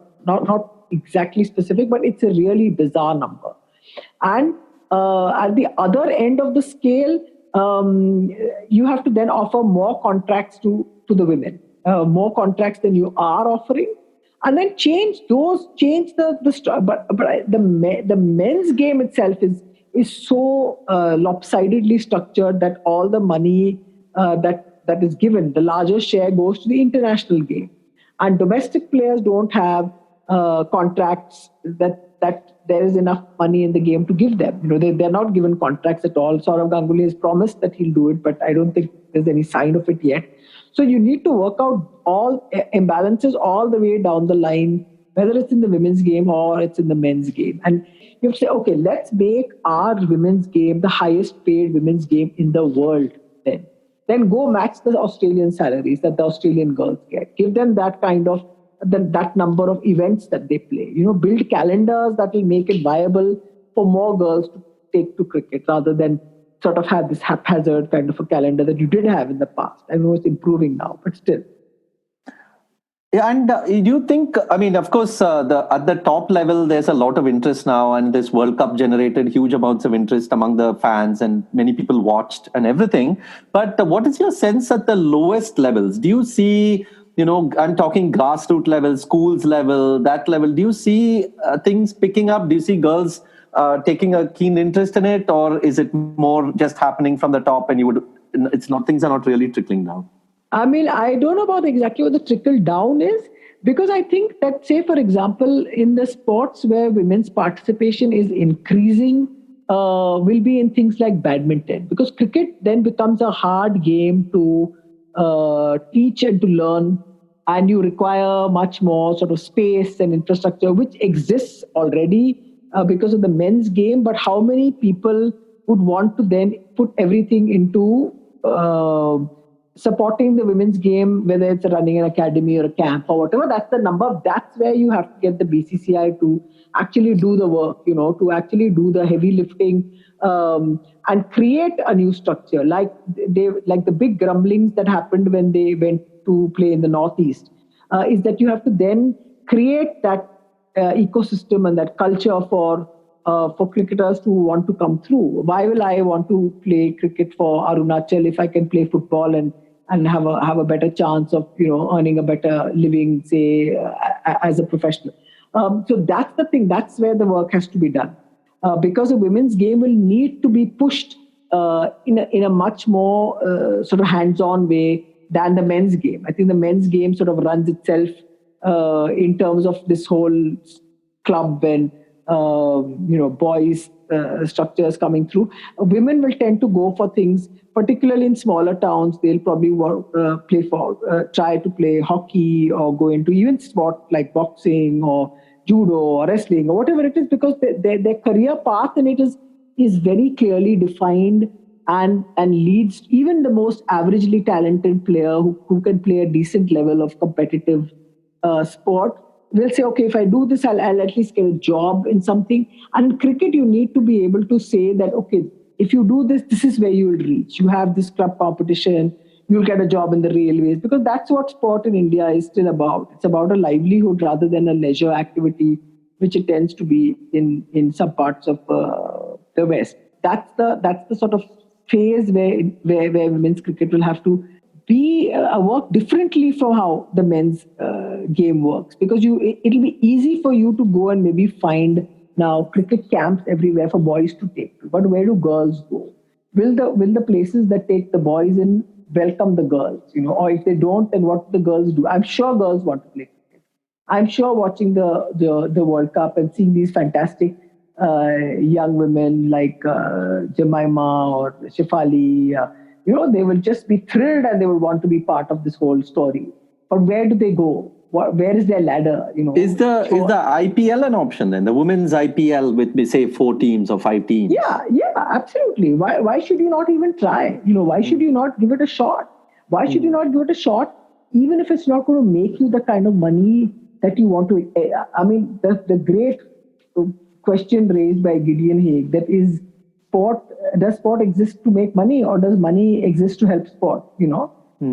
B: exactly specific, but it's a really bizarre number. And at the other end of the scale, you have to then offer more contracts to the women, more contracts than you are offering, and then change the but the men's game itself is so lopsidedly structured that all the money that is given, the larger share goes to the international game, and domestic players don't have contracts that there is enough money in the game to give them. They're not given contracts at all. Saurav Ganguly has promised that he'll do it, but I don't think there's any sign of it yet. So you need to work out all imbalances all the way down the line, whether it's in the women's game or it's in the men's game. And you have to say, okay, let's make our women's game the highest paid women's game in the world then. then go match the Australian salaries that the Australian girls get. Give them that kind of that number of events that they play. Build calendars that will make it viable for more girls to take to cricket rather than sort of have this haphazard kind of a calendar that you did have in the past. I know it's improving now, but still.
A: Yeah, and do you think, I mean, of course, at the top level, there's a lot of interest now, and this World Cup generated huge amounts of interest among the fans, and many people watched and everything. But what is your sense at the lowest levels? Do you see, I'm talking grassroots level, schools level, that level, do you see things picking up? Do you see girls taking a keen interest in it, or is it more just happening from the top and things are not really trickling down?
B: I mean, I don't know about exactly what the trickle down is, because I think that, say, for example, in the sports where women's participation is increasing, will be in things like badminton, because cricket then becomes a hard game to teach and to learn, and you require much more sort of space and infrastructure, which exists already because of the men's game. But how many people would want to then put everything into supporting the women's game, whether it's running an academy or a camp or whatever? That's the number. That's where you have to get the BCCI to actually do the work, to actually do the heavy lifting and create a new structure. Like the big grumblings that happened when they went to play in the Northeast, is that you have to then create that ecosystem and that culture for cricketers who want to come through. Why will I want to play cricket for Arunachal if I can play football and have a better chance of earning a better living, say, as a professional? So that's the thing. That's where the work has to be done, because the women's game will need to be pushed in a much more sort of hands-on way than the men's game. I think the men's game sort of runs itself in terms of this whole club and boys structures coming through. Women will tend to go for things, particularly in smaller towns. They'll probably try to play hockey or go into even sport like boxing or judo or wrestling or whatever it is, because their career path in it is very clearly defined and leads even the most averagely talented player who can play a decent level of competitive sport will say, okay, if I do this, I'll at least get a job in something. And in cricket, you need to be able to say that, okay, if you do this, this is where you will reach. You have this club competition, you'll get a job in the railways, because that's what sport in India is still about. It's about a livelihood rather than a leisure activity, which it tends to be in some parts of the West. That's the sort of phase where women's cricket will have to be work differently from how the men's game works, because it'll be easy for you to go and maybe find now cricket camps everywhere for boys to take to. But where do girls go? Will the places that take the boys in welcome the girls? Or if they don't, then what do the girls do? I'm sure girls want to play cricket. I'm sure watching the World Cup and seeing these fantastic young women like Jemima or Shefali, they will just be thrilled and they will want to be part of this whole story. But where do they go? Where is their ladder?
A: Is the IPL an option then? The women's IPL with, say, 4 teams or 5 teams?
B: Yeah, absolutely. Why should you not even try? Why should you not give it a shot? Why should you not give it a shot, even if it's not going to make you the kind of money that you want to? I mean, the great question raised by Gideon Haigh, that is, does sport exist to make money, or does money exist to help sport?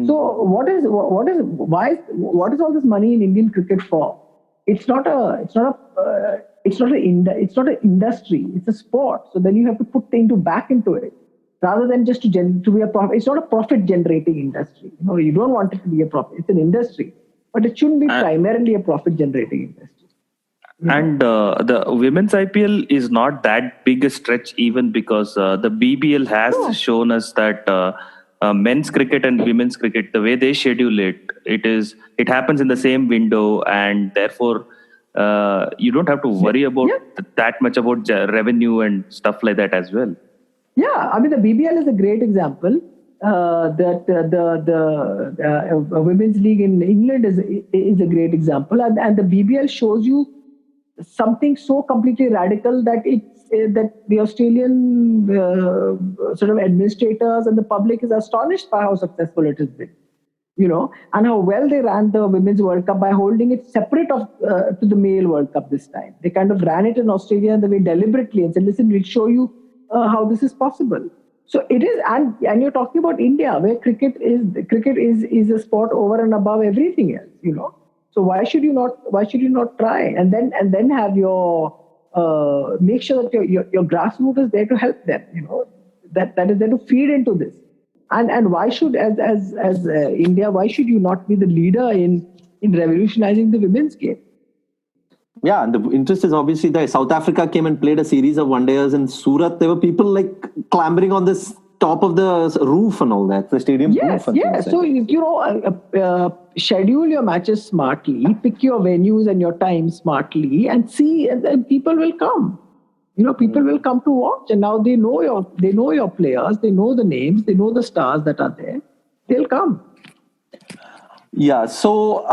B: So what is all this money in Indian cricket for? It's not an industry. It's a sport. So then you have to put back into it, rather than just to be a profit. It's not a profit generating industry. You don't want it to be a profit. It's an industry, but it shouldn't be primarily a profit generating industry.
C: And the women's IPL is not that big a stretch, even because the BBL has shown us that men's cricket and women's cricket, the way they schedule it happens in the same window, and therefore you don't have to worry about that much about revenue and stuff like that as well.
B: Yeah, I mean, the BBL is a great example. That the women's league in England is a great example, and the BBL shows you something so completely radical that that the Australian sort of administrators and the public is astonished by how successful it has been. And how well they ran the Women's World Cup by holding it separate to the Male World Cup this time. They kind of ran it in Australia and very deliberately and said, listen, we'll show you how this is possible. So it is, and you're talking about India, where cricket is a sport over and above everything else, So why should you not try? And then have your, make sure that your grassroots is there to help them, that is there to feed into this. And why should, as India, why should you not be the leader in revolutionizing the women's game?
A: Yeah, and the interest is obviously that South Africa came and played a series of one-dayers in Surat. There were people clambering on this top of the roof and all that, the stadium roof.
B: Yes. So, schedule your matches smartly, pick your venues and your times smartly, and see, and people will come. People will come to watch, and now they know your players, they know the names, they know the stars that are there. They'll come.
A: Yeah, so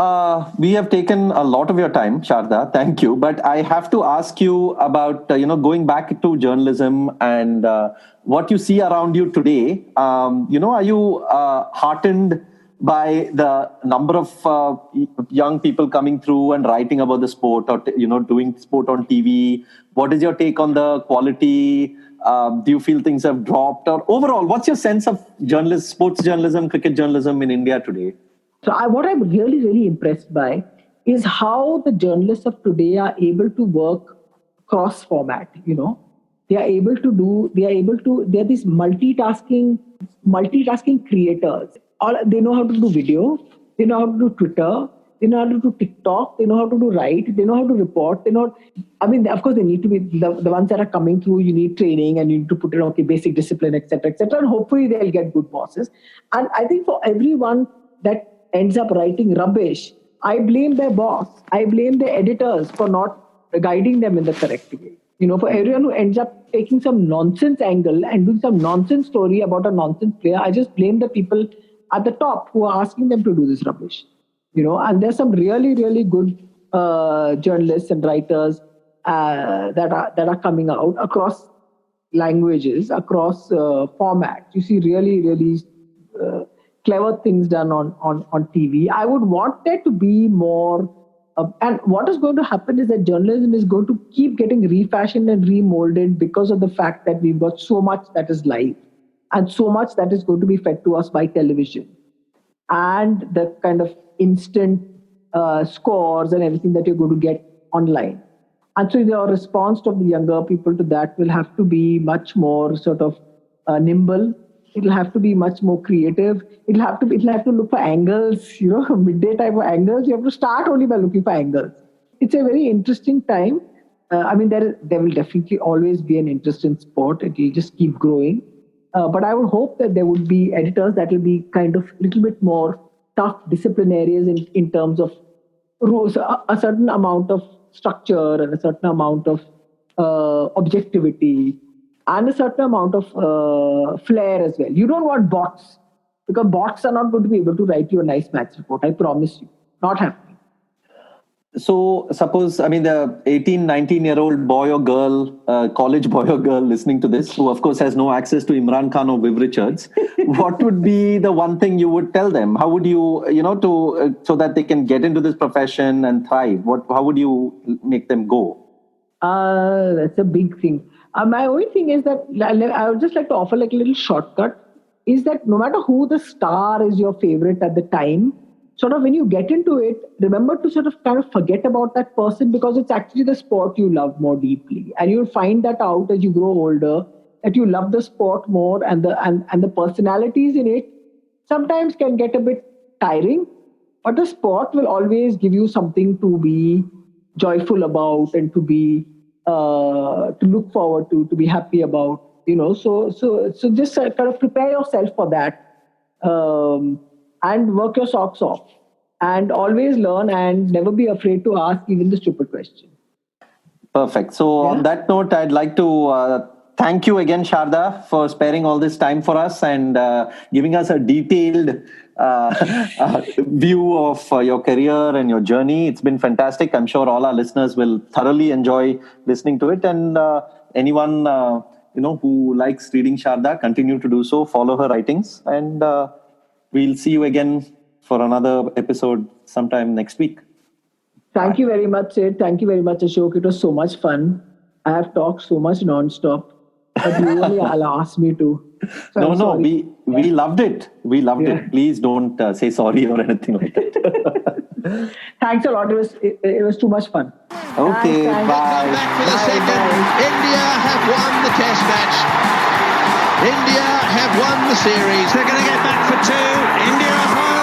A: we have taken a lot of your time, Sharda. Thank you. But I have to ask you about, going back to journalism and what you see around you today. Are you heartened by the number of young people coming through and writing about the sport, or doing sport on TV? What is your take on the quality? Do you feel things have dropped? Or overall, what's your sense of sports journalism, cricket journalism in India today?
B: So what I'm really, really impressed by is how the journalists of today are able to work cross format. They are these multitasking creators. They know how to do video, they know how to do Twitter, they know how to do TikTok, they know how to do write, they know how to report, of course they need to be, the ones that are coming through, you need training and you need to put in, basic discipline, etc., and hopefully they'll get good bosses. And I think for everyone that ends up writing rubbish, I blame their boss, I blame their editors for not guiding them in the correct way. For everyone who ends up taking some nonsense angle and doing some nonsense story about a nonsense player, I just blame the people at the top who are asking them to do this rubbish. And there's some really, really good journalists and writers that are coming out across languages, across formats. You see really, really clever things done on TV. I would want there to be more. And what is going to happen is that journalism is going to keep getting refashioned and remolded because of the fact that we've got so much that is live and so much that is going to be fed to us by television and the kind of instant scores and everything that you're going to get online. And so the response of the younger people to that will have to be much more sort of nimble. It'll have to be much more creative. It'll have to look for angles, midday type of angles. You have to start only by looking for angles. It's a very interesting time. There will definitely always be an interest in sport. It will just keep growing. But I would hope that there would be editors that will be kind of a little bit more tough disciplinarians in terms of rules, a certain amount of structure and a certain amount of objectivity and a certain amount of flair as well. You don't want bots, because bots are not going to be able to write you a nice match report. I promise you. Not happening.
A: So suppose, the 18, 19-year-old boy or girl, college boy or girl listening to this, who of course has no access to Imran Khan or Viv Richards, what would be the one thing you would tell them? How would you, so that they can get into this profession and thrive? How would you make them go?
B: That's a big thing. My only thing is that I would just like to offer a little shortcut, is that no matter who the star is your favorite at the time, sort of when you get into it, remember to sort of kind of forget about that person, because it's actually the sport you love more deeply. And you'll find that out as you grow older, that you love the sport more, and the personalities in it sometimes can get a bit tiring, but the sport will always give you something to be joyful about and to be to look forward to be happy about, So just kind of prepare yourself for that, and work your socks off, and always learn and never be afraid to ask even the stupid question.
A: Perfect. So on that note, I'd like to thank you again, Sharda, for sparing all this time for us and giving us a detailed view of your career and your journey. It's been fantastic. I'm sure all our listeners will thoroughly enjoy listening to it. And anyone who likes reading Sharda, continue to do so. Follow her writings, and we'll see you again for another episode sometime next week.
B: Thank you very much, Sid. Thank you very much, Ashok. It was so much fun. I have talked so much non-stop, but you only asked me to. So
A: we loved it. We loved it. Please don't say sorry or anything like that.
B: Thanks a lot. It was too much fun.
A: Okay,
B: Thanks.
A: bye.
E: Come back for the second. India have won the Test match. India have won the series. They're going to get back for two. India are